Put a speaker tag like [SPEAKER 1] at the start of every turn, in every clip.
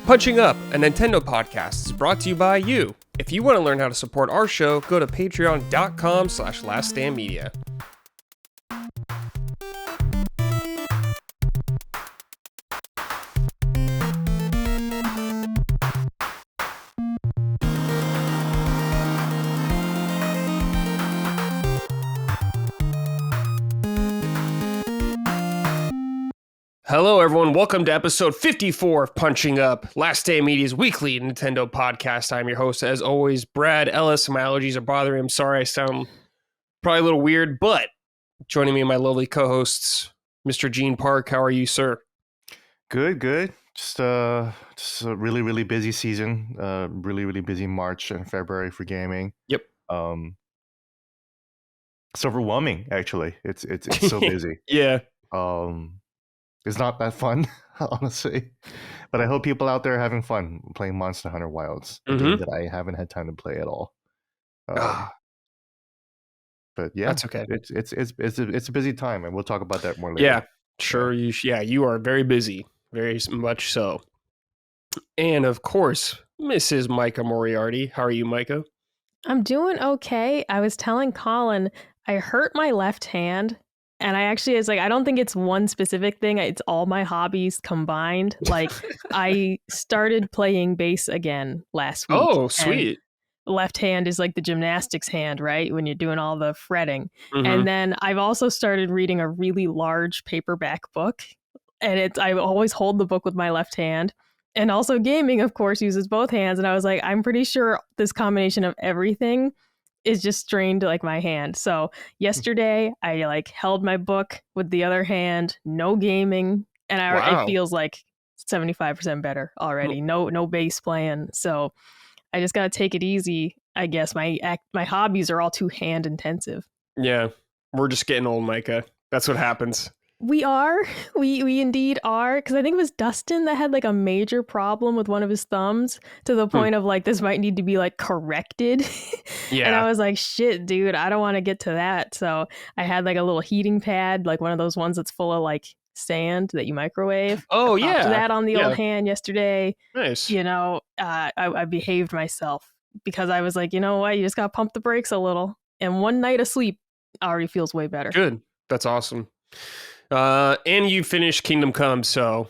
[SPEAKER 1] Punching Up, a Nintendo podcast, is brought to you by you. If you want to learn how to support our show, go to patreon.com/laststandmedia. Hello, everyone. Welcome to episode 54 of Punching Up, Last Stand Media's weekly Nintendo podcast. I'm your host, as always, Brad Ellis. My allergies are bothering me. I'm sorry I sound probably a little weird, but joining me, my lovely co-hosts, Mr. Gene Park. How are you, sir?
[SPEAKER 2] Good. Just a really busy season. Really busy March and February for gaming.
[SPEAKER 1] Yep.
[SPEAKER 2] It's overwhelming, actually. It's so busy.
[SPEAKER 1] Yeah.
[SPEAKER 2] It's not that fun, honestly. But I hope people out there are having fun playing Monster Hunter Wilds, a game that I haven't had time to play at all. But yeah,
[SPEAKER 1] that's okay.
[SPEAKER 2] It's a busy time, and we'll talk about that more later.
[SPEAKER 1] Yeah, sure. You are very busy, very much so. And of course, Mrs. Micah Moriarty. How are you, Micah?
[SPEAKER 3] I'm doing okay. I was telling Colin I hurt my left hand. And I don't think it's one specific thing. It's all my hobbies combined. Like, I started playing bass again last week.
[SPEAKER 1] Oh, sweet.
[SPEAKER 3] Left hand is like the gymnastics hand, right? When you're doing all the fretting.
[SPEAKER 1] Mm-hmm.
[SPEAKER 3] And then I've also started reading a really large paperback book. And I always hold the book with my left hand. And also gaming, of course, uses both hands. And I was like, I'm pretty sure this combination of everything is just strained like my hand. So yesterday I held my book with the other hand, no gaming, and it feels like 75% better already. No bass playing. So I just gotta take it easy. I guess my hobbies are all too hand intensive.
[SPEAKER 1] Yeah, we're just getting old, Micah. That's what happens.
[SPEAKER 3] We indeed are, because I think it was Dustin that had a major problem with one of his thumbs to the point of this might need to be corrected.
[SPEAKER 1] Yeah.
[SPEAKER 3] And I was like, shit, dude, I don't want to get to that. So I had a little heating pad, one of those ones that's full of sand that you microwave.
[SPEAKER 1] Oh,
[SPEAKER 3] I popped
[SPEAKER 1] yeah.
[SPEAKER 3] that on the old hand yesterday.
[SPEAKER 1] Nice.
[SPEAKER 3] I behaved myself because I was like, you know what, you just got to pump the brakes a little. And one night of sleep already feels way better.
[SPEAKER 1] Good. That's awesome. And you finished Kingdom Come, so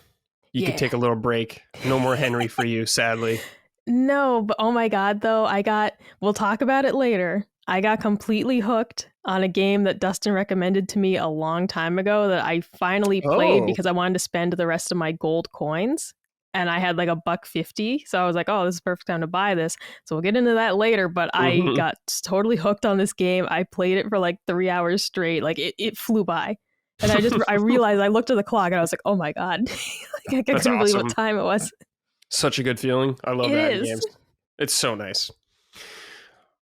[SPEAKER 1] you can take a little break. No more Henry for you, sadly.
[SPEAKER 3] No, but oh my God, though, we'll talk about it later. I got completely hooked on a game that Dustin recommended to me a long time ago that I finally played because I wanted to spend the rest of my gold coins. And I had $1.50. So I was like, oh, this is the perfect time to buy this. So we'll get into that later. But I got totally hooked on this game. I played it for 3 hours straight. It flew by. And I realized, I looked at the clock and I was like, oh my God. I couldn't believe what time it was.
[SPEAKER 1] Such a good feeling. I love that in games. It's so nice.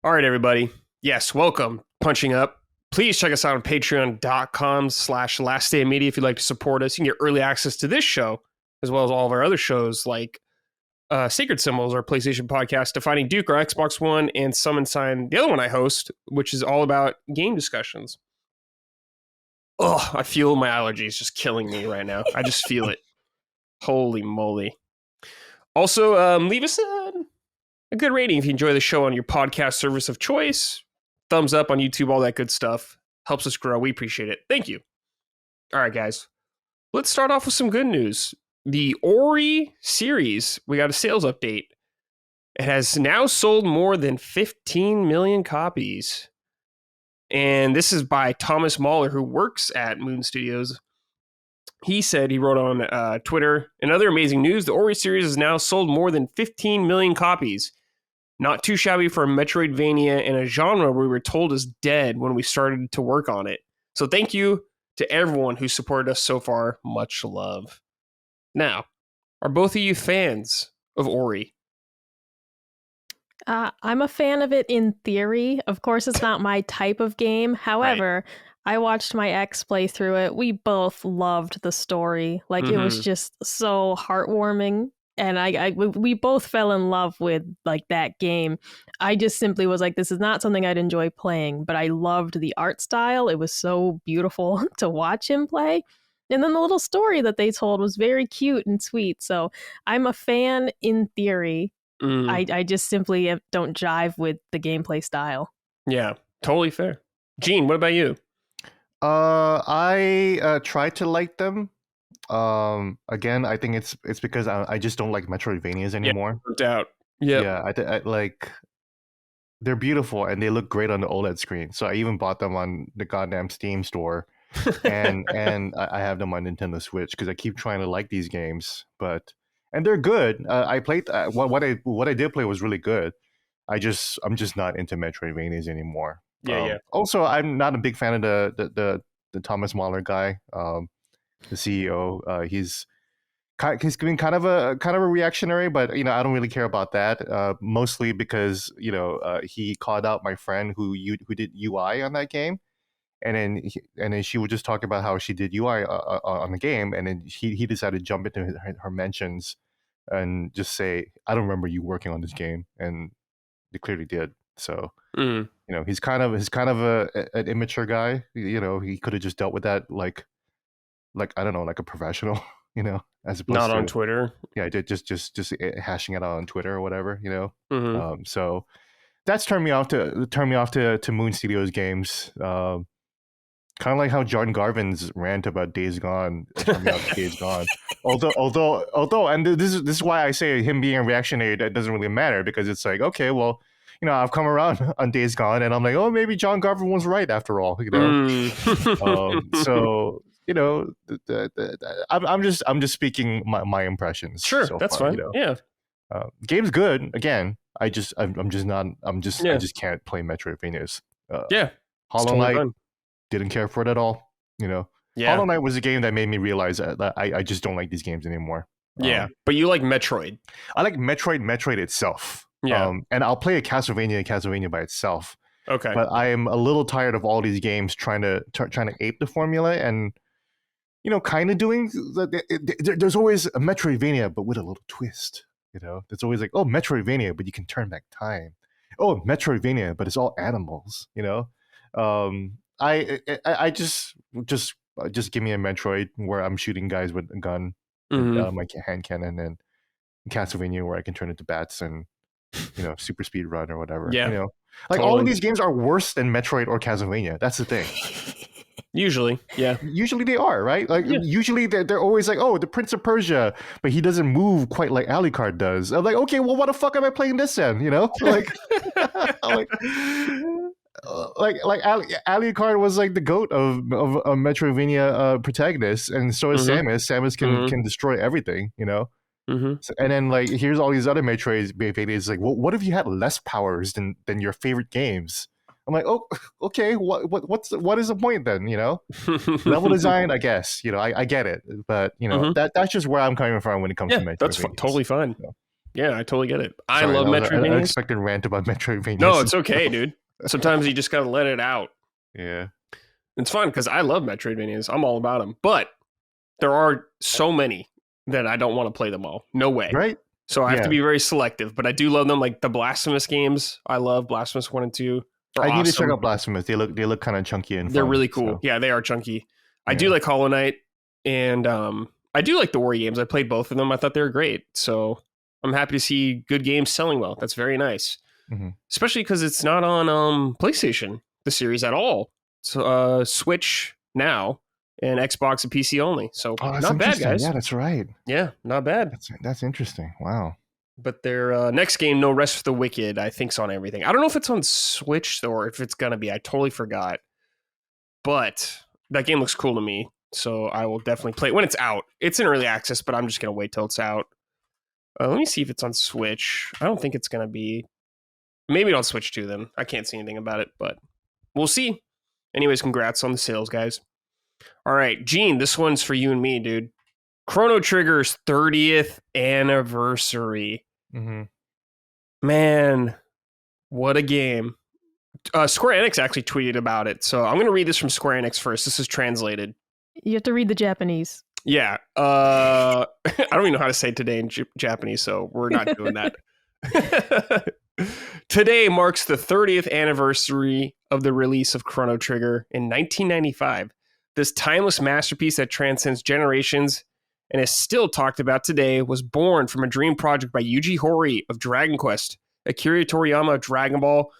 [SPEAKER 1] All right, everybody. Yes, welcome. Punching Up. Please check us out on patreon.com/laststandmedia if you'd like to support us. You can get early access to this show, as well as all of our other shows like Sacred Symbols, our PlayStation podcast, Defining Duke, our Xbox One, and Summon Sign, the other one I host, which is all about game discussions. Oh, I feel my allergies just killing me right now. I just feel it. Holy moly. Also, leave us a good rating if you enjoy the show on your podcast service of choice. Thumbs up on YouTube, all that good stuff. Helps us grow. We appreciate it. Thank you. All right, guys. Let's start off with some good news. The Ori series, we got a sales update. It has now sold more than 15 million copies. And this is by Thomas Mahler, who works at Moon Studios. He wrote on Twitter, in other amazing news, the Ori series has now sold more than 15 million copies. Not too shabby for a Metroidvania in a genre we were told is dead when we started to work on it. So thank you to everyone who supported us so far. Much love. Now, are both of you fans of Ori?
[SPEAKER 3] I'm a fan of it in theory. Of course, it's not my type of game. However, I watched my ex play through it. We both loved the story. It was just so heartwarming. And we both fell in love with that game. I just simply was like, this is not something I'd enjoy playing, but I loved the art style. It was so beautiful to watch him play. And then the little story that they told was very cute and sweet. So I'm a fan in theory. I just simply don't jive with the gameplay style.
[SPEAKER 1] Yeah, totally fair. Gene, what about you?
[SPEAKER 2] I tried to like them. Again, I think it's because I just don't like Metroidvanias anymore.
[SPEAKER 1] Yeah, worked out. Yep.
[SPEAKER 2] Yeah, I like. They're beautiful and they look great on the OLED screen. So I even bought them on the goddamn Steam store, and I have them on Nintendo Switch because I keep trying to like these games, and they're good. I played what I did play was really good. I'm just not into Metroidvanias anymore.
[SPEAKER 1] Yeah.
[SPEAKER 2] Also, I'm not a big fan of the Thomas Mahler guy, the CEO. He's been kind of a reactionary, but I don't really care about that. Mostly because he called out my friend who did UI on that game, and then she would just talk about how she did UI on the game, and then he decided to jump into her mentions and just say, "I don't remember you working on this game," and they clearly did. So he's kind of an immature guy. He could have just dealt with that like I don't know, like a professional. As opposed
[SPEAKER 1] not
[SPEAKER 2] to
[SPEAKER 1] on Twitter.
[SPEAKER 2] Yeah, just hashing it out on Twitter or whatever.
[SPEAKER 1] Mm-hmm.
[SPEAKER 2] So that's turned me off to Moon Studios games. Kind of like how John Garvin's rant about Days Gone turned me off to Days Gone. Although, and this is why I say him being a reactionary, that doesn't really matter, because it's like, okay, well, I've come around on Days Gone, and I'm like, oh, maybe John Garvin was right after all. So. I'm just speaking my impressions.
[SPEAKER 1] Sure,
[SPEAKER 2] so
[SPEAKER 1] that's
[SPEAKER 2] far,
[SPEAKER 1] fine. Yeah,
[SPEAKER 2] game's good. Again, I just can't play Metroidvanias. Hollow Knight,
[SPEAKER 1] totally
[SPEAKER 2] didn't care for it at all. Hollow Knight was a game that made me realize that I just don't like these games anymore.
[SPEAKER 1] But you like Metroid.
[SPEAKER 2] I like Metroid itself. And I'll play a Castlevania by itself.
[SPEAKER 1] Okay,
[SPEAKER 2] but I am a little tired of all these games trying to ape the formula and. Kind of doing. There's always a Metroidvania, but with a little twist. There's always like, oh, Metroidvania, but you can turn back time. Oh, Metroidvania, but it's all animals. I just give me a Metroid where I'm shooting guys with a gun, my hand cannon, and Castlevania where I can turn into bats and super speed run or whatever.
[SPEAKER 1] Yeah,
[SPEAKER 2] all of these games are worse than Metroid or Castlevania. That's the thing.
[SPEAKER 1] Usually, yeah.
[SPEAKER 2] Usually they are, right? Usually they're always like, oh, the Prince of Persia, but he doesn't move quite like Alucard does. I'm like, okay, well, what the fuck am I playing this in? Alucard was like the goat of Metroidvania protagonists, and so is Samus. Samus can destroy everything,
[SPEAKER 1] Mm-hmm.
[SPEAKER 2] And then here's all these other Metroidvanias. Like, well, what if you had less powers than your favorite games? I'm like, oh, okay. What is the point then? Level design, I guess. I get it, but that's just where I'm coming from when it comes to Metroidvania.
[SPEAKER 1] That's totally fine. So. Yeah, I totally get it. I love
[SPEAKER 2] Metroidvania.
[SPEAKER 1] Metroidvania.
[SPEAKER 2] Unexpected rant about Metroidvania.
[SPEAKER 1] No, it's okay, dude. Sometimes you just gotta let it out.
[SPEAKER 2] Yeah,
[SPEAKER 1] it's fun because I love Metroidvanias. I'm all about them, but there are so many that I don't want to play them all. No way.
[SPEAKER 2] Right.
[SPEAKER 1] So I have to be very selective, but I do love them. Like the Blasphemous games, I love Blasphemous 1 and 2.
[SPEAKER 2] I need to check out Blasphemous. They look kind of chunky and fun.
[SPEAKER 1] They're really cool. So. Yeah, they are chunky. I do like Hollow Knight, and I do like the Ori games. I played both of them. I thought they were great. So I'm happy to see good games selling well. That's very nice. Mm-hmm. Especially because it's not on PlayStation, the series, at all. So Switch now and Xbox and PC only. So not bad, guys.
[SPEAKER 2] Yeah, that's right.
[SPEAKER 1] Yeah, not bad.
[SPEAKER 2] That's interesting. Wow.
[SPEAKER 1] But their next game, No Rest for the Wicked, I think is on everything. I don't know if it's on Switch or if it's going to be. I totally forgot. But that game looks cool to me. So I will definitely play it when it's out. It's in early access, but I'm just going to wait till it's out. Let me see if it's on Switch. I don't think it's going to be. Maybe on Switch too, then. I can't see anything about it, but we'll see. Anyways, congrats on the sales, guys. All right, Gene, this one's for you and me, dude. Chrono Trigger's 30th anniversary.
[SPEAKER 2] Mm-hmm.
[SPEAKER 1] Man, what a game. Square Enix actually tweeted about it. So I'm going to read this from Square Enix first. This is translated.
[SPEAKER 3] You have to read the Japanese.
[SPEAKER 1] Yeah. I don't even know how to say today in Japanese, so we're not doing that. Today marks the 30th anniversary of the release of Chrono Trigger in 1995. This timeless masterpiece that transcends generations and is still talked about today was born from a dream project by Yuji Horii of Dragon Quest, Akira Toriyama of Dragon Ball,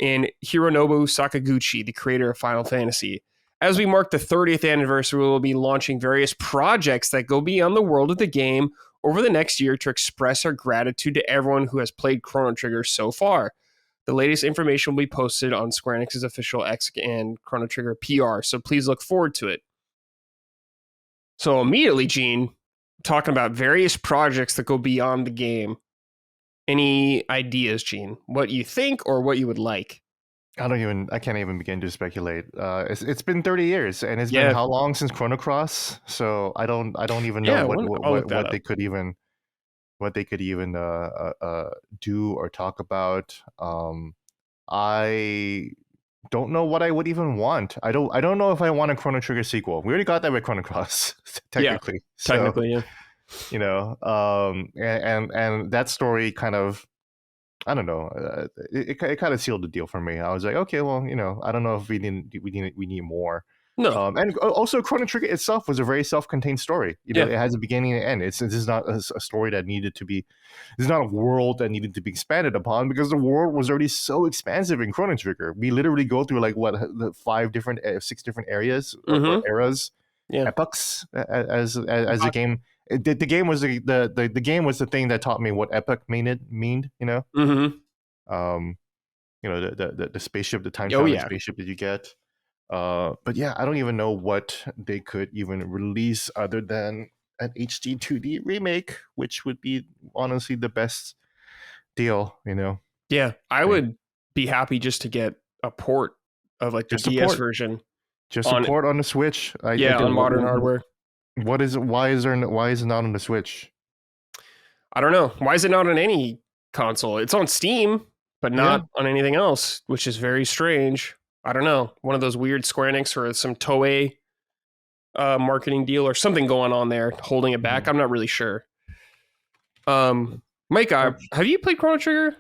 [SPEAKER 1] and Hironobu Sakaguchi, the creator of Final Fantasy. As we mark the 30th anniversary, we'll be launching various projects that go beyond the world of the game over the next year to express our gratitude to everyone who has played Chrono Trigger so far. The latest information will be posted on Square Enix's official X and Chrono Trigger PR, so please look forward to it. So immediately, Gene, talking about various projects that go beyond the game. Any ideas, Gene? What you think or what you would like?
[SPEAKER 2] I can't even begin to speculate. It's been 30 years, and it's
[SPEAKER 1] Yeah.
[SPEAKER 2] been how long since Chrono Cross? So I don't even know
[SPEAKER 1] Yeah,
[SPEAKER 2] what they could even do or talk about. I don't know what I would even want. I don't know if I want a Chrono Trigger sequel. We already got that with Chrono Cross, technically.
[SPEAKER 1] Yeah, technically, yeah.
[SPEAKER 2] You know, and that story kind of, I don't know, it kind of sealed the deal for me. I was like, okay, well, you know, I don't know if we need more.
[SPEAKER 1] No.
[SPEAKER 2] And also Chrono Trigger itself was a very self-contained story. You know,
[SPEAKER 1] Yeah.
[SPEAKER 2] It has a beginning and end. This is not a story that needed to be. This is not a world that needed to be expanded upon because the world was already so expansive in Chrono Trigger. We literally go through like the 6 different areas or eras, epochs as the game. The game was the game was the thing that taught me what epoch meaned. You know. You know, the spaceship, the time traveling spaceship that you get. But yeah, I don't even know what they could even release other than an HD 2D remake, which would be honestly the best deal, you know.
[SPEAKER 1] Yeah, I would be happy just to get a port of like the DS version.
[SPEAKER 2] Just a port on the Switch.
[SPEAKER 1] On modern hardware.
[SPEAKER 2] Why is it not on the Switch?
[SPEAKER 1] I don't know. Why is it not on any console? It's on Steam, but not on anything else, which is very strange. I don't know. One of those weird Square Enix or some Toei marketing deal or something going on there holding it back. I'm not really sure. Mike, have you played Chrono Trigger?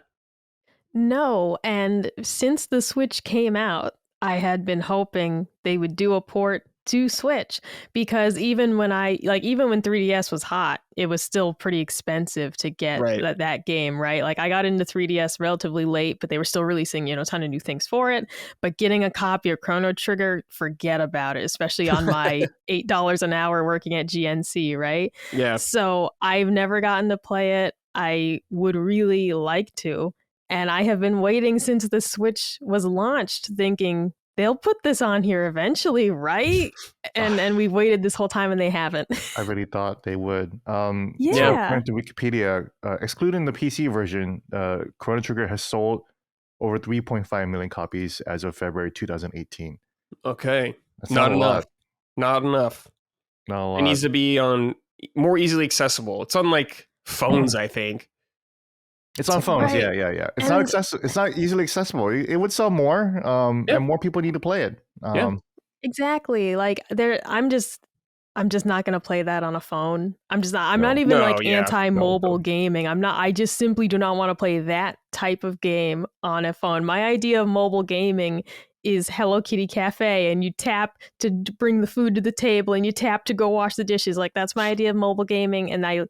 [SPEAKER 3] No, and since the Switch came out, I had been hoping they would do a port to Switch, because even when 3DS was hot, it was still pretty expensive to get that game, right? Like I got into 3DS relatively late, but they were still releasing, a ton of new things for it. But getting a copy of Chrono Trigger, forget about it, especially on my $8 an hour working at GNC, right?
[SPEAKER 1] Yeah.
[SPEAKER 3] So I've never gotten to play it. I would really like to. And I have been waiting since the Switch was launched, thinking they'll put this on here eventually, right? And we've waited this whole time and they haven't.
[SPEAKER 2] I really thought they would.
[SPEAKER 3] Yeah.
[SPEAKER 2] So according to Wikipedia, excluding the PC version, Chrono Trigger has sold over 3.5 million copies as of February 2018.
[SPEAKER 1] Okay.
[SPEAKER 2] That's
[SPEAKER 1] not enough.
[SPEAKER 2] Lot.
[SPEAKER 1] Not enough.
[SPEAKER 2] Not a lot.
[SPEAKER 1] It needs to be on more easily accessible. It's on like phones, I think.
[SPEAKER 2] It's on phones, right. Yeah. It's not accessible. It's not easily accessible. It would sell more, and more people need to play it.
[SPEAKER 3] Exactly. Like I'm just not going to play that on a phone. I'm not even anti-mobile gaming. I just simply do not want to play that type of game on a phone. My idea of mobile gaming is Hello Kitty Cafe, and you tap to bring the food to the table, and you tap to go wash the dishes. Like that's my idea of mobile gaming, and I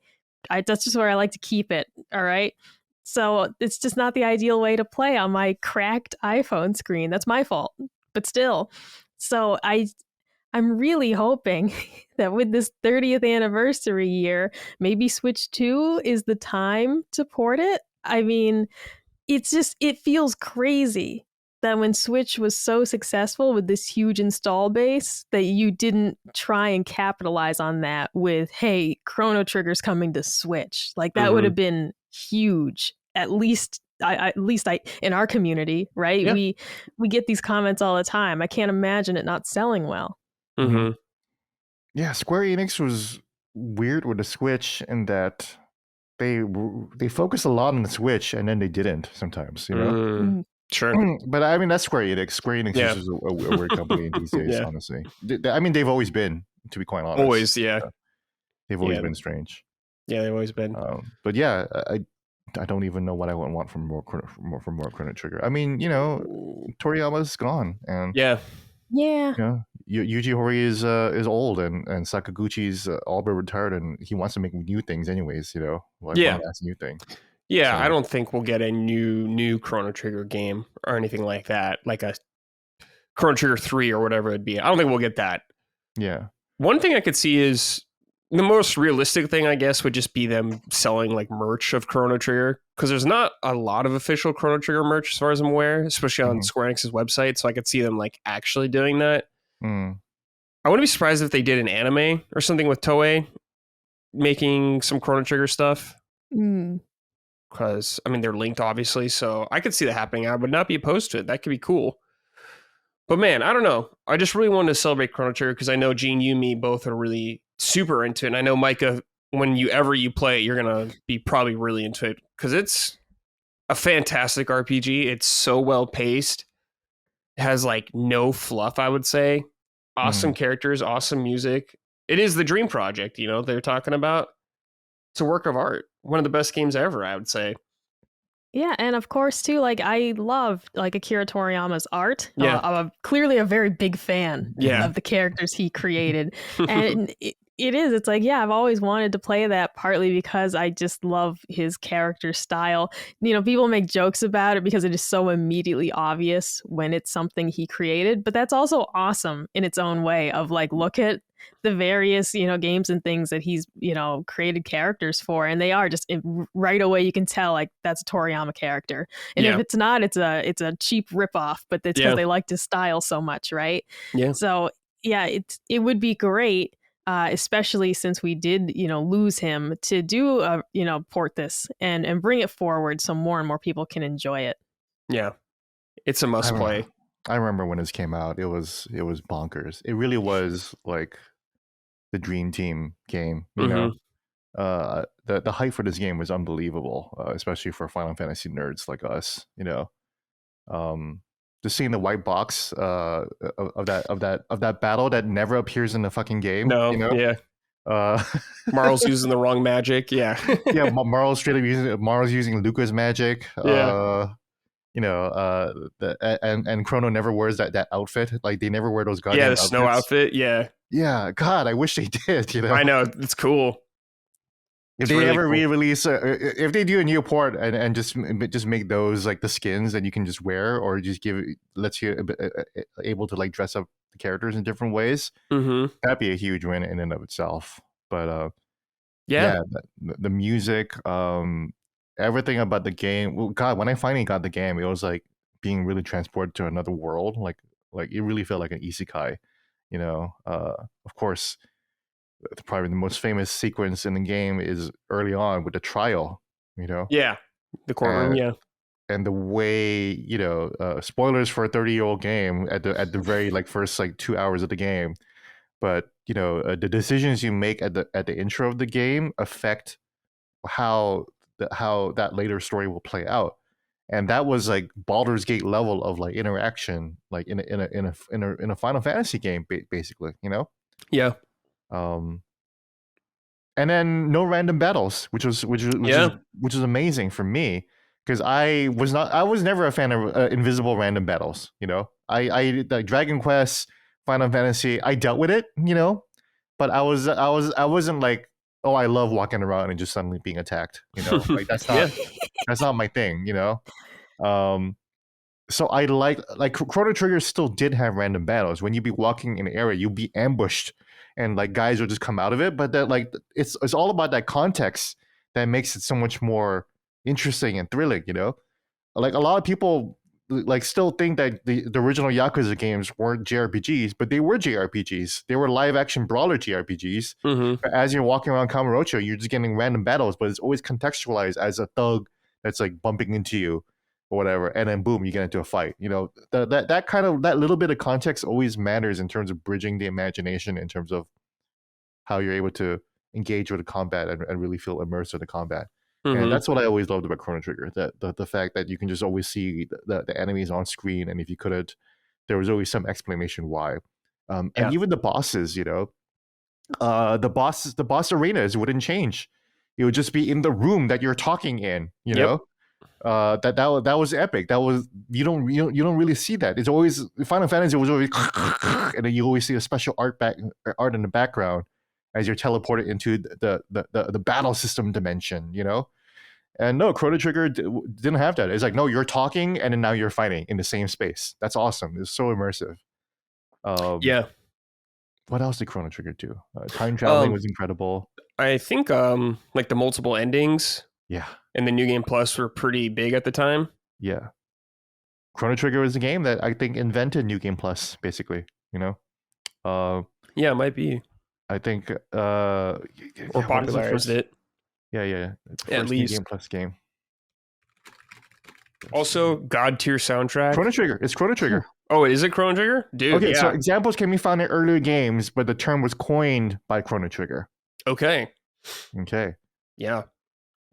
[SPEAKER 3] that's just where I like to keep it. All right. So it's just not the ideal way to play on my cracked iPhone screen. That's my fault, but still. So I'm really hoping that with this 30th anniversary year, maybe Switch 2 is the time to port it. I mean, it feels crazy that when Switch was so successful with this huge install base that you didn't try and capitalize on that with, hey, Chrono Trigger's coming to Switch. Like that would have been huge. At least in our community, right? Yeah. We get these comments all the time. I can't imagine it not selling well.
[SPEAKER 1] Mm-hmm.
[SPEAKER 2] Yeah, Square Enix was weird with the Switch in that they focused a lot on the Switch and then they didn't sometimes, you know?
[SPEAKER 1] Sure.
[SPEAKER 2] But I mean, that's Square Enix. Square Enix is just a weird company these days, honestly. I mean, they've always been, to be quite honest.
[SPEAKER 1] Always, yeah.
[SPEAKER 2] They've always been strange.
[SPEAKER 1] Yeah, they've always been.
[SPEAKER 2] But yeah, I don't even know what I would want from more Chrono Trigger. I mean, Toriyama's gone, and
[SPEAKER 3] yeah,
[SPEAKER 2] you know, Yuji Horii is old, and Sakaguchi's all but retired, and he wants to make new things anyways. Like one last new thing.
[SPEAKER 1] Yeah,
[SPEAKER 2] So,
[SPEAKER 1] I don't think we'll get a new Chrono Trigger game or anything like that, like a Chrono Trigger 3 or whatever it'd be. I don't think we'll get that.
[SPEAKER 2] Yeah.
[SPEAKER 1] One thing I could see is the most realistic thing, I guess, would just be them selling like merch of Chrono Trigger, because there's not a lot of official Chrono Trigger merch as far as I'm aware, especially on Square Enix's website. So I could see them like actually doing that. I wouldn't be surprised if they did an anime or something with Toei making some Chrono Trigger stuff. Because I mean they're linked obviously, so I could see that happening. I would not be opposed to it. That could be cool. But man, I don't know. I just really wanted to celebrate Chrono Trigger because I know Gene, you, and me both are really super into it. And I know Micah, when you play it, you're gonna be probably really into it because it's a fantastic RPG. It's so well paced. It has like no fluff, I would say. Awesome characters, awesome music. It is the dream project, they're talking about. It's a work of art. One of the best games ever, I would say.
[SPEAKER 3] Yeah, and of course too, like I love like Akira Toriyama's art.
[SPEAKER 1] Yeah.
[SPEAKER 3] I'm clearly a very big fan of the characters he created, and it's like, yeah, I've always wanted to play that, partly because I just love his character style. People make jokes about it because it is so immediately obvious when it's something he created, but that's also awesome in its own way of like, look at the various games and things that he's created characters for, and they are just right away you can tell like that's a Toriyama character, and if it's not, it's a cheap ripoff, but it's because they liked his style so much, right? So it would be great, especially since we did lose him, to do port this and bring it forward so more and more people can enjoy it.
[SPEAKER 1] It's a must play.
[SPEAKER 2] I remember when this came out, it was bonkers. It really was like the dream team game, the hype for this game was unbelievable, especially for Final Fantasy nerds like us, just seeing the white box of that battle that never appears in the fucking game.
[SPEAKER 1] Marl's using the wrong magic.
[SPEAKER 2] Marl's using Luca's magic. And Chrono never wears that outfit. Like they never wear those goddamn
[SPEAKER 1] the
[SPEAKER 2] outfits.
[SPEAKER 1] snow outfit.
[SPEAKER 2] God, I wish they did.
[SPEAKER 1] I know, it's cool.
[SPEAKER 2] If they ever re-release, if they do a new port and just make those like the skins that you can just wear, or just lets you able to like dress up the characters in different ways, that'd be a huge win in and of itself. But the music, everything about the game. Well, God, when I finally got the game, it was like being really transported to another world. Like it really felt like an isekai. Of course, probably the most famous sequence in the game is early on with the trial.
[SPEAKER 1] The courtroom.
[SPEAKER 2] And the way spoilers for a 30-year-old game at the very like first like 2 hours of the game, but the decisions you make at the intro of the game affect how that later story will play out. And that was like Baldur's Gate level of like interaction, like in a Final Fantasy game, basically, and then no random battles, which is amazing for me, because I was never a fan of invisible random battles. I like Dragon Quest, Final Fantasy, I dealt with it, but I wasn't like, oh, I love walking around and just suddenly being attacked. Like that's not my thing. So I like Chrono Trigger still did have random battles. When you'd be walking in an area, you'd be ambushed, and like guys would just come out of it. But that like it's all about that context that makes it so much more interesting and thrilling. Like a lot of people like still think that the original Yakuza games weren't JRPGs, but they were JRPGs. They were live action brawler JRPGs. But as you're walking around Kamurocho, you're just getting random battles, but it's always contextualized as a thug that's like bumping into you or whatever, and then boom, you get into a fight. That little bit of context always matters in terms of bridging the imagination, in terms of how you're able to engage with the combat and really feel immersed in the combat. And that's what I always loved about Chrono Trigger, that the fact that you can just always see the enemies on screen, and if you couldn't, there was always some explanation why. And even the bosses, the boss arenas wouldn't change. It would just be in the room that you're talking in, know? that was epic. That was you don't really see that. It's always Final Fantasy was always and then you always see a special art in the background as you're teleported into the battle system dimension, you know. And no, Chrono Trigger didn't have that. It's like, no, you're talking and then now you're fighting in the same space. That's awesome. It's so immersive.
[SPEAKER 1] Yeah.
[SPEAKER 2] What else did Chrono Trigger do? Time traveling was incredible.
[SPEAKER 1] I think like the multiple endings.
[SPEAKER 2] Yeah.
[SPEAKER 1] And the New Game Plus were pretty big at the time.
[SPEAKER 2] Yeah. Chrono Trigger was a game that I think invented New Game Plus, basically, you know?
[SPEAKER 1] Yeah, it might be.
[SPEAKER 2] I think
[SPEAKER 1] or popularized it.
[SPEAKER 2] Yeah.
[SPEAKER 1] At least.
[SPEAKER 2] New Game Plus game.
[SPEAKER 1] Also, God tier soundtrack.
[SPEAKER 2] Chrono Trigger. It's Chrono Trigger.
[SPEAKER 1] Oh, is it Chrono Trigger? Dude,
[SPEAKER 2] okay,
[SPEAKER 1] yeah.
[SPEAKER 2] So examples can be found in earlier games, but the term was coined by Chrono Trigger.
[SPEAKER 1] Okay.
[SPEAKER 2] Yeah.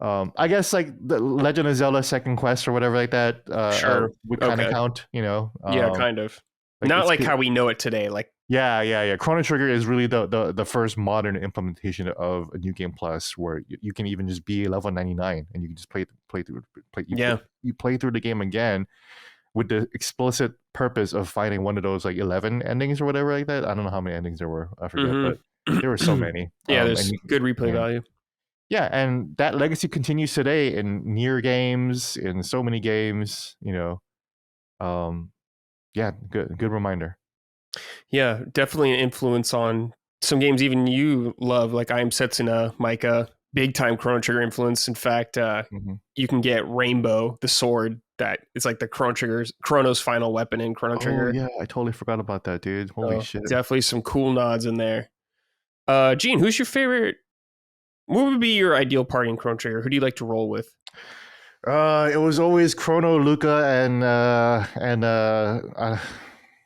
[SPEAKER 2] I guess like the Legend of Zelda Second Quest or whatever like that
[SPEAKER 1] sure.
[SPEAKER 2] would kind of count, you know.
[SPEAKER 1] Yeah, kind of.
[SPEAKER 2] Like
[SPEAKER 1] not like how we know it today. Like
[SPEAKER 2] yeah. Chrono Trigger is really the first modern implementation of a New Game Plus, where you can even just be level 99 and you can just play through the game again with the explicit purpose of finding one of those like 11 endings or whatever like that. I don't know how many endings there were. I forget, but there were so many.
[SPEAKER 1] Yeah, there's good replay value.
[SPEAKER 2] Yeah, and that legacy continues today in near games, in so many games, you know. Yeah, good reminder.
[SPEAKER 1] Yeah, definitely an influence on some games even you love, like I Am Setsuna, Micah, big time Chrono Trigger influence. In fact, you can get Rainbow, the sword that is like the Chrono's final weapon in Chrono Trigger.
[SPEAKER 2] Oh, yeah, I totally forgot about that, dude. Holy shit.
[SPEAKER 1] Definitely some cool nods in there. Gene, who's your favorite? What would be your ideal party in Chrono Trigger? Who do you like to roll with?
[SPEAKER 2] It was always Chrono, Luca, and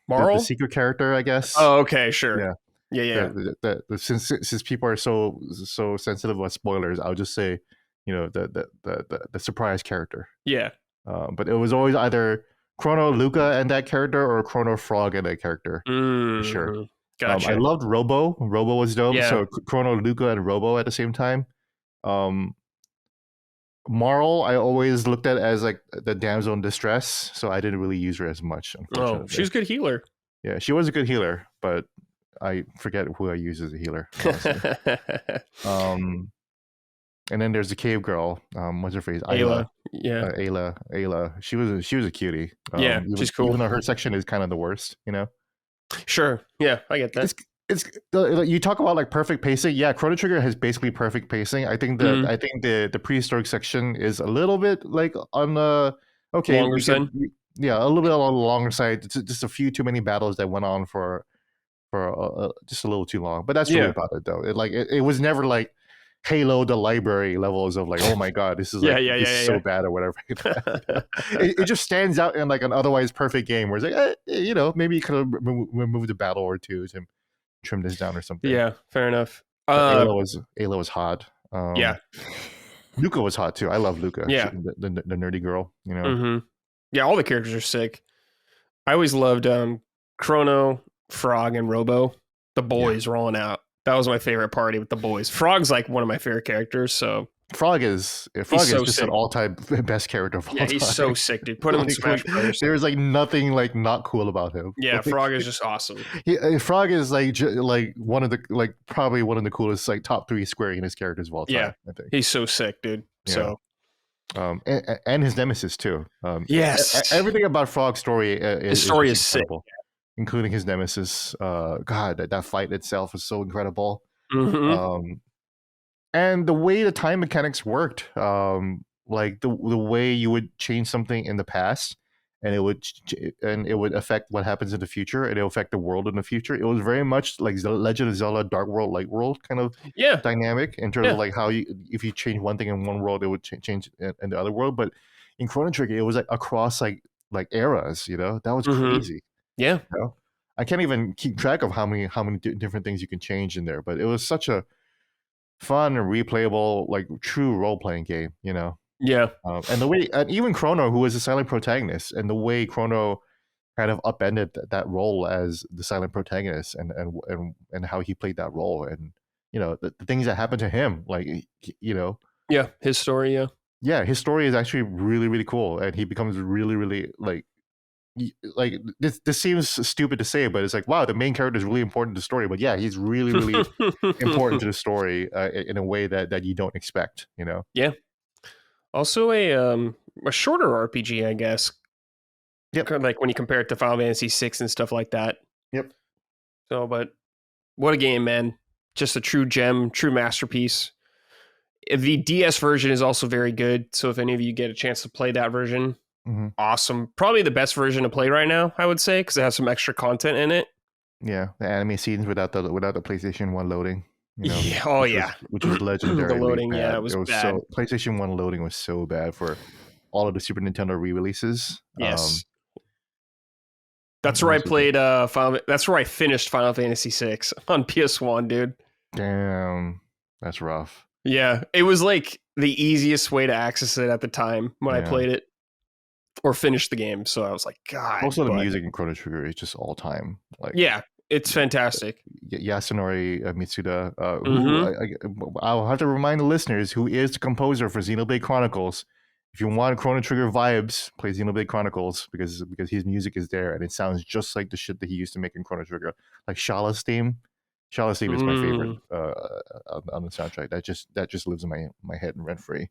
[SPEAKER 1] Marl,
[SPEAKER 2] the secret character, I guess.
[SPEAKER 1] Oh, okay, sure. Yeah.
[SPEAKER 2] Since people are so sensitive about spoilers, I'll just say, you know, the surprise character.
[SPEAKER 1] Yeah.
[SPEAKER 2] But it was always either Chrono, Luca, and that character, or Chrono, Frog, and that character. For sure.
[SPEAKER 1] Gotcha.
[SPEAKER 2] I loved Robo. Robo was dope.
[SPEAKER 1] Yeah.
[SPEAKER 2] So Chrono, Luca, and Robo at the same time. Marl, I always looked at as like the damsel in distress, so I didn't really use her as much. Unfortunately.
[SPEAKER 1] Oh, she was a good healer.
[SPEAKER 2] Yeah, she was a good healer, but I forget who I use as a healer. And then there's the cave girl. What's her face?
[SPEAKER 1] Ayla. Yeah.
[SPEAKER 2] Ayla. She was a cutie.
[SPEAKER 1] Yeah, she's cool.
[SPEAKER 2] Even though her section is kind of the worst, you know.
[SPEAKER 1] Sure. Yeah, I get that.
[SPEAKER 2] It's you talk about like perfect pacing. Yeah, Chrono Trigger has basically perfect pacing. I think the prehistoric section is a little bit like on the
[SPEAKER 1] longer side.
[SPEAKER 2] Yeah, a little bit on the longer side. It's just a few too many battles that went on for just a little too long. But that's really about it, though. It was never like Halo the library levels of like, oh my god, this is so bad or whatever. it just stands out in like an otherwise perfect game where it's like, you know, maybe you could have removed a battle or two to trim this down or something.
[SPEAKER 1] Yeah, fair enough.
[SPEAKER 2] Ayla was hot.
[SPEAKER 1] Yeah,
[SPEAKER 2] Luca was hot too. I love Luca.
[SPEAKER 1] Yeah,
[SPEAKER 2] the nerdy girl. You know.
[SPEAKER 1] Yeah, all the characters are sick. I always loved Chrono, Frog, and Robo. The boys rolling out. That was my favorite party with the boys. Frog's like one of my favorite characters. So
[SPEAKER 2] Frog is just an all-time best character of all time.
[SPEAKER 1] Yeah, he's so sick, dude. Put him in Smash Bros.
[SPEAKER 2] There's like nothing like not cool about him.
[SPEAKER 1] Yeah, Frog is just awesome.
[SPEAKER 2] Frog is like one of the probably one of the coolest like top 3 Square Enix characters of all time.
[SPEAKER 1] Yeah,
[SPEAKER 2] I think
[SPEAKER 1] he's so sick, dude. Yeah. So
[SPEAKER 2] and his nemesis too.
[SPEAKER 1] Yes,
[SPEAKER 2] everything about Frog's story
[SPEAKER 1] is sick,
[SPEAKER 2] including his nemesis. God, that fight itself is so incredible. And the way the time mechanics worked, like the way you would change something in the past, and it would affect what happens in the future, and it will affect the world in the future. It was very much like the Legend of Zelda Dark World, Light World kind of dynamic in terms of like how if you change one thing in one world, it would change in the other world. But in Chrono Trigger, it was like across like eras. You know, that was crazy.
[SPEAKER 1] Yeah,
[SPEAKER 2] you know? I can't even keep track of how many different things you can change in there. But it was such a fun and replayable, like true role-playing game, you know.
[SPEAKER 1] Yeah.
[SPEAKER 2] And the way, and even Chrono, who was a silent protagonist, and the way Chrono kind of upended that role as the silent protagonist, and how he played that role, and you know the things that happened to him, like you know.
[SPEAKER 1] Yeah, his story. Yeah.
[SPEAKER 2] Yeah, his story is actually really, really cool, and he becomes really, really like this seems stupid to say, but it's like, wow, the main character is really important to the story. But yeah, he's really, really important to the story in a way that you don't expect. You know?
[SPEAKER 1] Yeah. Also a shorter RPG, I guess.
[SPEAKER 2] Yep.
[SPEAKER 1] Like when you compare it to Final Fantasy VI and stuff like that.
[SPEAKER 2] Yep.
[SPEAKER 1] So, but what a game, man! Just a true gem, true masterpiece. The DS version is also very good. So if any of you get a chance to play that version, awesome. Probably the best version to play right now, I would say, because it has some extra content in it.
[SPEAKER 2] Yeah, the anime scenes without the PlayStation 1 loading. You know,
[SPEAKER 1] yeah. Oh yeah,
[SPEAKER 2] which was legendary.
[SPEAKER 1] The loading,
[SPEAKER 2] bad.
[SPEAKER 1] Yeah, it was bad.
[SPEAKER 2] So PlayStation 1 loading was so bad for all of the Super Nintendo re-releases.
[SPEAKER 1] Yes. That's where I played that's where I finished Final Fantasy VI on PS1, dude.
[SPEAKER 2] Damn, that's rough.
[SPEAKER 1] Yeah, it was like the easiest way to access it at the time when I played it or finished the game. So I was like, God.
[SPEAKER 2] Also, the music in Chrono Trigger is just all time. Like,
[SPEAKER 1] yeah, it's fantastic.
[SPEAKER 2] Yasunori Mitsuda, who I'll have to remind the listeners, who is the composer for Xenoblade Chronicles. If you want Chrono Trigger vibes, play Xenoblade Chronicles because his music is there and it sounds just like the shit that he used to make in Chrono Trigger. Like Shala's theme. Shala's theme is my favorite on the soundtrack. That just lives in my head and rent free.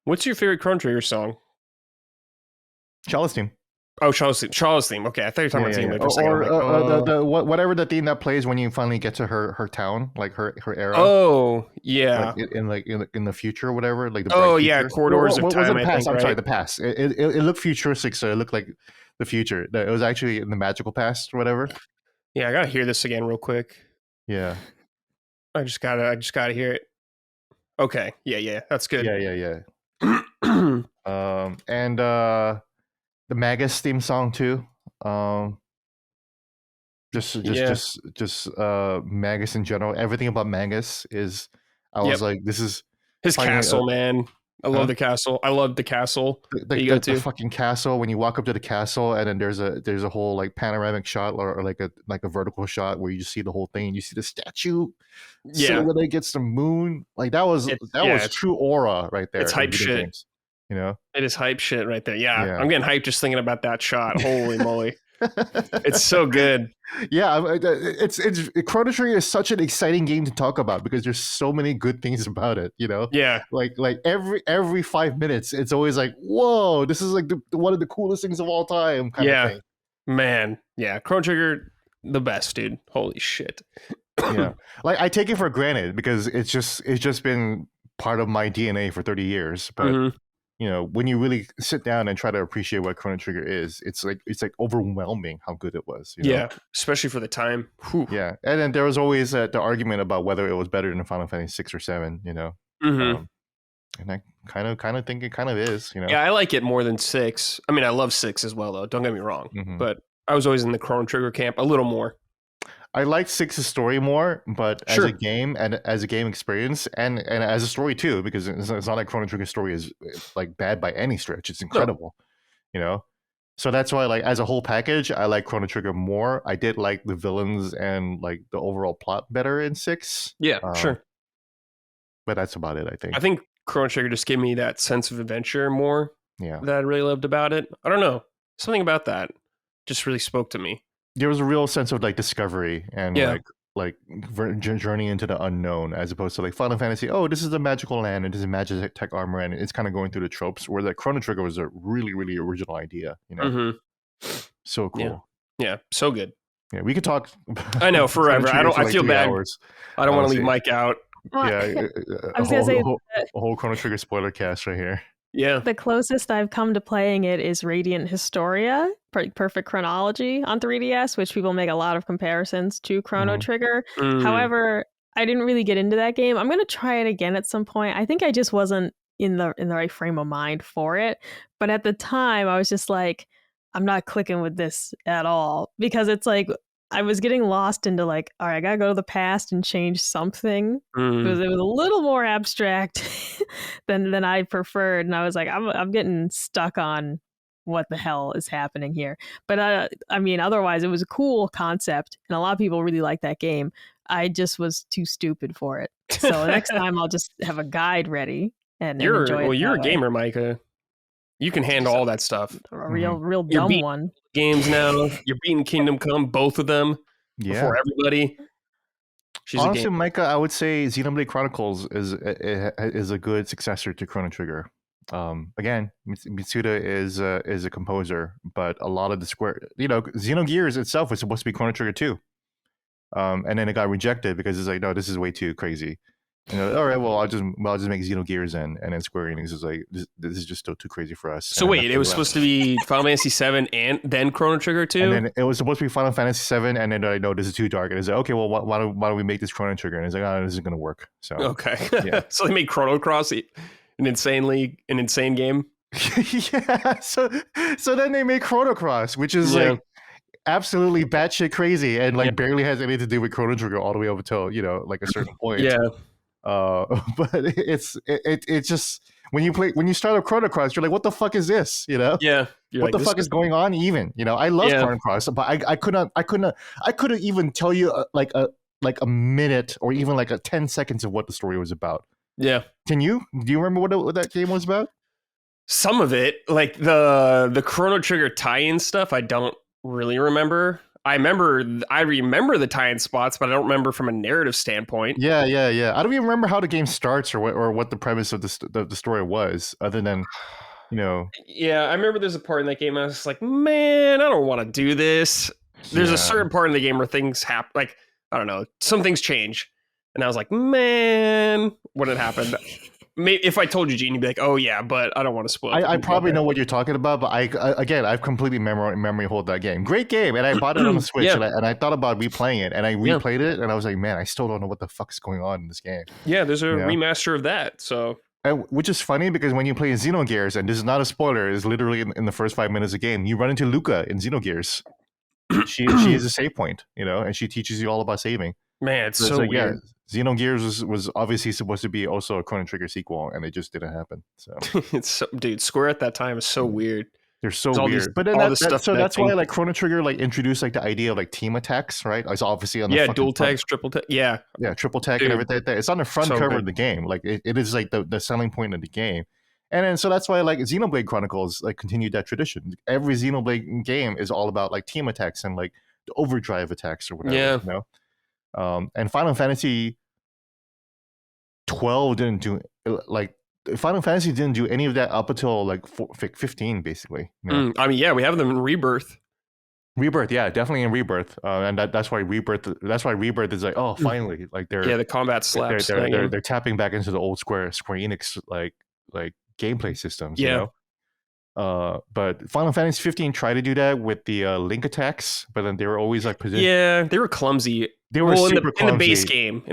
[SPEAKER 1] What's your favorite Chrono Trigger song?
[SPEAKER 2] Shala's theme.
[SPEAKER 1] Oh, Shala's theme. Okay, I thought you were talking about
[SPEAKER 2] Xenoblade. Or whatever the theme that plays when you finally get to her town, like her era.
[SPEAKER 1] Oh, yeah.
[SPEAKER 2] Like in the future or whatever, like the
[SPEAKER 1] future. Corridors of Time.
[SPEAKER 2] Was the past? I'm sorry, the past. It looked futuristic, so it looked like the future. It was actually in the magical past or whatever.
[SPEAKER 1] Yeah, I gotta hear this again real quick.
[SPEAKER 2] Yeah,
[SPEAKER 1] I just gotta hear it. Okay, yeah, that's good.
[SPEAKER 2] Yeah. And the Magus theme song too. Just Magus in general. Everything about Magus is. I was like, this is
[SPEAKER 1] his castle, man. I love the castle. I love the castle.
[SPEAKER 2] The fucking castle. When you walk up to the castle, and then there's a whole like panoramic shot or like a vertical shot where you just see the whole thing. And you see the statue.
[SPEAKER 1] Yeah,
[SPEAKER 2] silhouette against the moon. Like that was true aura right there.
[SPEAKER 1] It's hype shit.
[SPEAKER 2] Games, you know,
[SPEAKER 1] it is hype shit right there. Yeah, I'm getting hyped just thinking about that shot. Holy moly. It's so good.
[SPEAKER 2] Yeah, it's Chrono Trigger is such an exciting game to talk about because there's so many good things about it. You know,
[SPEAKER 1] yeah,
[SPEAKER 2] like every 5 minutes, it's always like, whoa, this is like one of the coolest things of all time. Kind of thing.
[SPEAKER 1] Man, yeah, Chrono Trigger, the best, dude. Holy shit.
[SPEAKER 2] Yeah, like I take it for granted because it's just been part of my DNA for 30 years, but. You know, when you really sit down and try to appreciate what Chrono Trigger is, it's like overwhelming how good it was. You know?
[SPEAKER 1] Yeah, especially for the time. Whew.
[SPEAKER 2] Yeah, and then there was always the argument about whether it was better than Final Fantasy 6 or 7. You know, and I kind of think it kind of is. You know,
[SPEAKER 1] yeah, I like it more than 6. I mean, I love 6 as well, though. Don't get me wrong, but I was always in the Chrono Trigger camp a little more.
[SPEAKER 2] I like 6's story more, but as a game and as a game experience and as a story too, because it's not like Chrono Trigger's story is like bad by any stretch. It's incredible, you know? So that's why, like, as a whole package, I like Chrono Trigger more. I did like the villains and like the overall plot better in 6.
[SPEAKER 1] Yeah, sure.
[SPEAKER 2] But that's about it, I think.
[SPEAKER 1] I think Chrono Trigger just gave me that sense of adventure more that I really loved about it. I don't know. Something about that just really spoke to me.
[SPEAKER 2] There was a real sense of like discovery and like journey into the unknown, as opposed to like Final Fantasy. Oh, this is the magical land and this is magic tech armor, and it's kind of going through the tropes. Where the Chrono Trigger was a really, really original idea. You know, so cool.
[SPEAKER 1] Yeah, so good.
[SPEAKER 2] Yeah, we could talk.
[SPEAKER 1] I know forever. I feel bad.
[SPEAKER 2] Hours,
[SPEAKER 1] I don't want to leave Mike out.
[SPEAKER 2] Yeah,
[SPEAKER 3] I was gonna say
[SPEAKER 2] a whole Chrono Trigger spoiler cast right here.
[SPEAKER 1] Yeah.
[SPEAKER 3] The closest I've come to playing it is Radiant Historia, Perfect Chronology on 3DS, which people make a lot of comparisons to Chrono Trigger. However, I didn't really get into that game. I'm going to try it again at some point. I think I just wasn't in the right frame of mind for it. But at the time, I was just like, I'm not clicking with this at all, because it's like I was getting lost into like, all right, I gotta go to the past and change something. It was a little more abstract than I preferred, and I was like, I'm getting stuck on what the hell is happening here. But I mean, otherwise, it was a cool concept, and a lot of people really like that game. I just was too stupid for it. So next time, I'll just have a guide ready and
[SPEAKER 1] You're
[SPEAKER 3] enjoy it.
[SPEAKER 1] You're a
[SPEAKER 3] that way.
[SPEAKER 1] gamer, Micah. You can handle all that stuff.
[SPEAKER 3] A real
[SPEAKER 1] You're
[SPEAKER 3] dumb
[SPEAKER 1] beating
[SPEAKER 3] one.
[SPEAKER 1] games now. You're beating Kingdom Come, both of them before everybody. She's
[SPEAKER 2] Honestly,
[SPEAKER 1] a game.
[SPEAKER 2] Micah, I would say Xenoblade Chronicles is a good successor to Chrono Trigger. Again, Mitsuda is a composer, but a lot of the Xenogears itself was supposed to be Chrono Trigger 2. And then it got rejected because it's like, no, this is way too crazy. All right, well, I'll just make Xenogears and then Square Enix is like, this is just still too crazy for us.
[SPEAKER 1] So wait, it was supposed to be Final Fantasy 7 and then Chrono Trigger 2?
[SPEAKER 2] And then it was supposed to be Final Fantasy 7, and then I know this is too dark, and it's like, okay, well, why don't we make this Chrono Trigger? And it's like, oh, this isn't going to work. So
[SPEAKER 1] okay,
[SPEAKER 2] yeah.
[SPEAKER 1] So they made Chrono Cross an insane game.
[SPEAKER 2] Yeah. So then they made Chrono Cross, which is like absolutely batshit crazy, and like barely has anything to do with Chrono Trigger all the way up until like a certain point.
[SPEAKER 1] Yeah.
[SPEAKER 2] But it's just when you start up Chrono Cross, you're like, what the fuck is this?
[SPEAKER 1] Yeah.
[SPEAKER 2] What the fuck is going on? Even I love Chrono Cross, but I couldn't even tell you like a minute or even like a 10 seconds of what the story was about.
[SPEAKER 1] Yeah.
[SPEAKER 2] Do you remember what that game was about?
[SPEAKER 1] Some of it, like the Chrono Trigger tie-in stuff, I don't really remember. I remember the tie-in spots, but I don't remember from a narrative standpoint.
[SPEAKER 2] Yeah. I don't even remember how the game starts or what the premise of the story was, other than,
[SPEAKER 1] Yeah, I remember there's a part in that game I was just like, man, I don't want to do this. There's a certain part in the game where things happen, like, I don't know, some things change. And I was like, man, what had happened? Maybe if I told you, Gene, you'd be like, "Oh yeah," but I don't want to spoil.
[SPEAKER 2] I probably know what you're talking about, but I've completely memory hold that game. Great game, and I bought it on the Switch, and I thought about replaying it, and I replayed it, and I was like, man, I still don't know what the fuck is going on in this game.
[SPEAKER 1] Yeah, there's a remaster of that, so.
[SPEAKER 2] Which is funny because when you play Xenogears, and this is not a spoiler, it's literally in the first 5 minutes of the game, you run into Luca in Xenogears. She is a save point, and she teaches you all about saving.
[SPEAKER 1] Man, it's so weird.
[SPEAKER 2] Yeah, Xenogears was obviously supposed to be also a Chrono Trigger sequel, and it just didn't happen. So
[SPEAKER 1] dude, Square at that time is so weird.
[SPEAKER 2] They're so weird. But then that's why like Chrono Trigger like introduced like the idea of like team attacks, right? It's obviously on the
[SPEAKER 1] dual tags, triple tag, yeah,
[SPEAKER 2] triple tag and everything. It's on the front cover of the game. Like it is like the selling point of the game. And then so that's why like Xenoblade Chronicles like continued that tradition. Every Xenoblade game is all about like team attacks and like the overdrive attacks or whatever. Yeah. And Final Fantasy 12 didn't do like Final Fantasy didn't do any of that up until like 15 basically.
[SPEAKER 1] I mean, yeah, we have them in Rebirth.
[SPEAKER 2] Yeah, definitely in Rebirth, and that's why Rebirth is like, oh, finally, like they're
[SPEAKER 1] the combat slaps.
[SPEAKER 2] They're tapping back into the old Square Enix like gameplay systems. But Final Fantasy 15 tried to do that with the link attacks, but then they were always like positioned.
[SPEAKER 1] Yeah, they were clumsy.
[SPEAKER 2] They were super clumsy.
[SPEAKER 1] In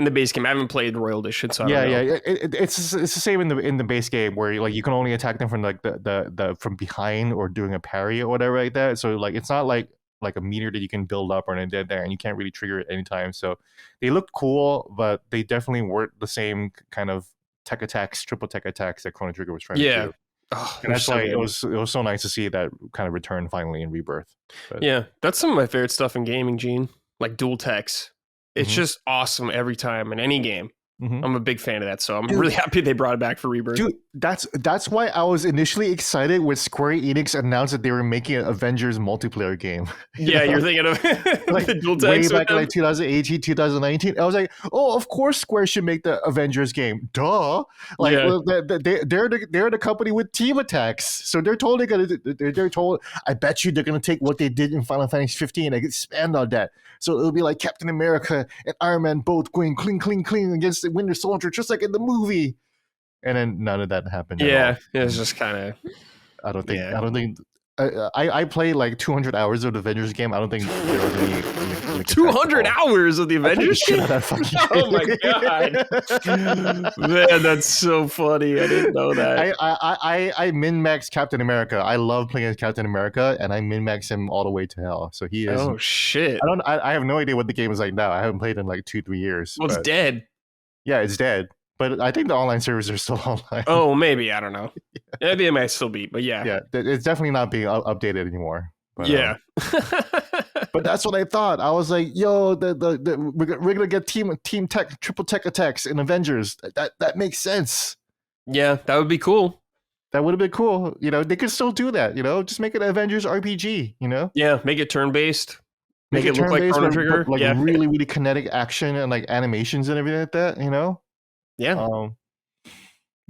[SPEAKER 1] the base game. I haven't played the Royal Edition, so I don't know.
[SPEAKER 2] It's the same in the base game where like you can only attack them from like the from behind or doing a parry or whatever like that. So like it's not like a meter that you can build up or anything there, and you can't really trigger it anytime. So they looked cool, but they definitely weren't the same kind of tech attacks, triple tech attacks that Chrono Trigger was trying to do.
[SPEAKER 1] Oh,
[SPEAKER 2] and that's why it was so nice to see that kind of return finally in Rebirth. But,
[SPEAKER 1] yeah, that's some of my favorite stuff in gaming, Gene. Like dual techs. It's just awesome every time in any game. I'm a big fan of that, so I'm really happy they brought it back for Rebirth.
[SPEAKER 2] Dude, that's why I was initially excited when Square Enix announced that they were making an Avengers multiplayer game.
[SPEAKER 1] You're thinking of
[SPEAKER 2] like
[SPEAKER 1] the dual
[SPEAKER 2] way
[SPEAKER 1] techs
[SPEAKER 2] back in like 2018, 2019. I was like, oh, of course Square should make the Avengers game. Duh. Like they're the company with team attacks, so they're totally gonna. They're told. I bet you they're gonna take what they did in Final Fantasy 15 and expand on that. So it'll be like Captain America and Iron Man both going cling against the Winter Soldier, just like in the movie. And then none of that happened.
[SPEAKER 1] Yeah, it was just kind of.
[SPEAKER 2] I don't think. I played like 200 hours of the Avengers game. I don't think there was any
[SPEAKER 1] 200 hours of the Avengers game. Oh my god, man, that's so funny. I didn't know that.
[SPEAKER 2] I min-maxed Captain America. I love playing as Captain America, and I min-maxed him all the way to hell. So he is.
[SPEAKER 1] Oh shit!
[SPEAKER 2] I have no idea what the game is like now. I haven't played in like 2-3 years.
[SPEAKER 1] Well, it's dead.
[SPEAKER 2] Yeah, it's dead. But I think the online servers are still online.
[SPEAKER 1] Oh, maybe. I don't know. Maybe it might still be, but yeah.
[SPEAKER 2] Yeah, it's definitely not being updated anymore. But,
[SPEAKER 1] yeah.
[SPEAKER 2] But that's what I thought. I was like, yo, we're going to get team tech, triple tech attacks in Avengers. That makes sense.
[SPEAKER 1] Yeah, that would be cool.
[SPEAKER 2] That would have been cool. You know, they could still do that. You know, just make it an Avengers RPG. You know,
[SPEAKER 1] Yeah, make it turn-based. Make it look like
[SPEAKER 2] turn-based,
[SPEAKER 1] Chrono Trigger.
[SPEAKER 2] but like
[SPEAKER 1] Yeah.
[SPEAKER 2] really, really kinetic action and like animations and everything like that. You know.
[SPEAKER 1] Yeah.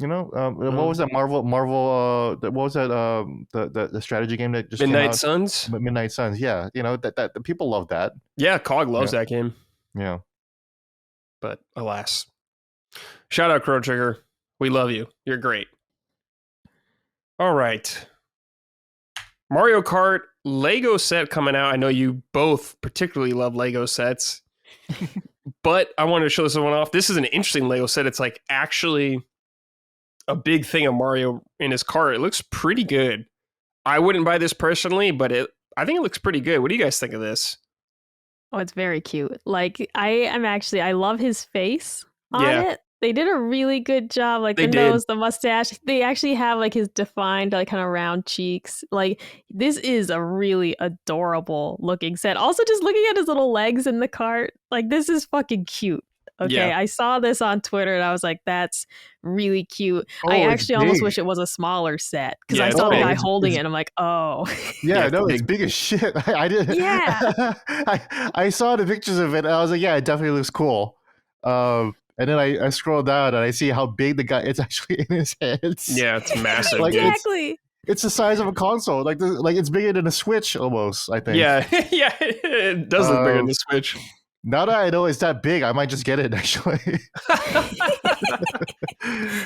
[SPEAKER 2] What was that Marvel? What was that? The strategy game that just
[SPEAKER 1] Midnight
[SPEAKER 2] came out?
[SPEAKER 1] Suns.
[SPEAKER 2] Midnight Suns. Yeah, you know that the people love that.
[SPEAKER 1] Yeah, Cog loves that game.
[SPEAKER 2] Yeah,
[SPEAKER 1] but alas, shout out Chrono Trigger. We love you. You're great. All right, Mario Kart Lego set coming out. I know you both particularly love Lego sets, but I wanted to show this one off. This is an interesting Lego set. It's like actually a big thing of Mario in his car. It looks pretty good. I wouldn't buy this personally, but I think it looks pretty good. What do you guys think of this?
[SPEAKER 3] Oh, it's very cute. Like I love his face on it. They did a really good job. Like the nose, the mustache. They actually have like his defined, like kind of round cheeks. Like this is a really adorable looking set. Also, just looking at his little legs in the cart, like this is fucking cute. Okay, yeah. I saw this on Twitter and I was like, that's really cute. I actually almost wish it was a smaller set because I saw the guy holding it and I'm like, oh.
[SPEAKER 2] Yeah, no, it's big as shit. I did.
[SPEAKER 3] Yeah.
[SPEAKER 2] I saw the pictures of it and I was like, yeah, it definitely looks cool. And then I scroll down and I see how big the guy is actually in his hands.
[SPEAKER 1] Yeah, it's massive.
[SPEAKER 3] Like, exactly.
[SPEAKER 2] It's the size of a console. Like it's bigger than a Switch almost, I think.
[SPEAKER 1] Yeah, yeah, it does look bigger than the Switch.
[SPEAKER 2] Now that I know it's that big, I might just get it, actually.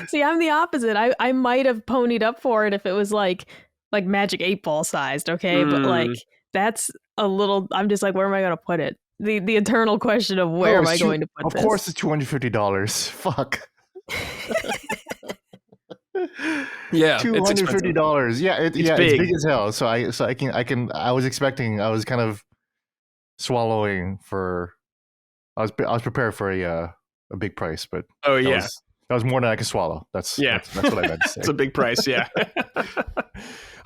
[SPEAKER 3] See, I'm the opposite. I might have ponied up for it if it was like Magic 8-Ball sized, okay? But like, that's a little... I'm just like, where am I going to put it? The eternal question of where am I going to put this?
[SPEAKER 2] Of course it's $250. Fuck.
[SPEAKER 1] Yeah,
[SPEAKER 2] $250. Yeah, it's big as hell. So I was expecting... I was kind of swallowing for... I was prepared for a big price, but that was more than I could swallow. That's what I meant to say.
[SPEAKER 1] It's a big price, yeah.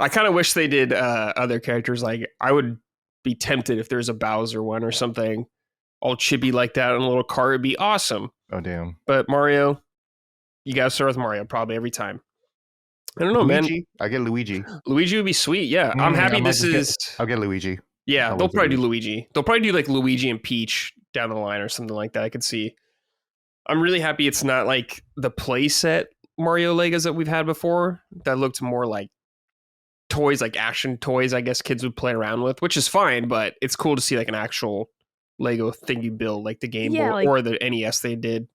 [SPEAKER 1] I kind of wish they did other characters. Like I would be tempted if there's a Bowser one or something, all chibi like that on a little car. It'd be awesome.
[SPEAKER 2] Oh damn!
[SPEAKER 1] But Mario, you gotta start with Mario probably every time. I don't know,
[SPEAKER 2] Luigi?
[SPEAKER 1] man.
[SPEAKER 2] I get Luigi.
[SPEAKER 1] Luigi would be sweet. Yeah, I'm happy this is.
[SPEAKER 2] I'll get Luigi.
[SPEAKER 1] Yeah, they'll probably do Luigi. They'll probably do like Luigi and Peach down the line or something like that. I could see. I'm really happy it's not like the playset Mario Legos that we've had before that looked more like toys, like action toys, I guess kids would play around with, which is fine, but it's cool to see like an actual Lego thing you build, like the Game Boy or the NES they did.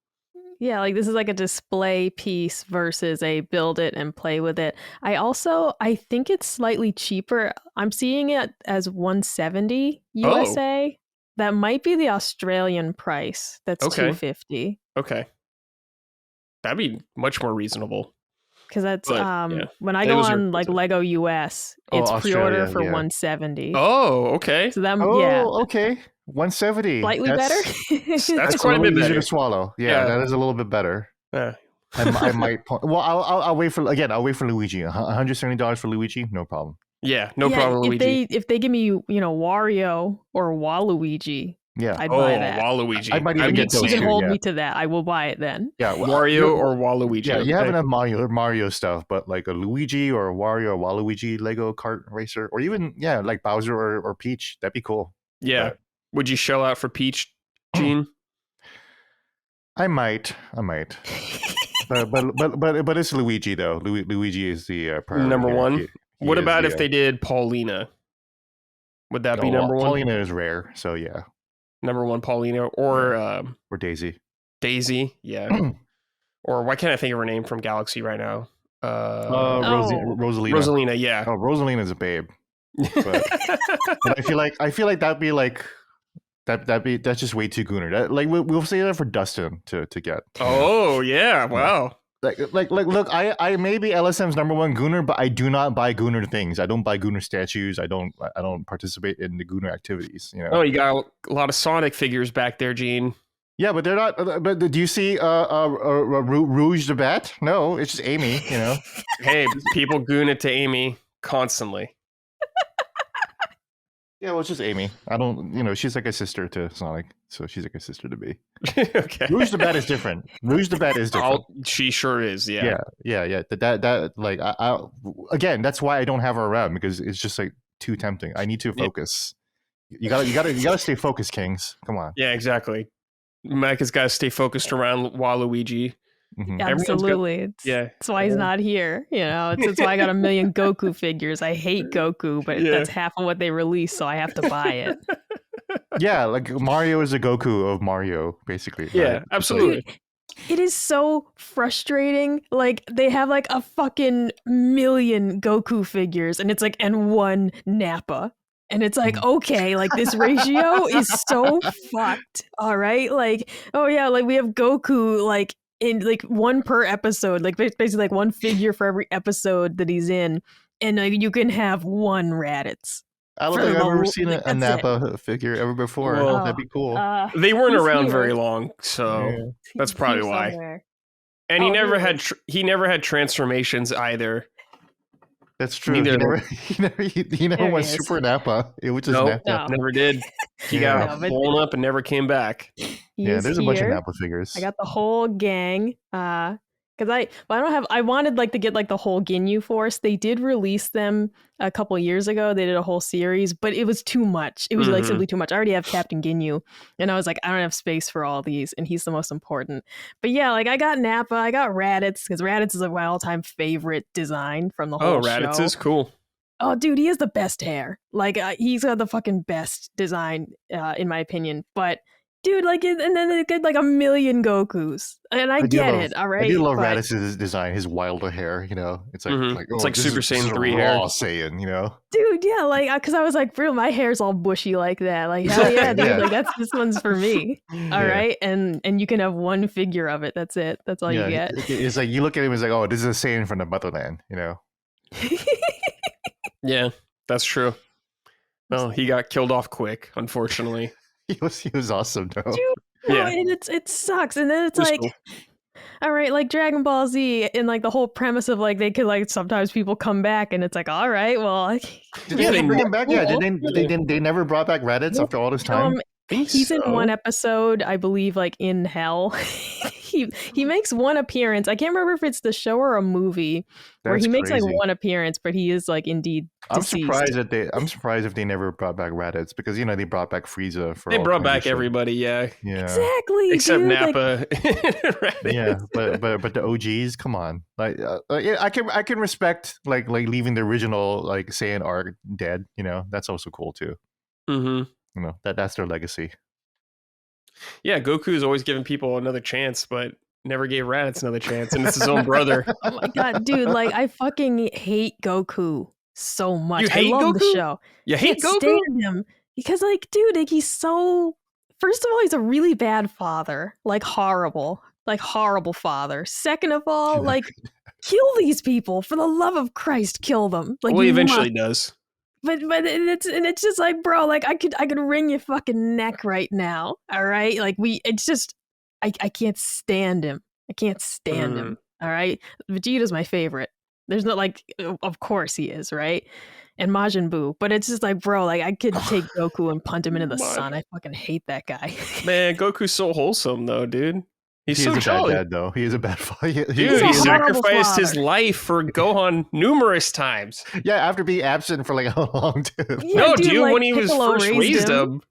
[SPEAKER 3] Yeah, like this is like a display piece versus a build it and play with it. I think it's slightly cheaper. I'm seeing it as $170 USA. That might be the Australian price. That's $250.
[SPEAKER 1] Okay. That'd be much more reasonable.
[SPEAKER 3] Because that's when I go on like Lego US, it's pre-order for $170.
[SPEAKER 1] Oh, okay.
[SPEAKER 3] So that
[SPEAKER 2] okay. $170.
[SPEAKER 3] Slightly better.
[SPEAKER 1] That's quite a bit better
[SPEAKER 2] to swallow. Yeah, that is a little bit better.
[SPEAKER 1] Yeah.
[SPEAKER 2] I might. Well, I'll wait for Luigi. $170 for Luigi, no problem.
[SPEAKER 1] Yeah, no problem, Luigi.
[SPEAKER 3] If they give me, Wario or Waluigi, I'd buy that.
[SPEAKER 1] Waluigi.
[SPEAKER 2] I might even get those.
[SPEAKER 3] You can hold me to that. I will buy it then.
[SPEAKER 2] Yeah,
[SPEAKER 1] Wario or Waluigi.
[SPEAKER 2] Yeah, you have enough Mario stuff, but like a Luigi or a Wario or Waluigi Lego kart racer, or even like Bowser or Peach, that'd be cool.
[SPEAKER 1] Yeah. Would you shell out for Peach, Gene?
[SPEAKER 2] I might. but it's Luigi though. Luigi is the
[SPEAKER 1] number one. What about if they did Paulina? Would that be number one?
[SPEAKER 2] Paulina is rare, so yeah.
[SPEAKER 1] Number one, Paulina, or
[SPEAKER 2] Daisy.
[SPEAKER 1] Daisy, yeah. Or why can't I think of her name from Galaxy right now?
[SPEAKER 2] Rosalina.
[SPEAKER 1] Rosalina, yeah.
[SPEAKER 2] Oh, Rosalina's a babe. But I feel like that'd be like that's just way too gooner. We'll say that for Dustin to get.
[SPEAKER 1] Oh yeah, wow.
[SPEAKER 2] Look, I may be LSM's number one gooner, but I do not buy gooner things. I don't buy gooner statues. I don't participate in the gooner activities.
[SPEAKER 1] Oh, you got a lot of Sonic figures back there, Gene.
[SPEAKER 2] Yeah, but they're not. But do you see Rouge the Bat? No, it's just Amy.
[SPEAKER 1] Hey, people goon it to Amy constantly.
[SPEAKER 2] Yeah, well, it's just Amy. I don't, she's like a sister to Sonic, so she's like a sister to me.
[SPEAKER 1] Okay.
[SPEAKER 2] Rouge the Bat is different. Rouge the Bat is different.
[SPEAKER 1] She sure is. Yeah.
[SPEAKER 2] Yeah. That like I again, that's why I don't have her around, because it's just like too tempting. I need to focus. You gotta stay focused, Kings. Come on.
[SPEAKER 1] Yeah, exactly. Micah's got to stay focused around Waluigi.
[SPEAKER 2] Mhm.
[SPEAKER 3] Absolutely. That's why he's not here. It's why I got a million Goku figures. I hate Goku, but that's half of what they release, so I have to buy it.
[SPEAKER 2] Yeah, like Mario is a Goku of Mario, basically.
[SPEAKER 1] Yeah,
[SPEAKER 2] right?
[SPEAKER 1] absolutely.
[SPEAKER 3] Dude, it is so frustrating. Like, they have like a fucking million Goku figures, and it's like, and one Nappa. And it's like, okay, like this ratio is so fucked. All right. Like, oh yeah, like we have Goku like in like one per episode, like basically like one figure for every episode that he's in. And you can have one Raditz.
[SPEAKER 2] I don't think I've ever seen a Nappa figure ever before.
[SPEAKER 1] Well,
[SPEAKER 2] that'd be cool.
[SPEAKER 1] They weren't around very long, so that's probably why.
[SPEAKER 3] Somewhere.
[SPEAKER 1] And he never had transformations either.
[SPEAKER 2] That's true. He never went Super Nappa. It was just Nappa.
[SPEAKER 1] Never did. He got blown up and never came back.
[SPEAKER 2] There's a bunch of Nappa figures.
[SPEAKER 3] I got the whole gang. Because I wanted like to get like the whole Ginyu Force. They did release them a couple years ago. They did a whole series, but it was too much. It was like simply too much. I already have Captain Ginyu, and I was like, I don't have space for all these, and he's the most important. But yeah, like I got Nappa, I got Raditz, because Raditz is like my all-time favorite design from the whole show.
[SPEAKER 1] Raditz is cool.
[SPEAKER 3] Oh, dude, he has the best hair. Like he's got the fucking best design, in my opinion. But dude, like, and then they get like a million Gokus, and I get it. All right,
[SPEAKER 2] I do love Raditz's design, his wilder hair. It's like
[SPEAKER 1] it's like Super Saiyan 3 hair.
[SPEAKER 2] Raw Saiyan,
[SPEAKER 3] Dude, yeah, like, because I was like, bro, my hair's all bushy like that. Like, hell yeah, dude, like this one's for me. All right, and you can have one figure of it. That's it. That's all you get.
[SPEAKER 2] It's like you look at him, it's like, oh, this is a Saiyan from the motherland.
[SPEAKER 1] Yeah, that's true. Well, he got killed off quick, unfortunately.
[SPEAKER 2] He was awesome though.
[SPEAKER 3] Dude, and it sucks. And then it's like, cool. All right, like Dragon Ball Z, and like the whole premise of like they could like sometimes people come back, and it's like, all right, well,
[SPEAKER 2] did they bring him back? Cool. Yeah, they never brought back Raditz after all this time.
[SPEAKER 3] He's in one episode, I believe, like in Hell. he makes one appearance. I can't remember if it's the show or a movie where he makes like one appearance, but he is like indeed deceased.
[SPEAKER 2] I'm surprised if they never brought back Raditz, because they brought back Frieza for.
[SPEAKER 1] They brought back everybody, yeah,
[SPEAKER 3] exactly,
[SPEAKER 1] except
[SPEAKER 3] dude,
[SPEAKER 1] Nappa.
[SPEAKER 2] Yeah, but the OGs, come on, like I can respect like leaving the original like Saiyan arc dead. That's also cool too.
[SPEAKER 1] Mm-hmm.
[SPEAKER 2] That's their legacy.
[SPEAKER 1] Yeah, Goku's always giving people another chance, but never gave Raditz another chance, and it's his own brother.
[SPEAKER 3] Oh my god, dude! Like I fucking hate Goku so much.
[SPEAKER 1] You hate
[SPEAKER 3] I love
[SPEAKER 1] Goku?
[SPEAKER 3] the show.
[SPEAKER 1] You hate Goku?
[SPEAKER 3] Stand him because, like, dude, like he's so. First of all, he's a really bad father, like horrible father. Second of all, like kill these people for the love of Christ, kill them. Like,
[SPEAKER 1] well, he eventually does.
[SPEAKER 3] But it's just like, bro, like I could wring your fucking neck right now. All right, like it's just I can't stand him. I can't stand him. All right, Vegeta's my favorite. There's no like, of course he is, right? And Majin Buu, but it's just like, bro, like I could take Goku and punt him into the sun. I fucking hate that guy.
[SPEAKER 1] Man, Goku's so wholesome though, dude.
[SPEAKER 2] He
[SPEAKER 1] so
[SPEAKER 2] is a
[SPEAKER 1] jolly.
[SPEAKER 2] bad dad, though. He is a bad father.
[SPEAKER 1] He sacrificed his life for Gohan numerous times.
[SPEAKER 2] Yeah, after being absent for like how long, dude?
[SPEAKER 3] Yeah,
[SPEAKER 1] no, dude,
[SPEAKER 3] like,
[SPEAKER 1] when he was
[SPEAKER 3] Piccolo
[SPEAKER 1] first raised him,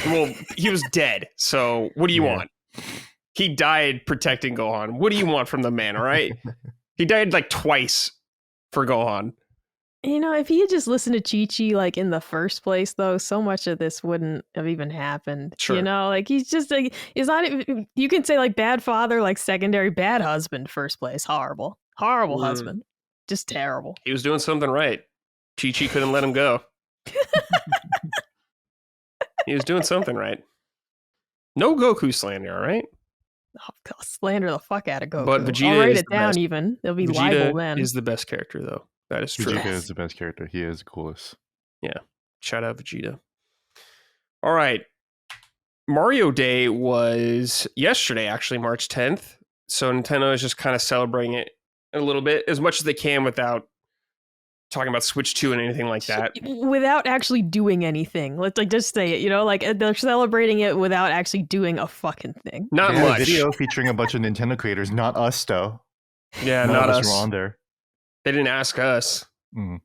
[SPEAKER 1] well, he was dead. So what do you want? He died protecting Gohan. What do you want from the man, all right? He died like twice for Gohan.
[SPEAKER 3] If he had just listened to Chi-Chi like in the first place, though, so much of this wouldn't have even happened.
[SPEAKER 1] Sure.
[SPEAKER 3] Like he's just like, he's not. You can say like bad father, like secondary, bad husband, first place, horrible husband, just terrible.
[SPEAKER 1] He was doing something right. Chi-Chi couldn't let him go. He was doing something right. No Goku slander, all right?
[SPEAKER 3] I'll slander the fuck out of Goku.
[SPEAKER 1] But Vegeta
[SPEAKER 3] I'll write
[SPEAKER 1] is
[SPEAKER 3] it down.
[SPEAKER 1] best.
[SPEAKER 3] Even there'll be
[SPEAKER 1] Vegeta
[SPEAKER 3] libel then.
[SPEAKER 1] Is the best character though. That is true.
[SPEAKER 2] Vegeta is the best character. He is the coolest.
[SPEAKER 1] Yeah. Shout out Vegeta. All right. Mario Day was yesterday, actually, March 10th. So Nintendo is just kind of celebrating it a little bit, as much as they can without talking about Switch 2 and anything like that.
[SPEAKER 3] Without actually doing anything. Let's like just say it, you know, like they're celebrating it without actually doing a fucking thing.
[SPEAKER 1] Not
[SPEAKER 2] They had
[SPEAKER 1] much.
[SPEAKER 2] a video featuring a bunch of Nintendo creators, not us though.
[SPEAKER 1] Yeah,
[SPEAKER 2] None
[SPEAKER 1] not
[SPEAKER 2] of
[SPEAKER 1] us.
[SPEAKER 2] were on there.
[SPEAKER 1] They didn't ask us.
[SPEAKER 2] Mm.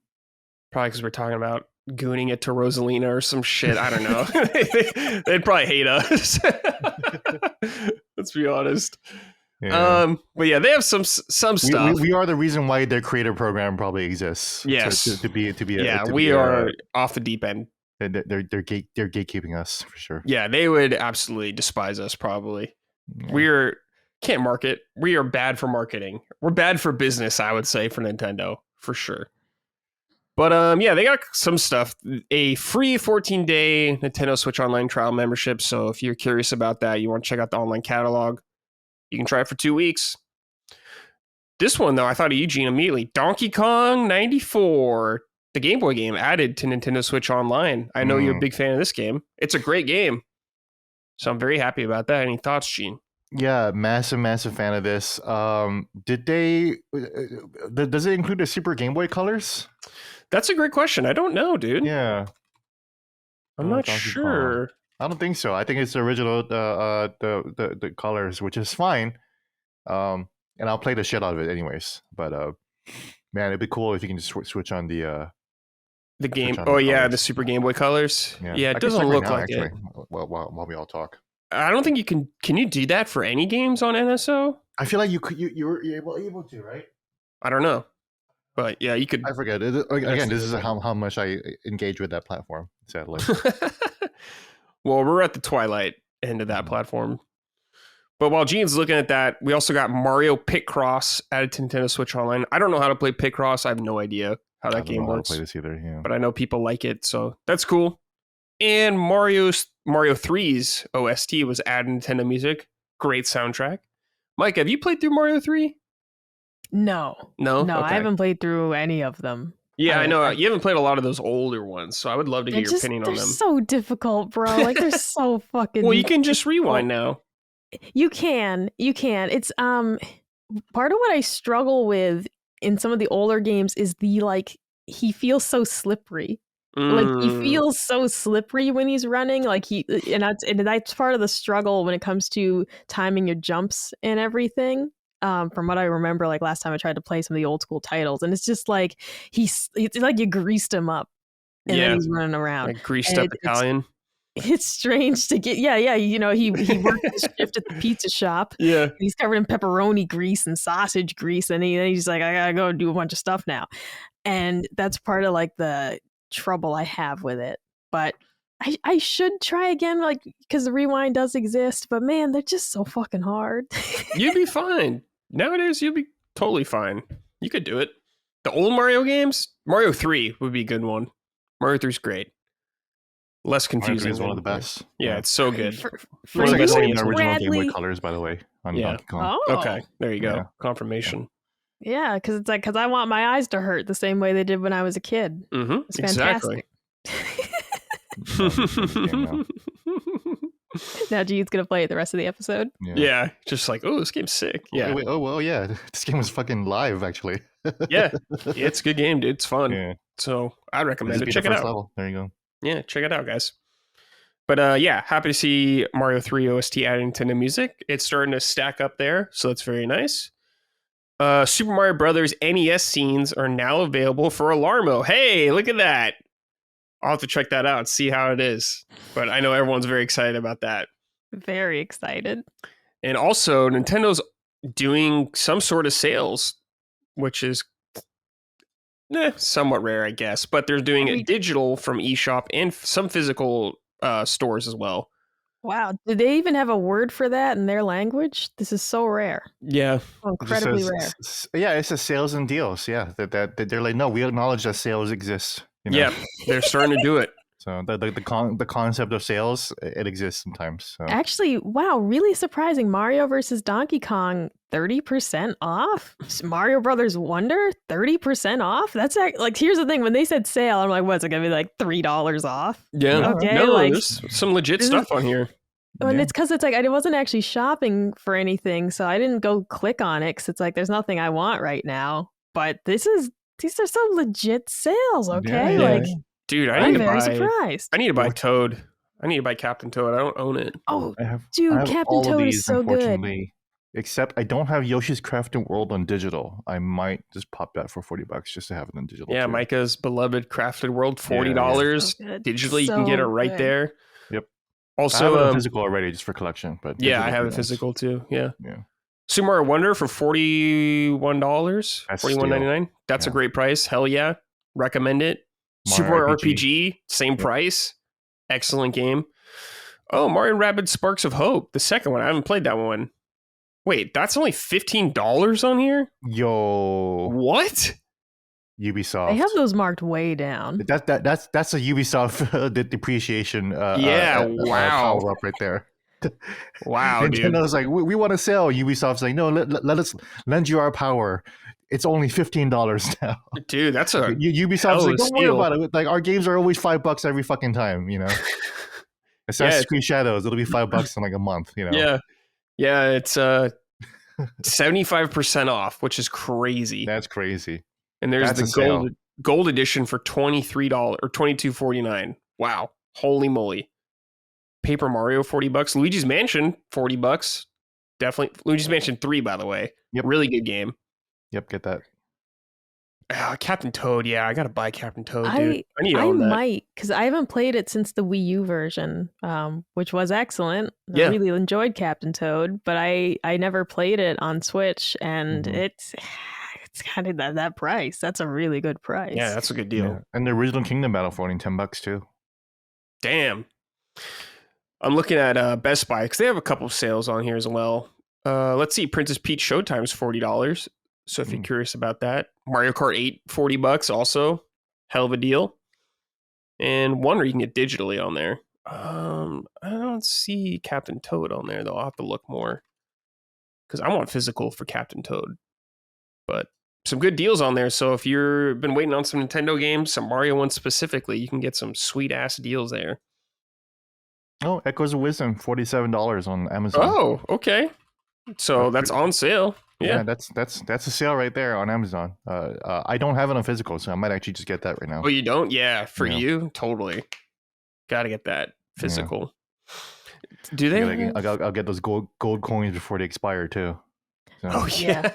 [SPEAKER 1] Probably because we're talking about gooning it to Rosalina or some shit. I don't know. They'd probably hate us. Let's be honest.
[SPEAKER 2] Yeah.
[SPEAKER 1] But yeah, they have some stuff.
[SPEAKER 2] We are the reason why their creator program probably exists.
[SPEAKER 1] Yes.
[SPEAKER 2] To be
[SPEAKER 1] we are off the deep end.
[SPEAKER 2] They're gatekeeping us for sure.
[SPEAKER 1] Yeah, they would absolutely despise us probably.
[SPEAKER 2] Yeah.
[SPEAKER 1] Can't market. We are bad for marketing. We're bad for business, I would say, for Nintendo, for sure. But yeah, they got some stuff. A free 14-day Nintendo Switch Online trial membership. So if you're curious about that, you want to check out the online catalog, you can try it for 2 weeks. This one, though, I thought of Eugene immediately. Donkey Kong 94, the Game Boy game added to Nintendo Switch Online. I know you're a big fan of this game. It's a great game. So I'm very happy about that. Any thoughts, Gene?
[SPEAKER 2] Yeah, massive fan of this. Did they? Does it include the Super Game Boy colors?
[SPEAKER 1] That's a great question. I don't know, dude.
[SPEAKER 2] Yeah,
[SPEAKER 1] I'm not
[SPEAKER 2] Donkey
[SPEAKER 1] sure.
[SPEAKER 2] I don't think so. I think it's the original the colors, which is fine. And I'll play the shit out of it anyways. But man, it'd be cool if you can just switch on the
[SPEAKER 1] game.
[SPEAKER 2] on
[SPEAKER 1] Oh
[SPEAKER 2] the
[SPEAKER 1] yeah,
[SPEAKER 2] colors.
[SPEAKER 1] the Super Game Boy colors. Yeah, it doesn't look like it.
[SPEAKER 2] While we all talk,
[SPEAKER 1] I don't think you can. Can you do that for any games on NSO?
[SPEAKER 2] I feel like you're able to, right?
[SPEAKER 1] I don't know, but yeah, you could.
[SPEAKER 2] I forget. Again, this is how much I engage with that platform. Sadly.
[SPEAKER 1] Well, we're at the twilight end of that platform. But while Gene's looking at that, we also got Mario Picross added to Nintendo Switch Online. I don't know how to play Picross. I have no idea how that game works.
[SPEAKER 2] I don't play this either. Yeah.
[SPEAKER 1] But I know people like it, so that's cool. And Mario 3's OST was added to Nintendo Music. Great soundtrack. Mike, have you played through Mario 3?
[SPEAKER 3] No,
[SPEAKER 1] Okay.
[SPEAKER 3] I haven't played through any of them.
[SPEAKER 1] Yeah, I know. You haven't played a lot of those older ones, so I would love to get your opinion on them.
[SPEAKER 3] They're so difficult, bro. Like, they're so fucking
[SPEAKER 1] Well, you can just rewind now.
[SPEAKER 3] You can. It's part of what I struggle with in some of the older games is he feels so slippery. Like, he feels so slippery when he's running. Like, that's part of the struggle when it comes to timing your jumps and everything. From what I remember, like last time I tried to play some of the old school titles, and it's just like it's like you greased him up, and then he's running around.
[SPEAKER 1] Like greased up Italian.
[SPEAKER 3] It's strange to get, you know, he worked his shift at the pizza shop.
[SPEAKER 1] Yeah.
[SPEAKER 3] He's covered in pepperoni grease and sausage grease, and he's like, I gotta go do a bunch of stuff now. And that's part of like the trouble I have with it. But I should try again, like, because the rewind does exist, but man, they're just so fucking hard.
[SPEAKER 1] You'd be fine. Nowadays, you'd be totally fine. You could do it. The old Mario games, Mario 3 would be a good one. Mario 3's great. Less confusing.
[SPEAKER 2] Is one of the best.
[SPEAKER 1] Yeah, it's so good.
[SPEAKER 3] For
[SPEAKER 1] One of the best
[SPEAKER 3] you,
[SPEAKER 1] games.
[SPEAKER 2] The original Game Boy
[SPEAKER 3] Bradley.
[SPEAKER 2] colors, by the way, on
[SPEAKER 1] Yeah.
[SPEAKER 2] Donkey Kong.
[SPEAKER 3] Oh,
[SPEAKER 1] Okay, there you go.
[SPEAKER 2] Yeah.
[SPEAKER 1] Confirmation.
[SPEAKER 3] Yeah, because I want my eyes to hurt the same way they did when I was a kid.
[SPEAKER 1] Mm-hmm.
[SPEAKER 3] It's
[SPEAKER 1] Exactly.
[SPEAKER 3] fantastic. Now Gene's gonna play it the rest of the episode.
[SPEAKER 1] Yeah, just like, oh, this game's sick. Yeah,
[SPEAKER 2] Wait, oh well, yeah. This game was fucking live, actually.
[SPEAKER 1] yeah, it's a good game, dude. It's fun.
[SPEAKER 2] Yeah.
[SPEAKER 1] So I recommend it.
[SPEAKER 2] Beat
[SPEAKER 1] Check
[SPEAKER 2] the
[SPEAKER 1] it
[SPEAKER 2] first
[SPEAKER 1] out.
[SPEAKER 2] level. There you go.
[SPEAKER 1] Yeah, check it out, guys. But yeah, happy to see Mario 3 OST adding to the music. It's starting to stack up there, so that's very nice. Super Mario Brothers NES scenes are now available for Alarmo. Hey, look at that. I'll have to check that out and see how it is. But I know everyone's very excited about that.
[SPEAKER 3] Very excited.
[SPEAKER 1] And also, Nintendo's doing some sort of sales, which is somewhat rare, I guess. But they're doing it digital from eShop and some physical stores as well.
[SPEAKER 3] Wow. Did they even have a word for that in their language? This is so rare.
[SPEAKER 1] Yeah.
[SPEAKER 3] So incredibly rare.
[SPEAKER 2] Yeah, it's a sales and deals. Yeah, that they're like, no, we acknowledge that sales exist. You know?
[SPEAKER 1] Yeah, they're starting to do it.
[SPEAKER 2] So the concept of sales, it exists sometimes. So.
[SPEAKER 3] Actually, wow, really surprising. Mario versus Donkey Kong, 30% off? Mario Brothers Wonder, 30% off? That's like, here's the thing. When they said sale, I'm like, what's it going to be like $3 off?
[SPEAKER 1] Yeah.
[SPEAKER 3] Okay,
[SPEAKER 1] no,
[SPEAKER 3] like,
[SPEAKER 1] there's some legit stuff on here.
[SPEAKER 3] And it's because it's like, I wasn't actually shopping for anything, so I didn't go click on it because it's like, there's nothing I want right now. But this is these are some legit sales, okay?
[SPEAKER 2] Yeah.
[SPEAKER 3] Like,
[SPEAKER 1] dude,
[SPEAKER 3] I'm very surprised.
[SPEAKER 1] I need to buy Toad. I need to buy Captain Toad. I don't own it.
[SPEAKER 3] Oh,
[SPEAKER 2] I have
[SPEAKER 3] Captain
[SPEAKER 2] all of
[SPEAKER 3] Toad
[SPEAKER 2] these,
[SPEAKER 3] is so good.
[SPEAKER 2] unfortunately. Except I don't have Yoshi's Crafted World on digital. I might just pop that for $40 just to have it on digital.
[SPEAKER 1] Yeah,
[SPEAKER 2] too.
[SPEAKER 1] Micah's beloved Crafted World, $40
[SPEAKER 3] So good.
[SPEAKER 1] digitally. You
[SPEAKER 3] So
[SPEAKER 1] can get it right
[SPEAKER 3] good.
[SPEAKER 1] there.
[SPEAKER 2] Yep.
[SPEAKER 1] Also,
[SPEAKER 2] I have it on physical already just for collection, but
[SPEAKER 1] yeah, I
[SPEAKER 2] digital
[SPEAKER 1] have
[SPEAKER 2] would
[SPEAKER 1] it
[SPEAKER 2] be nice.
[SPEAKER 1] physical too. Yeah.
[SPEAKER 2] Yeah.
[SPEAKER 1] Super Mario Wonder for $41,
[SPEAKER 2] That's
[SPEAKER 1] $41.99. That's a
[SPEAKER 2] Yeah.
[SPEAKER 1] great price. Hell yeah, recommend it. Super Mario RPG, same price. Excellent game. Oh, Mario & Rabbids Sparks of Hope, the second one. I haven't played that one. Wait, that's only $15 on here?
[SPEAKER 2] Yo,
[SPEAKER 1] What?
[SPEAKER 2] Ubisoft.
[SPEAKER 3] They have those marked way down.
[SPEAKER 2] That's a Ubisoft depreciation.
[SPEAKER 1] Yeah, wow.
[SPEAKER 2] Power up right there.
[SPEAKER 1] Wow, dude.
[SPEAKER 2] Nintendo's like, we want to sell. Ubisoft's like, no, let us lend you our power. It's only $15 now.
[SPEAKER 1] Dude, that's a
[SPEAKER 2] Ubisoft's like, don't worry
[SPEAKER 1] steal.
[SPEAKER 2] about it. Like, our games are always $5 every fucking time, you know. Assassin's Creed Shadows, it'll be $5 in like a month, you know.
[SPEAKER 1] Yeah, it's 75% off, which is crazy.
[SPEAKER 2] That's crazy.
[SPEAKER 1] And there's
[SPEAKER 2] That's
[SPEAKER 1] the gold edition for $23 or $22.49. Wow, holy moly! Paper Mario $40, Luigi's Mansion $40. Definitely Luigi's Mansion 3, by the way.
[SPEAKER 2] Yep.
[SPEAKER 1] Really good game.
[SPEAKER 2] Yep, get that.
[SPEAKER 1] Captain Toad, yeah, I gotta buy Captain Toad, dude. I need to
[SPEAKER 3] I
[SPEAKER 1] own that.
[SPEAKER 3] might, because I haven't played it since the Wii U version, which was excellent.
[SPEAKER 1] Yeah.
[SPEAKER 3] I really enjoyed Captain Toad, but I never played it on Switch, and it's kind of that price. That's a really good price.
[SPEAKER 1] Yeah, that's a good deal.
[SPEAKER 2] Yeah. And the original Kingdom Battle for only $10 too.
[SPEAKER 1] Damn. I'm looking at Best Buy because they have a couple of sales on here as well. Let's see, Princess Peach Showtime's $40. So if you're curious about that, Mario Kart 8 $40 also, hell of a deal. And Wonder you can get digitally on there. I don't see Captain Toad on there though. I'll have to look more because I want physical for Captain Toad. But some good deals on there. So if you've been waiting on some Nintendo games, some Mario ones specifically, you can get some sweet ass deals there.
[SPEAKER 2] Oh, Echoes of Wisdom, $47 on Amazon.
[SPEAKER 1] Oh, okay. So that's on sale. Yeah,
[SPEAKER 2] that's a sale right there on Amazon. I don't have it on physical, so I might actually just get that right now.
[SPEAKER 1] Oh, you don't? Yeah, for you, totally. Got to get that physical. Yeah. Do they?
[SPEAKER 2] I'll get those gold coins before they expire too. So.
[SPEAKER 1] Oh yeah.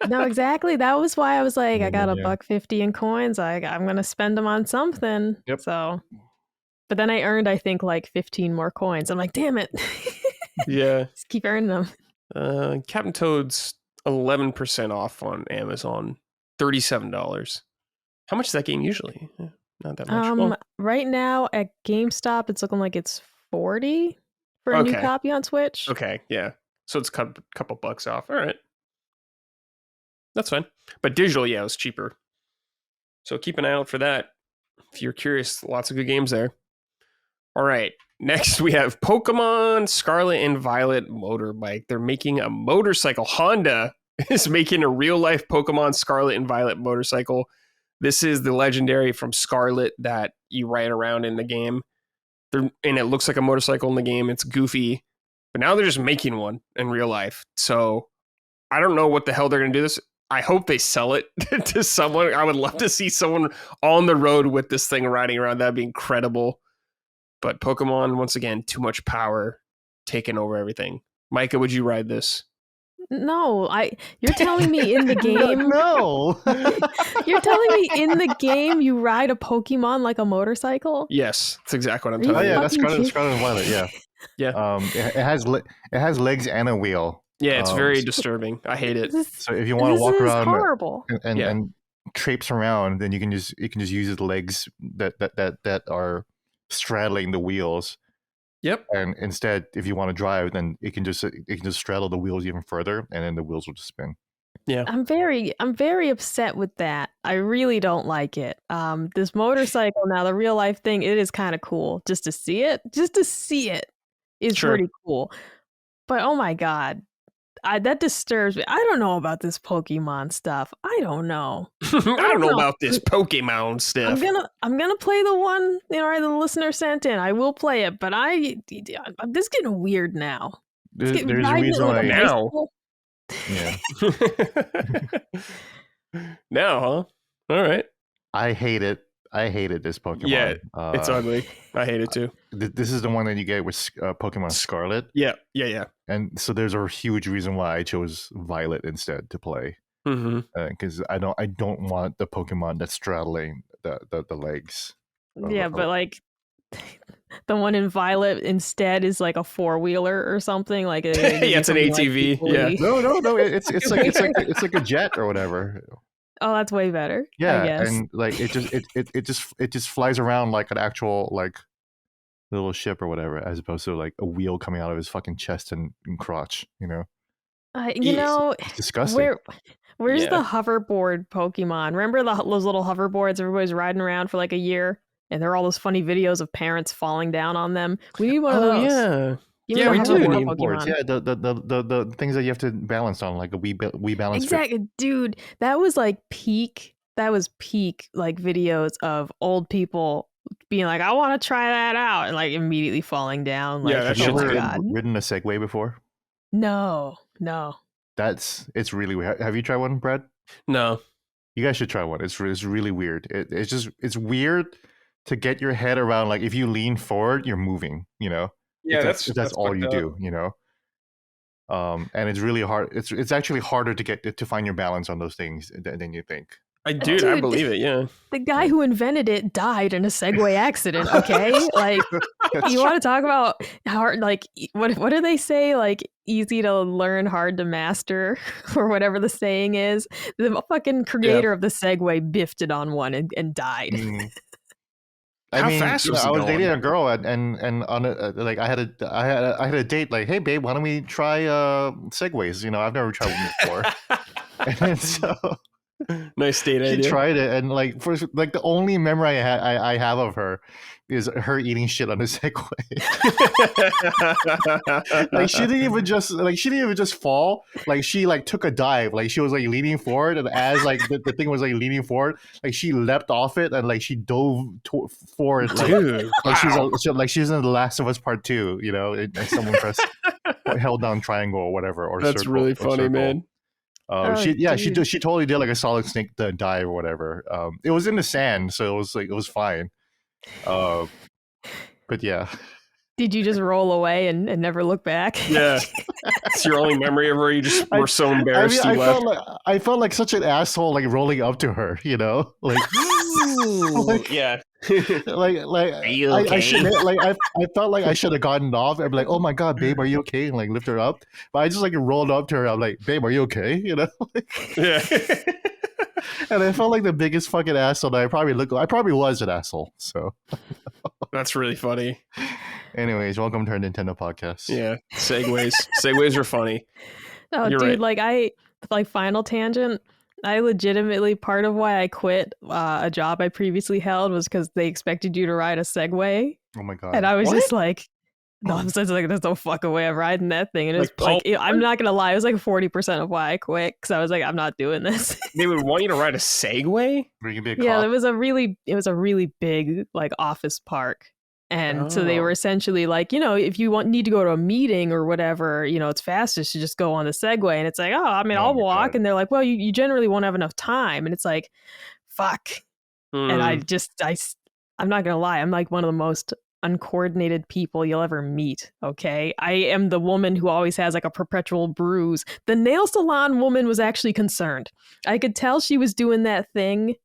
[SPEAKER 3] No, exactly. That was why I was like, I got $1.50 in coins. I'm gonna spend them on something.
[SPEAKER 2] Yep.
[SPEAKER 3] So, but then I earned, I think, like 15 more coins. I'm like, damn it.
[SPEAKER 1] Yeah.
[SPEAKER 3] Just keep earning them.
[SPEAKER 1] Captain Toad's 11% off on Amazon, $37. How much is that game usually? Not that much.
[SPEAKER 3] Right now at GameStop, it's looking like it's $40 for a new copy on Switch.
[SPEAKER 1] Okay, yeah. So it's a couple bucks off. All right. That's fine. But digital, yeah, it was cheaper. So keep an eye out for that. If you're curious, lots of good games there. All right. Next, we have Pokemon Scarlet and Violet Motorbike. They're making a motorcycle. Honda is making a real-life Pokemon Scarlet and Violet motorcycle. This is the legendary from Scarlet that you ride around in the game. And it looks like a motorcycle in the game. It's goofy. But now they're just making one in real life. So I don't know what the hell they're going to do this. I hope they sell it to someone. I would love to see someone on the road with this thing riding around. That'd be incredible. But Pokemon, once again, too much power, taking over everything. Micah, would you ride this?
[SPEAKER 3] No, you're telling me in the game.
[SPEAKER 2] No.
[SPEAKER 3] You're telling me in the game you ride a Pokemon like a motorcycle?
[SPEAKER 1] Yes, that's exactly what I'm talking about.
[SPEAKER 2] Oh yeah, that's Scarlet and Violet. Yeah.
[SPEAKER 1] Yeah.
[SPEAKER 2] It has legs and a wheel.
[SPEAKER 1] Yeah, it's very disturbing. I hate it.
[SPEAKER 2] So if you want to walk around
[SPEAKER 3] horrible.
[SPEAKER 2] and traipse around, then you can just use the legs that are straddling the wheels.
[SPEAKER 1] Yep.
[SPEAKER 2] And instead, if you want to drive, then it can just straddle the wheels even further, and then the wheels will just spin.
[SPEAKER 3] Yeah. I'm very upset with that. I really don't like it. This motorcycle now, the real life thing, it is kind of cool. Just to see it is pretty cool. But oh my god, that disturbs me. I don't know about this Pokemon stuff. I don't know.
[SPEAKER 1] I don't know about this Pokemon stuff.
[SPEAKER 3] I'm gonna play the one the listener sent in. I will play it, but this is getting weird now.
[SPEAKER 2] There's a reason why
[SPEAKER 1] now.
[SPEAKER 2] Yeah.
[SPEAKER 1] Now, huh? All right.
[SPEAKER 2] I hate it. I hated this Pokemon.
[SPEAKER 1] Yeah, it's ugly. I hate it too.
[SPEAKER 2] This is the one that you get with Pokemon Scarlet.
[SPEAKER 1] Yeah.
[SPEAKER 2] And so there's a huge reason why I chose Violet instead to play. Because I don't want the Pokemon that's straddling the legs.
[SPEAKER 3] Yeah, but like the one in Violet instead is like a 4-wheeler or something. Like
[SPEAKER 1] it's an ATV.
[SPEAKER 3] Like,
[SPEAKER 2] No. It's like a jet or whatever.
[SPEAKER 3] Oh, that's way better.
[SPEAKER 2] Yeah,
[SPEAKER 3] I guess.
[SPEAKER 2] and like it just flies around like an actual like little ship or whatever, as opposed to like a wheel coming out of his fucking chest and crotch.
[SPEAKER 3] It's
[SPEAKER 2] disgusting.
[SPEAKER 3] Where's the hoverboard Pokemon? Remember those little hoverboards everybody's riding around for like a year? And there are all those funny videos of parents falling down on them. We need one of those.
[SPEAKER 1] Yeah.
[SPEAKER 3] Yeah,
[SPEAKER 1] we do.
[SPEAKER 3] Pokemon.
[SPEAKER 2] Yeah, the things that you have to balance on, like a Wii balance.
[SPEAKER 3] Exactly, dude. That was peak like videos of old people being like, I want to try that out, and like immediately falling down. Like,
[SPEAKER 1] that
[SPEAKER 2] have you
[SPEAKER 1] shit's
[SPEAKER 2] ever
[SPEAKER 1] good.
[SPEAKER 2] ridden a Segway before?
[SPEAKER 3] No.
[SPEAKER 2] It's really weird. Have you tried one, Brad?
[SPEAKER 1] No.
[SPEAKER 2] You guys should try one. It's really weird. It's weird to get your head around. Like if you lean forward, you're moving.
[SPEAKER 1] Yeah,
[SPEAKER 2] that's all you do. And it's really hard. It's actually harder to find your balance on those things than you think.
[SPEAKER 1] I believe it. Yeah.
[SPEAKER 3] The guy who invented it died in a Segway accident. Okay, like you want to talk about hard? Like what do they say? Like easy to learn, hard to master, or whatever the saying is. The fucking creator of the Segway biffed it on one and died.
[SPEAKER 2] Mm.
[SPEAKER 1] How fast was
[SPEAKER 2] I was
[SPEAKER 1] going?
[SPEAKER 2] dating a girl and on a, like I had a date like, hey babe, why don't we try Segways? I've never tried one before. And so
[SPEAKER 1] nice date idea.
[SPEAKER 2] She tried it, and like first, like the only memory I have of her is her eating shit on a Segway. Like she didn't even just fall. Like she like took a dive. Like she was like leaning forward, and as like the thing was like leaning forward, like she leapt off it and like she dove forward. Like,
[SPEAKER 1] Dude,
[SPEAKER 2] like she's in The Last of Us Part 2. And someone pressed held down triangle or whatever. Or
[SPEAKER 1] that's
[SPEAKER 2] circle,
[SPEAKER 1] really
[SPEAKER 2] or
[SPEAKER 1] funny,
[SPEAKER 2] circle.
[SPEAKER 1] Man.
[SPEAKER 2] She totally did like a solid snake dive or whatever. It was in the sand, so it was fine. But yeah.
[SPEAKER 3] Did you just roll away and never look back?
[SPEAKER 1] Yeah. It's your only memory of her. You just were so embarrassed you left.
[SPEAKER 2] I felt like such an asshole, like rolling up to her, like,
[SPEAKER 1] yeah.
[SPEAKER 2] Are you okay? I felt like I should have gotten off and be like, oh my god, babe, are you okay? And like lift her up. But I just like rolled up to her. I'm like, babe, are you okay?
[SPEAKER 1] Yeah.
[SPEAKER 2] And I felt like the biggest fucking asshole that I probably was an asshole. So
[SPEAKER 1] that's really funny.
[SPEAKER 2] Anyways, welcome to our Nintendo podcast.
[SPEAKER 1] Yeah, Segways are funny.
[SPEAKER 3] Oh,
[SPEAKER 1] You're
[SPEAKER 3] dude,
[SPEAKER 1] right.
[SPEAKER 3] Final tangent. I legitimately, part of why I quit a job I previously held was because they expected you to ride a Segway.
[SPEAKER 2] Oh my god!
[SPEAKER 3] And I was just like, no, I'm just like, there's no fucking way I'm riding that thing. And it's I'm not gonna lie, it was like 40% of why I quit because I was like, I'm not doing this.
[SPEAKER 1] They would want you to ride a Segway?
[SPEAKER 2] Were you gonna be a cop?
[SPEAKER 3] Yeah, it was a really big like office park. And so they were essentially like, if you need to go to a meeting or whatever, it's fastest to just go on the Segway. And it's like, I'll walk. God. And they're like, well, you generally won't have enough time. And it's like, fuck. And I'm not going to lie. I'm like one of the most uncoordinated people you'll ever meet. Okay. I am the woman who always has like a perpetual bruise. The nail salon woman was actually concerned. I could tell she was doing that thing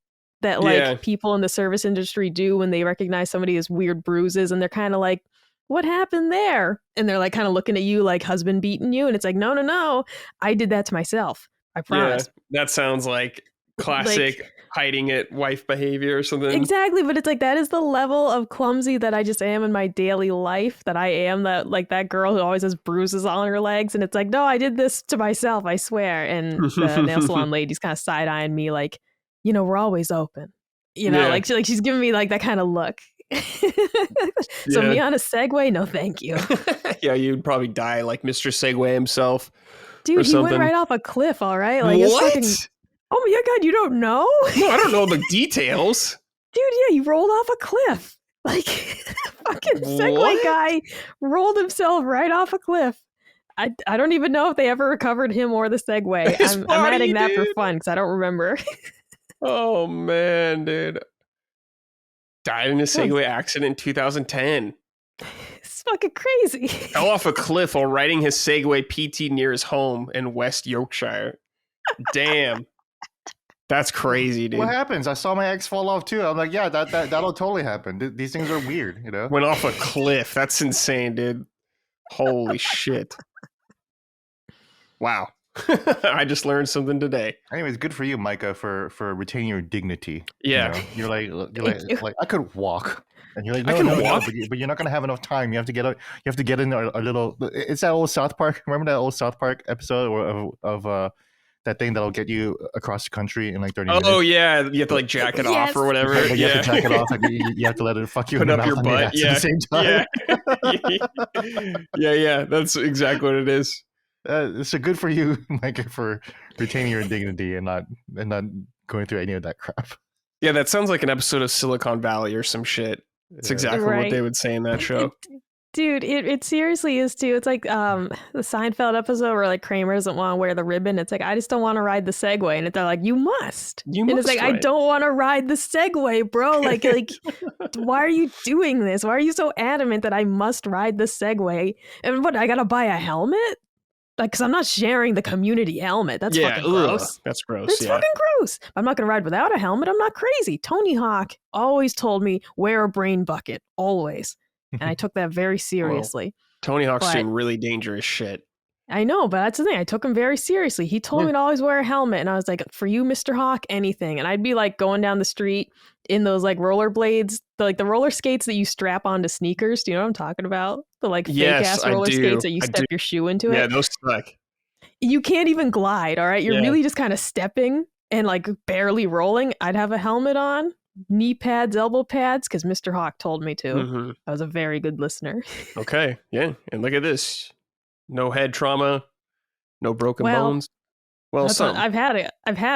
[SPEAKER 3] that people in the service industry do when they recognize somebody has weird bruises, and they're kind of like, what happened there? And they're like kind of looking at you like husband beating you. And it's like, no, I did that to myself. I promise.
[SPEAKER 1] Yeah, that sounds like classic hiding it wife behavior or something.
[SPEAKER 3] Exactly. But it's like, that is the level of clumsy that I just am in my daily life, that I am that girl who always has bruises on her legs. And it's like, no, I did this to myself, I swear. And the nail salon lady's kind of side-eyeing me like, we're always open. Like she's giving me like that kind of look. So me on a Segway? No, thank you.
[SPEAKER 1] Yeah, you'd probably die like Mr. Segway himself.
[SPEAKER 3] Dude, he went right off a cliff, all right? Like,
[SPEAKER 1] what?
[SPEAKER 3] Oh my god, you don't know?
[SPEAKER 1] No, I don't know the details.
[SPEAKER 3] Dude, yeah, he rolled off a cliff. Like, fucking Segway guy rolled himself right off a cliff. I don't even know if they ever recovered him or the Segway. I'm adding that for fun because I don't remember.
[SPEAKER 1] Oh man, dude. Died in a Segway accident in 2010.
[SPEAKER 3] It's fucking crazy.
[SPEAKER 1] Fell off a cliff while riding his Segway PT near his home in West Yorkshire. Damn. That's crazy, dude.
[SPEAKER 2] What happens? I saw my ex fall off too. I'm like, yeah, that'll totally happen. These things are weird, you know?
[SPEAKER 1] Went off a cliff. That's insane, dude. Holy shit. Wow. I just learned something today.
[SPEAKER 2] Anyways, good for you, Micah, for retaining your dignity.
[SPEAKER 1] Yeah.
[SPEAKER 2] You know? You're like I could walk. And you're like,
[SPEAKER 1] I can walk.
[SPEAKER 2] but you're not gonna have enough time. You have to get out. You have to get in a little. It's that old South Park. Remember that old South Park episode of that thing that'll get you across the country in like 30 minutes?
[SPEAKER 1] Oh yeah, you have to like jack it off or whatever.
[SPEAKER 2] But you have to jack it off, and you have to let it fuck you
[SPEAKER 1] Put
[SPEAKER 2] in the
[SPEAKER 1] up your
[SPEAKER 2] mouth
[SPEAKER 1] butt.
[SPEAKER 2] at the same time.
[SPEAKER 1] Yeah. That's exactly what it is.
[SPEAKER 2] So good for you, Micah, for retaining your dignity and not going through any of that crap.
[SPEAKER 1] Yeah, that sounds like an episode of Silicon Valley or some shit. It's exactly what they would say in that show.
[SPEAKER 3] Dude, it seriously is too. It's like the Seinfeld episode where like Kramer doesn't want to wear the ribbon. It's like, I just don't want to ride the Segway. And they're like, you must. And it's like, I don't want to ride the Segway, bro. Like, why are you doing this? Why are you so adamant that I must ride the Segway? And what, I got to buy a helmet? Like, because I'm not sharing the community helmet. That's fucking gross.
[SPEAKER 1] That's gross.
[SPEAKER 3] It's fucking gross. I'm not going to ride without a helmet. I'm not crazy. Tony Hawk always told me, wear a brain bucket. Always. And I took that very seriously.
[SPEAKER 1] Well, Tony Hawk's doing really dangerous shit.
[SPEAKER 3] I know, but that's the thing. I took him very seriously. He told me to always wear a helmet. And I was like, for you, Mr. Hawk, anything. And I'd be like going down the street in those like rollerblades, the roller skates that you strap onto sneakers. Do you know what I'm talking about? The like fake ass roller skates that you step your shoe into it.
[SPEAKER 1] Yeah, those suck.
[SPEAKER 3] You can't even glide, all right? You're really just kind of stepping and like barely rolling. I'd have a helmet on. Knee pads, elbow pads, because Mr. Hawk told me to. Mm-hmm. I was a very good listener.
[SPEAKER 1] Okay, yeah, and look at this: no head trauma, no broken bones. Well,
[SPEAKER 3] I've had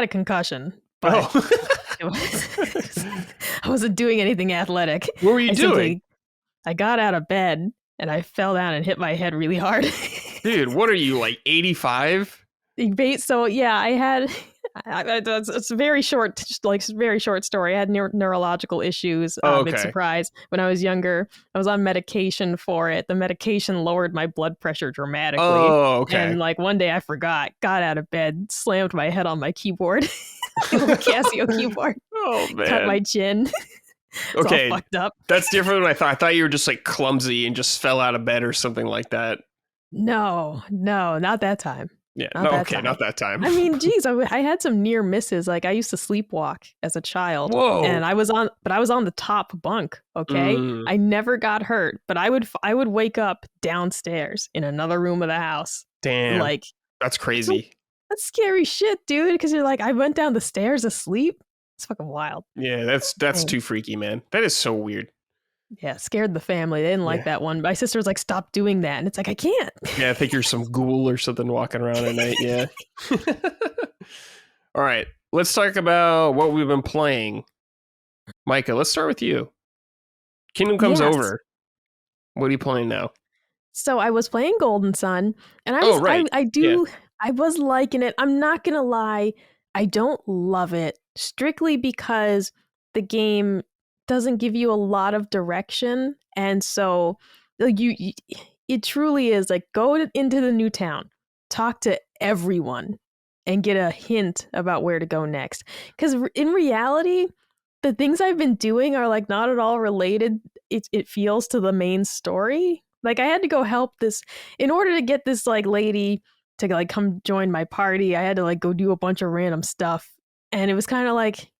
[SPEAKER 3] a concussion, but I wasn't doing anything athletic.
[SPEAKER 1] What were you doing?
[SPEAKER 3] I got out of bed and I fell down and hit my head really hard.
[SPEAKER 1] Dude, what are you, like 85?
[SPEAKER 3] So yeah, I had. It's a very short, very short story. I had neurological issues. Big surprise. When I was younger, I was on medication for it. The medication lowered my blood pressure dramatically.
[SPEAKER 1] Oh, okay.
[SPEAKER 3] And like one day I forgot, got out of bed, slammed my head on my keyboard, Casio keyboard.
[SPEAKER 1] Oh man!
[SPEAKER 3] Cut my chin.
[SPEAKER 1] Okay,
[SPEAKER 3] all fucked up.
[SPEAKER 1] That's different than I thought. I thought you were just like clumsy and just fell out of bed or something like that.
[SPEAKER 3] No, not that time.
[SPEAKER 1] Yeah, not that time.
[SPEAKER 3] I mean, geez, I had some near misses. Like I used to sleepwalk as a child.
[SPEAKER 1] Whoa!
[SPEAKER 3] And I was on the top bunk. Okay, I never got hurt, but I would wake up downstairs in another room of the house.
[SPEAKER 1] Damn,
[SPEAKER 3] like
[SPEAKER 1] that's crazy.
[SPEAKER 3] That's scary shit, dude. Because you're like, I went down the stairs asleep. It's fucking wild.
[SPEAKER 1] Yeah, that's too freaky, man. That is so weird.
[SPEAKER 3] Yeah, scared the family. They didn't like that one. My sister was like, stop doing that. And it's like, I can't.
[SPEAKER 1] Yeah, I think you're some ghoul or something walking around at night. Yeah. All right. Let's talk about what we've been playing. Micah, let's start with you. Kingdom Comes Over. What are you playing now?
[SPEAKER 3] So I was playing Golden Sun. And I was liking it. I'm not going to lie. I don't love it strictly because the game doesn't give you a lot of direction, and so it truly is like go into the new town, talk to everyone, and get a hint about where to go next. Because in reality, the things I've been doing are like not at all related. It feels to the main story. Like I had to go help this in order to get this like lady to like come join my party. I had to like go do a bunch of random stuff, and it was kind of like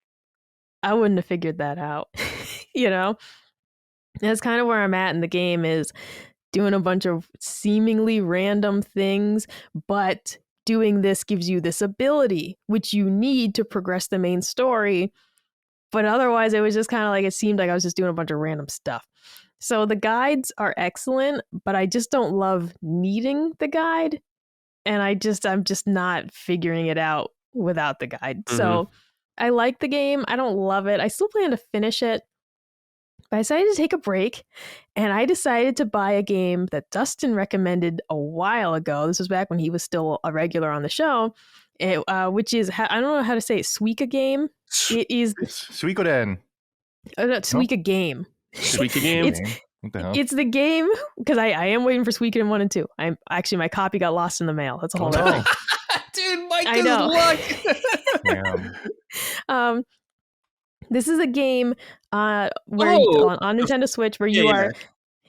[SPEAKER 3] I wouldn't have figured that out, you know? And that's kind of where I'm at in the game, is doing a bunch of seemingly random things, but doing this gives you this ability, which you need to progress the main story. But otherwise, it was just kind of like, it seemed like I was just doing a bunch of random stuff. So the guides are excellent, but I just don't love needing the guide. And I'm just not figuring it out without the guide. Mm-hmm. So I like the game. I don't love it. I still plan to finish it. But I decided to take a break, and I decided to buy a game that Dustin recommended a while ago. This was back when he was still a regular on the show, which is, I don't know how to say it, Suika game. It is
[SPEAKER 2] Suikoden.
[SPEAKER 3] Suika game.
[SPEAKER 1] Suika game.
[SPEAKER 2] What the hell?
[SPEAKER 3] It's the game because I am waiting for Suikoden 1 and 2. I'm actually my copy got lost in the mail. That's a whole other thing.
[SPEAKER 1] Dude, Mike
[SPEAKER 3] I
[SPEAKER 1] is
[SPEAKER 3] know.
[SPEAKER 1] luck.
[SPEAKER 2] Damn.
[SPEAKER 3] This is a game where
[SPEAKER 1] Oh.
[SPEAKER 3] on Nintendo Switch where you are.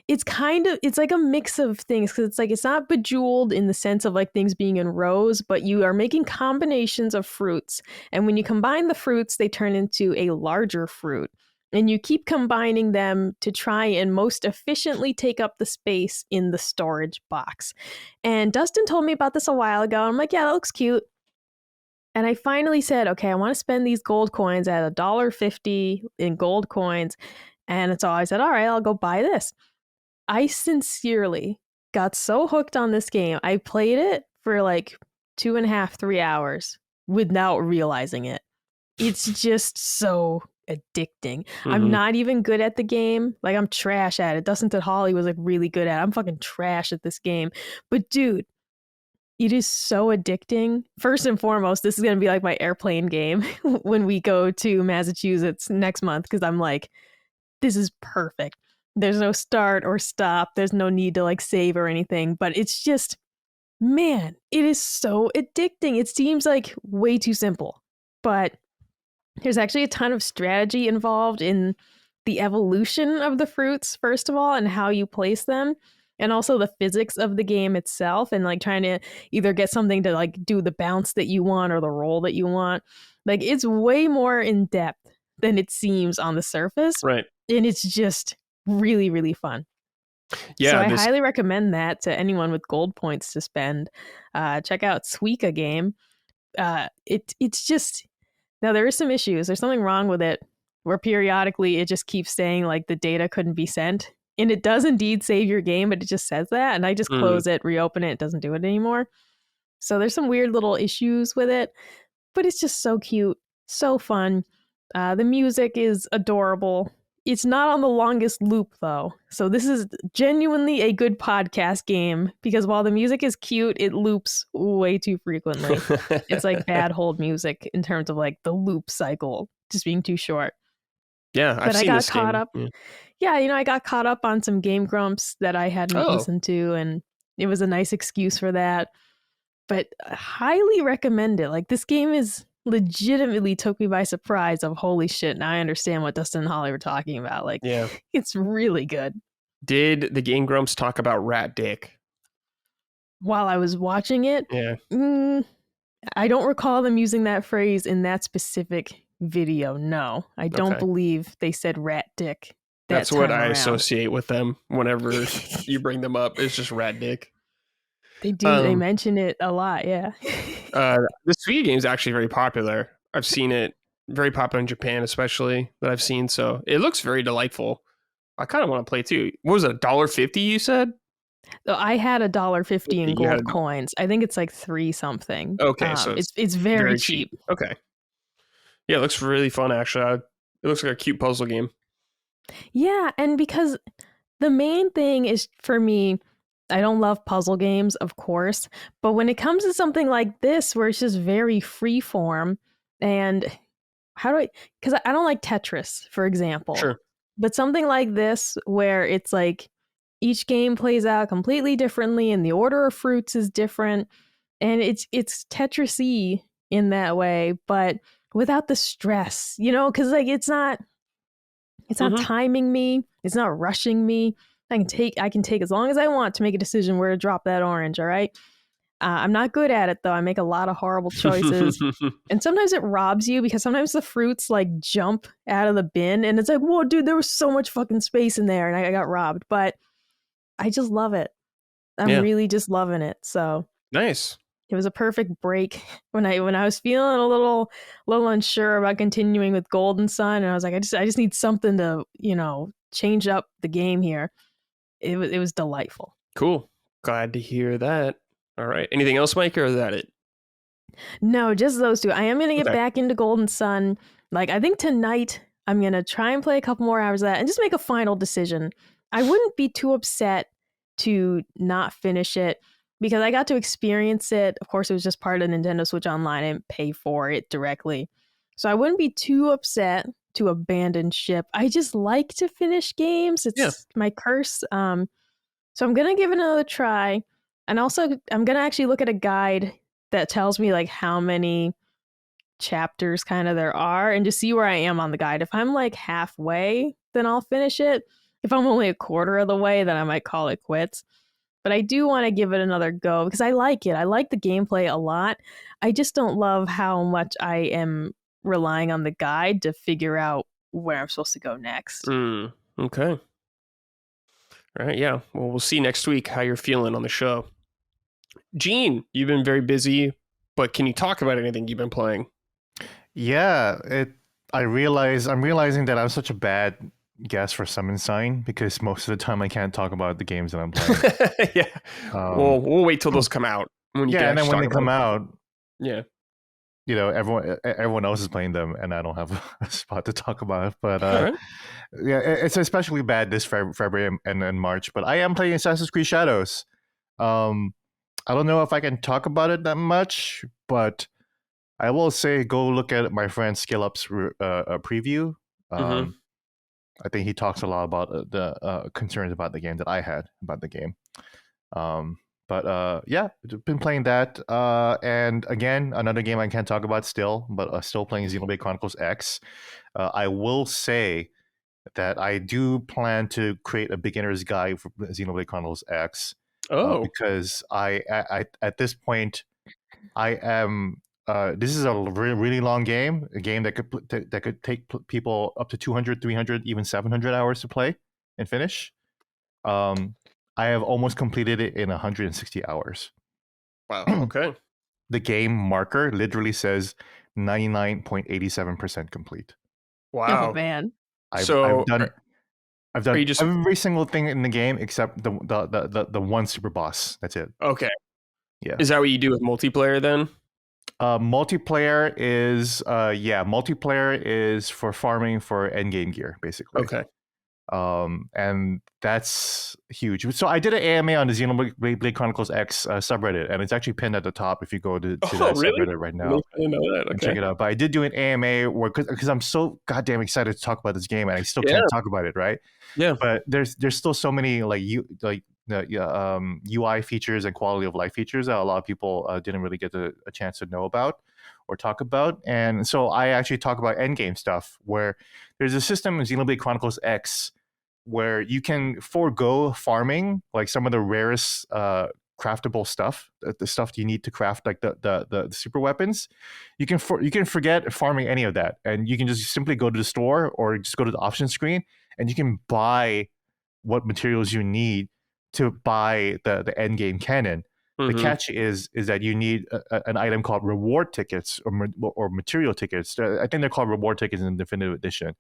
[SPEAKER 3] It's like a mix of things because it's like it's not bejeweled in the sense of like things being in rows, but you are making combinations of fruits. And when you combine the fruits, they turn into a larger fruit. And you keep combining them to try and most efficiently take up the space in the storage box. And Dustin told me about this a while ago. I'm like, yeah, that looks cute. And I finally said, okay, I want to spend these gold coins at $1.50 in gold coins. And so I said, all right, I'll go buy this. I sincerely got so hooked on this game. I played it for like 2.5, 3 hours without realizing it. It's just so addicting. I'm not even good at the game. Like I'm trash at it. Dustin said Holly was like really good at it. I'm fucking trash at this game. But dude, it is so addicting. First and foremost, this is going to be like my airplane game when we go to Massachusetts next month because I'm like, this is perfect. There's no start or stop. There's no need to like save or anything, but it's just, man, it is so addicting. It seems like way too simple, but there's actually a ton of strategy involved in the evolution of the fruits, first of all, and how you place them, and also the physics of the game itself, and like trying to either get something to like do the bounce that you want or the roll that you want. Like it's way more in depth than it seems on the surface.
[SPEAKER 1] Right.
[SPEAKER 3] And it's just really, really fun.
[SPEAKER 1] Yeah.
[SPEAKER 3] So I highly recommend that to anyone with gold points to spend. Check out Suika game. It's just, now there is some issues. There's something wrong with it where periodically it just keeps saying like the data couldn't be sent. And it does indeed save your game, but it just says that. And I just close it, reopen it. It doesn't do it anymore. So there's some weird little issues with it, but it's just so cute, so fun. The music is adorable. It's not on the longest loop, though. So this is genuinely a good podcast game because while the music is cute, it loops way too frequently. It's like bad hold music in terms of like the loop cycle just being too short.
[SPEAKER 1] Yeah,
[SPEAKER 3] but I got caught up. Yeah, I got caught up on some Game Grumps that I hadn't listened to, and it was a nice excuse for that. But I highly recommend it. Like this game is legitimately took me by surprise of holy shit, now I understand what Dustin and Holly were talking about. Like, yeah, it's really good.
[SPEAKER 1] Did the Game Grumps talk about rat dick
[SPEAKER 3] while I was watching it?
[SPEAKER 1] Yeah.
[SPEAKER 3] I don't recall them using that phrase in that specific video. No, I don't believe they said rat dick.
[SPEAKER 1] That's what I associate with them whenever you bring them up. It's just rat dick.
[SPEAKER 3] They do. They mention it a lot. Yeah.
[SPEAKER 1] The Suika game is actually very popular. I've seen it very popular in Japan, especially that I've seen. So it looks very delightful. I kind of want to play too. What was it? $1.50 you said?
[SPEAKER 3] So I had $1.50 in gold coins. I think it's like 3 something.
[SPEAKER 1] Okay, so
[SPEAKER 3] it's very cheap.
[SPEAKER 1] Okay. Yeah, it looks really fun. Actually, it looks like a cute puzzle game. Yeah, and because the main thing is for me, I don't love puzzle games, of course, but when it comes to something like this, where it's just very free form, and because I don't like Tetris, for example. Sure. But something like this, where it's like each game plays out completely differently, and the order of fruits is different, and it's Tetris-y in that way, but without the stress, because like it's not timing me, it's not rushing me. I can take as long as I want to make a decision where to drop that orange, all right? I'm not good at it, though. I make a lot of horrible choices. And sometimes it robs you because sometimes the fruits like jump out of the bin and it's like, whoa, dude, there was so much fucking space in there and I got robbed. But I just love it. I'm really just loving it. So nice. It was a perfect break when I was feeling a little unsure about continuing with Golden Sun, and I was like, I just need something to, change up the game here. It was delightful. Cool. Glad to hear that. All right. Anything else, Mike, or is that it? No, just those 2. I am going to get back into Golden Sun. Like, I think tonight I'm going to try and play a couple more hours of that and just make a final decision. I wouldn't be too upset to not finish it because I got to experience it. Of course, it was just part of Nintendo Switch Online. I didn't pay for it directly.
[SPEAKER 3] So I wouldn't be too upset to abandon ship. I just like to finish games. It's my curse. So I'm gonna give it another try. And also I'm gonna actually look at a guide that tells me like how many chapters kind of there are and just see where I am on the guide. If I'm like halfway, then I'll finish it. If I'm only a quarter of the way, then I might call it quits. But I do want to give it another go because I like it. I like the gameplay a lot. I just don't love how much I am relying on the guide to figure out where I'm supposed to go next.
[SPEAKER 1] Okay. All right, yeah. Well, we'll see next week how you're feeling on the show. Gene, you've been very busy, but can you talk about anything you've been playing?
[SPEAKER 2] Yeah, I'm realizing that I'm such a bad guest for Summon Sign because most of the time I can't talk about the games that I'm playing.
[SPEAKER 1] Yeah. Well, we'll wait till those come out.
[SPEAKER 2] And then when they come out,
[SPEAKER 1] yeah,
[SPEAKER 2] everyone else is playing them, and I don't have a spot to talk about it. But
[SPEAKER 1] right.
[SPEAKER 2] yeah, it's especially bad this February and March. But I am playing Assassin's Creed Shadows. I don't know if I can talk about it that much, but I will say go look at my friend Skill Up's preview. I think he talks a lot about the concerns about the game that I had about the game. But yeah, been playing that. And again, another game I can't talk about still, but still playing Xenoblade Chronicles X. I will say that I do plan to create a beginner's guide for Xenoblade Chronicles X. Because I at this point, I am. This is a really long game, a game that could take people up to 200, 300, even 700 hours to play and finish. I have almost completed it in 160 hours.
[SPEAKER 1] Wow. Okay.
[SPEAKER 2] The game marker literally says 99.87% complete.
[SPEAKER 1] Wow.
[SPEAKER 3] Oh man.
[SPEAKER 2] I've done every single thing in the game except the one super boss. That's it.
[SPEAKER 1] Okay.
[SPEAKER 2] Yeah.
[SPEAKER 1] Is that what you do with multiplayer then?
[SPEAKER 2] Multiplayer is for farming for endgame gear, basically.
[SPEAKER 1] Okay.
[SPEAKER 2] And that's huge. So I did an AMA on the Xenoblade Chronicles X subreddit, and it's actually pinned at the top if you go to that subreddit right now.
[SPEAKER 1] I didn't know that. Okay.
[SPEAKER 2] Check it out. But I did do an AMA because I'm so goddamn excited to talk about this game, and I still can't talk about it, right?
[SPEAKER 1] Yeah.
[SPEAKER 2] But there's still so many UI features and quality of life features that a lot of people didn't really get a chance to know about or talk about. And so I actually talk about endgame stuff where there's a system in Xenoblade Chronicles X where you can forego farming like some of the rarest craftable stuff, the stuff you need to craft like the super weapons. You can forget farming any of that, and you can just simply go to the store or just go to the option screen and you can buy what materials you need to buy the end game canon. The catch is that you need an item called reward tickets or material tickets. I think they're called reward tickets in the definitive edition.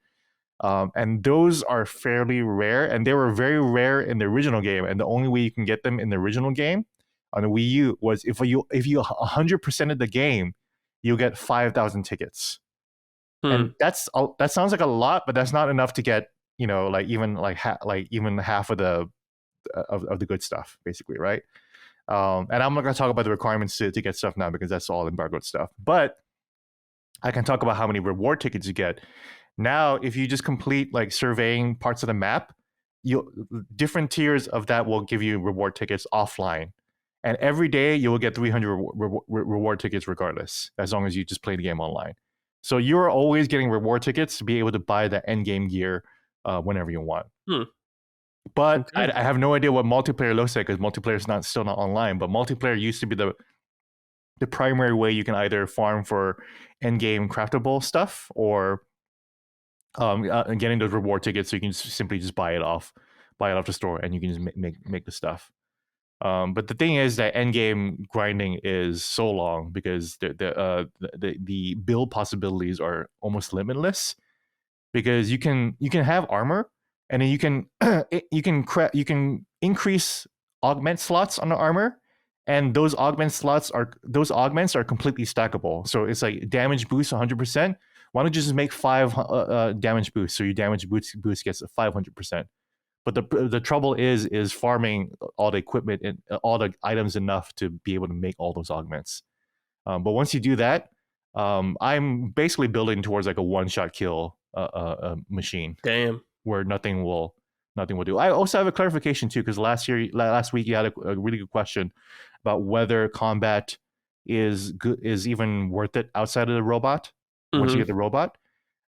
[SPEAKER 2] And those are fairly rare, and they were very rare in the original game. And the only way you can get them in the original game on the Wii U was if you 100% of the game, you'll get 5,000 tickets. And that sounds like a lot, but that's not enough to get even half of the good stuff, basically, right? And I'm not going to talk about the requirements to get stuff now because that's all embargoed stuff. But I can talk about how many reward tickets you get. Now, if you just complete like surveying parts of the map, different tiers of that will give you reward tickets offline. And every day you will get 300 reward tickets regardless, as long as you just play the game online. So you're always getting reward tickets to be able to buy the end game gear whenever you want. But I have no idea what multiplayer looks like because multiplayer is still not online. But multiplayer used to be the primary way you can either farm for end game craftable stuff or getting those reward tickets, so you can simply just buy it off the store and you can just make the stuff. But the thing is that end game grinding is so long because the build possibilities are almost limitless because you can have armor. And then you can increase augment slots on the armor, and those augments are completely stackable. So it's like damage boost 100%. Why don't you just make 5 damage boosts? So your damage boost gets 500%. But the trouble is farming all the equipment and all the items enough to be able to make all those augments. But once you do that, I'm basically building towards like a one-shot kill machine.
[SPEAKER 1] Damn.
[SPEAKER 2] Where nothing will do. I also have a clarification too, because last week you had a really good question about whether combat is even worth it outside of the robot. Once you get the robot,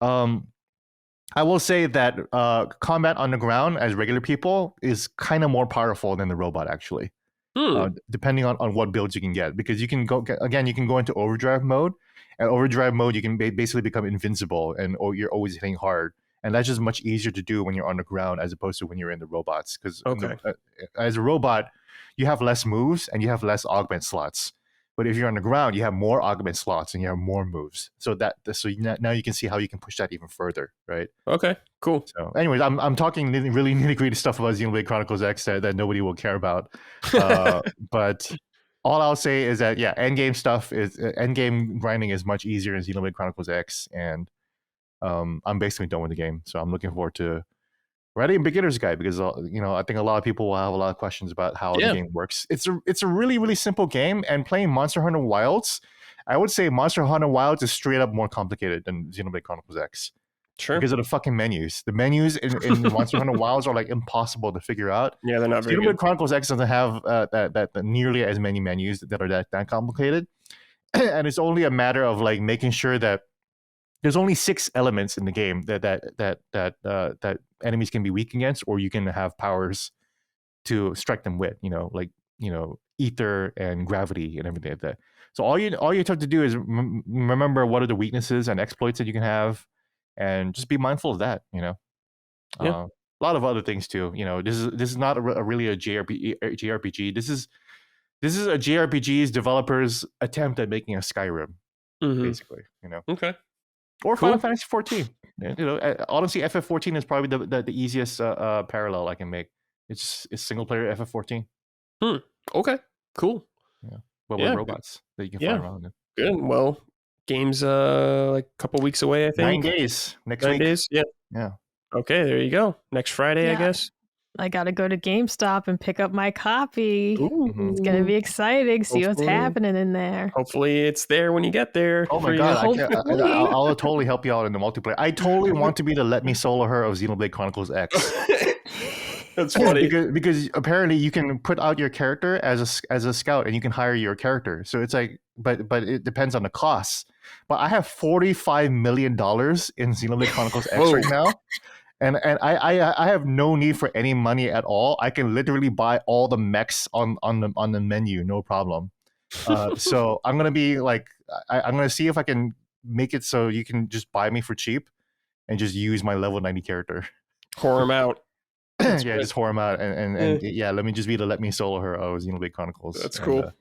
[SPEAKER 2] I will say that combat on the ground as regular people is kind of more powerful than the robot actually. Depending on what builds you can get, because you can go into overdrive mode, and overdrive mode you can basically become invincible, and you're always hitting hard, and that's just much easier to do when you're on the ground as opposed to when you're in the robots, because as a robot you have less moves and you have less augment slots, but if you're on the ground you have more augment slots and you have more moves, so now you can see how you can push that even further, right?
[SPEAKER 1] Okay, cool.
[SPEAKER 2] So anyways, I'm talking really nitty-gritty stuff about Xenoblade Chronicles X that nobody will care about, but all I'll say is that endgame grinding is much easier in Xenoblade Chronicles X, and I'm basically done with the game, so I'm looking forward to writing a beginner's guide, because I think a lot of people will have a lot of questions about how the game works. It's a really simple game, and playing Monster Hunter Wilds, I would say Monster Hunter Wilds is straight up more complicated than Xenoblade Chronicles X. Sure. Because of the fucking menus. The menus in Monster Hunter Wilds are like impossible to figure out.
[SPEAKER 1] Yeah, they're not very
[SPEAKER 2] Xenoblade
[SPEAKER 1] good.
[SPEAKER 2] Chronicles X doesn't have that nearly as many menus that are that complicated, and it's only a matter of like making sure that there's only 6 elements in the game that enemies can be weak against, or you can have powers to strike them with. Like ether and gravity and everything like that. So all you have to do is remember what are the weaknesses and exploits that you can have, and just be mindful of that. A lot of other things too. This is not really a JRPG. This is a JRPG's developers' attempt at making a Skyrim, basically.
[SPEAKER 1] Okay.
[SPEAKER 2] Or Final Fantasy 14. Honestly, FF14 is probably the easiest parallel I can make. It's single player FF14.
[SPEAKER 1] Okay. Cool.
[SPEAKER 2] Yeah. But with robots that you can fly around in.
[SPEAKER 1] Good. Well, game's like a couple weeks away, I think.
[SPEAKER 2] 9 days. Next week.
[SPEAKER 1] 9 days? Yeah. Okay, there you go. Next Friday, I guess.
[SPEAKER 3] I gotta go to GameStop and pick up my copy.
[SPEAKER 1] Ooh.
[SPEAKER 3] It's gonna be exciting. See what's happening in there.
[SPEAKER 1] Hopefully it's there when you get there.
[SPEAKER 2] Oh my god, I'll totally help you out in the multiplayer. I totally want to be the Let Me Solo Her of Xenoblade Chronicles X.
[SPEAKER 1] That's funny.
[SPEAKER 2] because apparently you can put out your character as a scout, and you can hire your character. So it's like, but it depends on the costs. But I have $45 million in Xenoblade Chronicles X right now. And I have no need for any money at all. I can literally buy all the mechs on the menu, no problem. So I'm gonna be like, I'm gonna see if I can make it so you can just buy me for cheap, and just use my level 90 character.
[SPEAKER 1] Whore him out.
[SPEAKER 2] Just whore him out, and let me just be the Let Me Solo Her of Xenoblade Chronicles.
[SPEAKER 1] That's cool.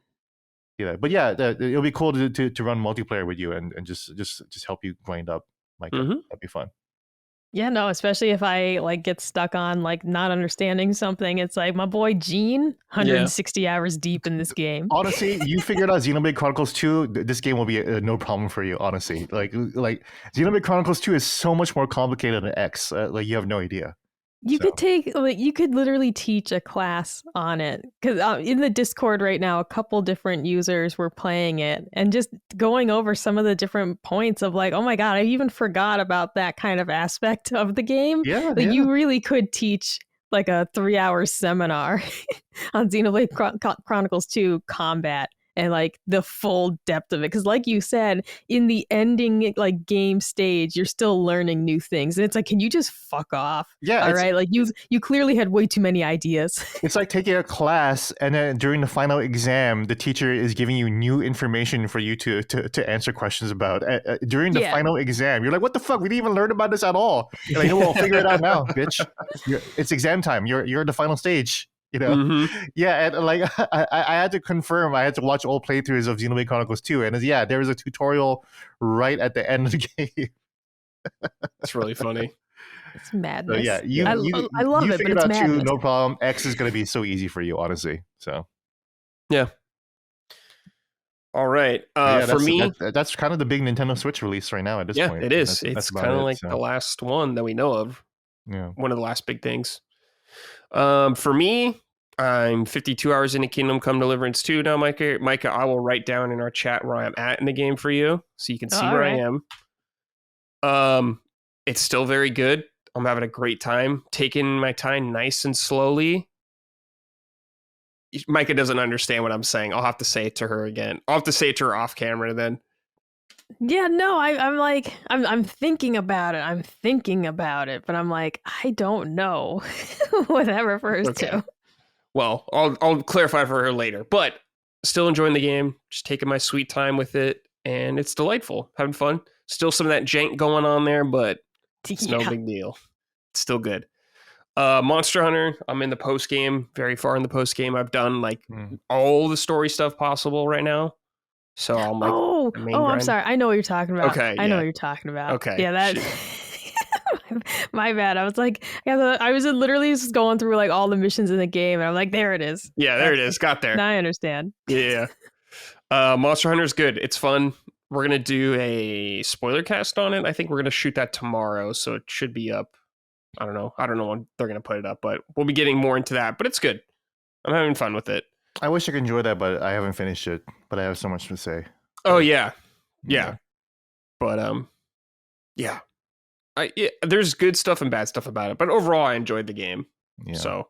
[SPEAKER 2] But it'll be cool to run multiplayer with you and just help you grind up. Like that'd be fun.
[SPEAKER 3] Yeah, no, especially if I like get stuck on like not understanding something. It's like my boy Gene, 160 hours deep in this game.
[SPEAKER 2] Honestly, you figured out Xenoblade Chronicles 2, this game will be no problem for you, honestly. Like Xenoblade Chronicles 2 is so much more complicated than X. Like you have no idea.
[SPEAKER 3] You could literally teach a class on it, because in the Discord right now, a couple different users were playing it and just going over some of the different points of like, oh my god, I even forgot about that kind of aspect of the game. You really could teach like a 3-hour seminar on Xenoblade Chronicles 2 combat and like the full depth of it, because like you said, in the ending like game stage you're still learning new things, and it's like, can you just fuck off? All right, like you clearly had way too many ideas. It's
[SPEAKER 2] like taking a class, and then during the final exam the teacher is giving you new information for you to answer questions about. During the final exam you're like, what the fuck, we didn't even learn about this at all. You're like, well, figure it out now, bitch. It's exam time, you're at the final stage. And like I had to confirm. I had to watch old playthroughs of Xenoblade Chronicles 2, and there was a tutorial right at the end of the game.
[SPEAKER 1] That's really funny.
[SPEAKER 3] It's madness.
[SPEAKER 2] So
[SPEAKER 3] I love it, but it's madness.
[SPEAKER 2] No problem. X is going to be so easy for you, honestly. So
[SPEAKER 1] all right. For me,
[SPEAKER 2] that's kind of the big Nintendo Switch release right now at this point.
[SPEAKER 1] Yeah, it is. It's kind of like the last one that we know of.
[SPEAKER 2] Yeah,
[SPEAKER 1] one of the last big things. For me, I'm 52 hours into Kingdom Come Deliverance 2 now, Micah. Micah, I will write down in our chat where I'm at in the game for you, so you can see where I am. It's still very good. I'm having a great time, taking my time nice and slowly. Micah doesn't understand what I'm saying. I'll have to say it to her again. I'll have to say it to her off camera then.
[SPEAKER 3] Yeah, no, I'm thinking about it. I'm thinking about it, but I'm like, I don't know what that refers to.
[SPEAKER 1] Well, I'll clarify for her later, but still enjoying the game, just taking my sweet time with it, and it's delightful, having fun. Still some of that jank going on there, but it's no big deal. It's still good. Monster Hunter, I'm in the post game, very far in the post game. I've done like all the story stuff possible right now. So I'm like,
[SPEAKER 3] I'm sorry. I know what you're talking about.
[SPEAKER 1] Okay,
[SPEAKER 3] I know what you're talking about.
[SPEAKER 1] Okay,
[SPEAKER 3] yeah, that. My bad. I was like, I was literally just going through like all the missions in the game, and I'm like, there it is.
[SPEAKER 1] Yeah, there it is. Got there.
[SPEAKER 3] Now I understand.
[SPEAKER 1] Yeah. Monster Hunter's good. It's fun. We're gonna do a spoiler cast on it. I think we're gonna shoot that tomorrow, so it should be up. I don't know when they're gonna put it up, but we'll be getting more into that. But it's good. I'm having fun with it.
[SPEAKER 2] I wish I could enjoy that, but I haven't finished it. But I have so much to say.
[SPEAKER 1] Oh yeah. But there's good stuff and bad stuff about it. But overall, I enjoyed the game. Yeah. So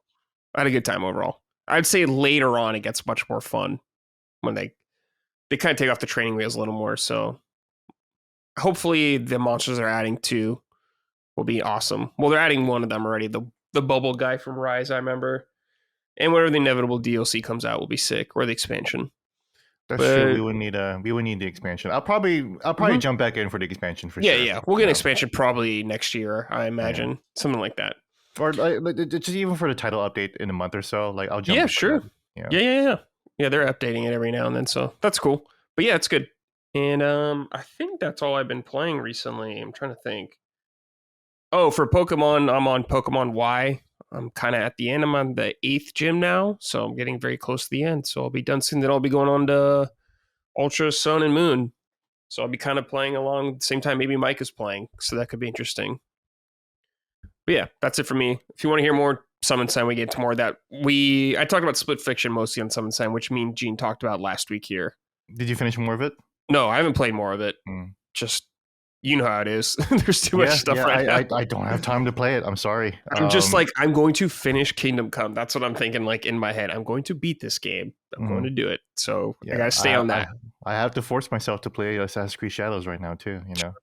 [SPEAKER 1] I had a good time overall. I'd say later on it gets much more fun when they kind of take off the training wheels a little more. So hopefully the monsters they're adding too will be awesome. Well, they're adding one of them already. The bubble guy from Rise, I remember. And whatever the inevitable DLC comes out will be sick, or the expansion.
[SPEAKER 2] That's true. We would need the expansion. I'll probably jump back in for the expansion for sure.
[SPEAKER 1] Yeah. We'll get an expansion probably next year, I imagine. Yeah. Something like that.
[SPEAKER 2] Or just even for the title update in a month or so. Like I'll jump.
[SPEAKER 1] Yeah, sure. Yeah. Yeah, they're updating it every now and then, so that's cool. But yeah, it's good. And I think that's all I've been playing recently. I'm trying to think. Oh, for Pokemon, I'm on Pokemon Y. I'm kind of at the end. I'm on the 8th gym now, so I'm getting very close to the end. So I'll be done soon. Then I'll be going on to Ultra Sun and Moon. So I'll be kind of playing along at the same time maybe Mike is playing. So that could be interesting. But yeah, that's it for me. If you want to hear more Summon Sign, we get into more of that. I talked about Split Fiction mostly on Summon Sign, which me and Gene talked about last week here.
[SPEAKER 2] Did you finish more of it?
[SPEAKER 1] No, I haven't played more of it. Just... You know how it is. There's too much stuff right now.
[SPEAKER 2] I don't have time to play it. I'm sorry.
[SPEAKER 1] I'm just like, I'm going to finish Kingdom Come. That's what I'm thinking, like, in my head. I'm going to beat this game. I'm going to do it. So I got to stay on that.
[SPEAKER 2] I have to force myself to play Assassin's Creed Shadows right now, too, you know?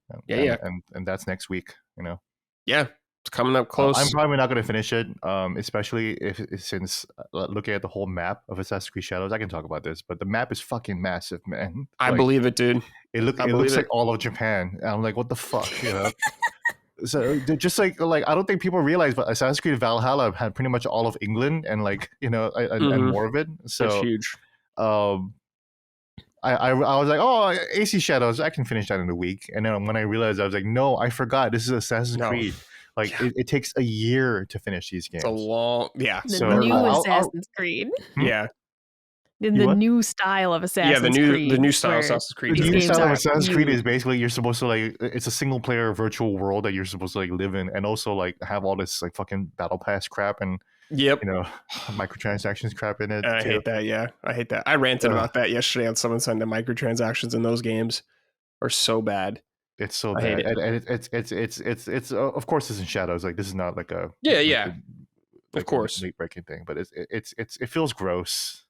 [SPEAKER 2] And that's next week, you know?
[SPEAKER 1] Yeah. It's coming up close.
[SPEAKER 2] I'm probably not going to finish it, especially since looking at the whole map of Assassin's Creed Shadows. I can talk about this, but the map is fucking massive, man.
[SPEAKER 1] I believe it, dude.
[SPEAKER 2] It looks like all of Japan. And I'm like, what the fuck, you know? So just like I don't think people realize, but Assassin's Creed Valhalla had pretty much all of England and and more of it. So
[SPEAKER 1] that's huge.
[SPEAKER 2] I was like, oh, AC Shadows, I can finish that in a week. And then when I realized, I was like, no, I forgot. This is Assassin's Creed. Like it takes a year to finish these games.
[SPEAKER 1] It's a long,
[SPEAKER 3] The new Assassin's Creed.
[SPEAKER 1] Yeah.
[SPEAKER 3] The new style of Assassin's Creed.
[SPEAKER 1] The new style of Assassin's Creed.
[SPEAKER 2] The new style of Assassin's Creed is basically you're supposed to it's a single player virtual world that you're supposed to live in, and also have all this fucking battle pass crap and microtransactions crap in it.
[SPEAKER 1] I hate that. Yeah, I hate that. I ranted about that yesterday on Summon Sign. The microtransactions in those games are so bad.
[SPEAKER 2] It's so bad, and it's of course it's in Shadows. Like this is not like a
[SPEAKER 1] of course
[SPEAKER 2] late breaking thing, but it feels gross.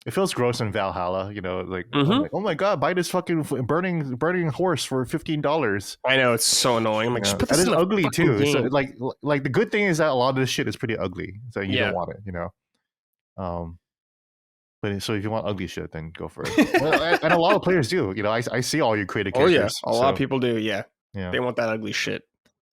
[SPEAKER 2] It feels gross in Valhalla. You know, I'm like, oh my god, buy this fucking burning horse for $15.
[SPEAKER 1] I know, it's so annoying. I'm like,
[SPEAKER 2] that is ugly too. So, like the good thing is that a lot of this shit is pretty ugly, so you don't want it. You know, But so if you want ugly shit, then go for it. And a lot of players do. You know, I see all your creative characters.
[SPEAKER 1] Oh yeah, a lot of people do. Yeah, they want that ugly shit.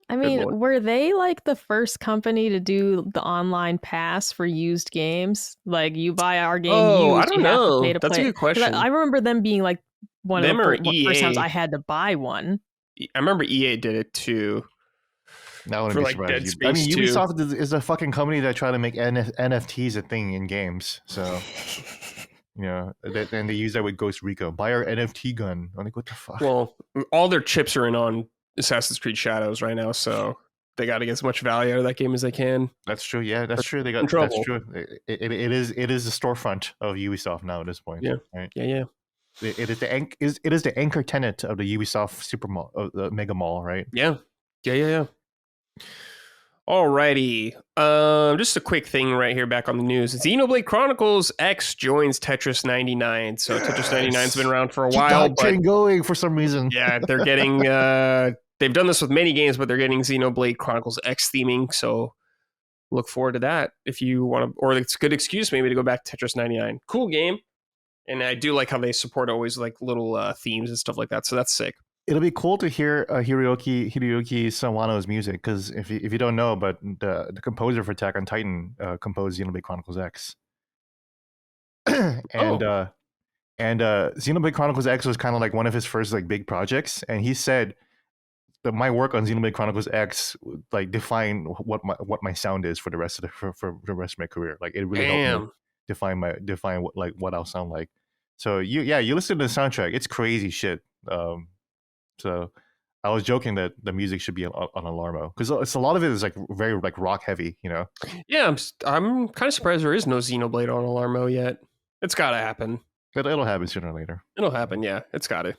[SPEAKER 3] I mean, were they like the first company to do the online pass for used games? Like you buy our game used,
[SPEAKER 1] I don't know. That's a good question.
[SPEAKER 3] I remember them being like one of the first times I had to buy one.
[SPEAKER 1] I remember EA did it too.
[SPEAKER 2] That wouldn't be surprised. I mean, Ubisoft is a fucking company that try to make NFTs a thing in games. So, you know, and they use that with Ghost Recon. Buy our NFT gun. I'm like, what the fuck?
[SPEAKER 1] Well, all their chips are in on Assassin's Creed Shadows right now, so they got to get as much value out of that game as they can.
[SPEAKER 2] That's true. Yeah, that's true. They got
[SPEAKER 1] trouble.
[SPEAKER 2] That's true. It is the storefront of Ubisoft now at this point.
[SPEAKER 1] Yeah.
[SPEAKER 2] Right.
[SPEAKER 1] Yeah.
[SPEAKER 2] It is the anchor tenant of the Ubisoft Super Mall, the Mega Mall, right?
[SPEAKER 1] Yeah. Alrighty. Just a quick thing right here back on the news. Xenoblade Chronicles X joins Tetris 99. So Tetris 99's been around for a while, but
[SPEAKER 2] going for some reason.
[SPEAKER 1] Yeah, they're getting they've done this with many games, but they're getting Xenoblade Chronicles X theming. So look forward to that if you want to, or it's a good excuse maybe to go back to Tetris 99. Cool game. And I do like how they support always like little themes and stuff like that. So that's sick.
[SPEAKER 2] It'll be cool to hear Hiroyuki Sawano's music, because if you don't know, but the composer for Attack on Titan composed Xenoblade Chronicles X, and Xenoblade Chronicles X was kind of like one of his first like big projects, and he said that my work on Xenoblade Chronicles X like defined what my sound is for the rest of for the rest of my career. Like it really helped me define what I'll sound like. So you listen to the soundtrack, it's crazy shit. So I was joking that the music should be on Alarmo, because it's a lot of it is like very like rock heavy, you know.
[SPEAKER 1] Yeah, I'm kind of surprised there is no Xenoblade on Alarmo yet. It's got to happen.
[SPEAKER 2] It'll happen sooner or later.
[SPEAKER 1] It'll happen, yeah. It's got to.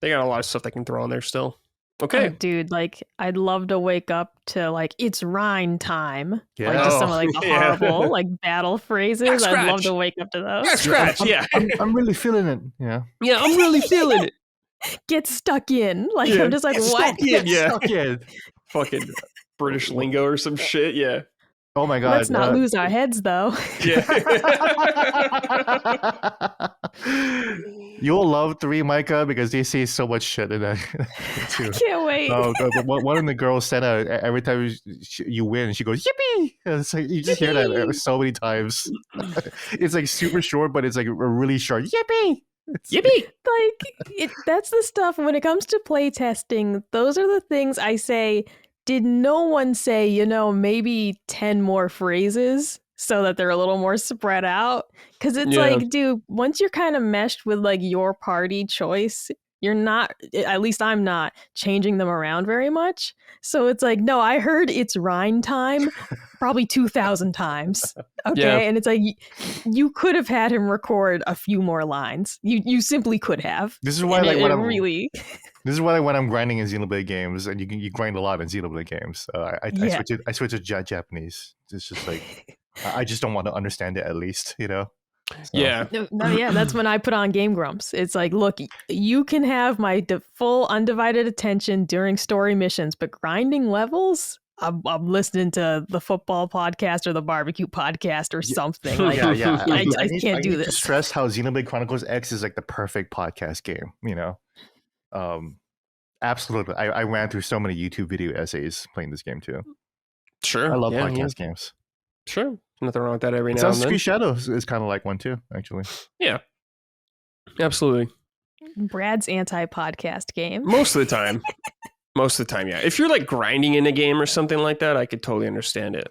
[SPEAKER 1] They got a lot of stuff they can throw on there still. Okay,
[SPEAKER 3] dude, like I'd love to wake up to like it's Rhine time,
[SPEAKER 2] yeah.
[SPEAKER 3] Like just some of like the horrible like battle phrases. I'd love to wake up to those.
[SPEAKER 1] Scratch, yeah.
[SPEAKER 2] I'm really feeling it. Yeah,
[SPEAKER 1] I'm really feeling it.
[SPEAKER 3] Get stuck in, like I'm just like what?
[SPEAKER 2] Stuck in.
[SPEAKER 1] Fucking British lingo or some shit. Yeah.
[SPEAKER 2] Oh my god.
[SPEAKER 3] Let's not lose our heads though.
[SPEAKER 1] Yeah.
[SPEAKER 2] You'll love 3, Micah, because they say so much shit in that too.
[SPEAKER 3] I can't wait.
[SPEAKER 2] Oh god, one of the girls said every time you win, she goes yippee. And it's like you just hear that so many times. It's like super short, but it's like a really short yippee.
[SPEAKER 1] Yippee!
[SPEAKER 3] Like that's the stuff when it comes to play testing. Those are the things I say. Did no one say, maybe 10 more phrases so that they're a little more spread out? Because it's like, dude, once you're kind of meshed with like your party choice, you're not, at least I'm not, changing them around very much. So it's like, no, I heard it's Rhine time probably 2,000 times. Okay. Yeah. And it's like, you could have had him record a few more lines. You simply could have.
[SPEAKER 2] This is why This is why when I'm grinding in Xenoblade games, and you grind a lot in Xenoblade games, I switch to Japanese. It's just like, I just don't want to understand it at least, So.
[SPEAKER 1] Yeah.
[SPEAKER 3] No, that's when I put on Game Grumps. It's like, look, you can have my full undivided attention during story missions, but grinding levels, I'm listening to the football podcast or the barbecue podcast or something. Like, I can't do this.
[SPEAKER 2] To stress how Xenoblade Chronicles X is like the perfect podcast game, Absolutely. I ran through so many YouTube video essays playing this game too.
[SPEAKER 1] Sure.
[SPEAKER 2] I love podcast games.
[SPEAKER 1] Sure. Nothing wrong with that every now and then.
[SPEAKER 2] Assassin's Creed Shadows is kind of like one too, actually.
[SPEAKER 1] Yeah. Absolutely.
[SPEAKER 3] Brad's anti-podcast game.
[SPEAKER 1] Most of the time. Yeah. If you're like grinding in a game or something like that, I could totally understand it.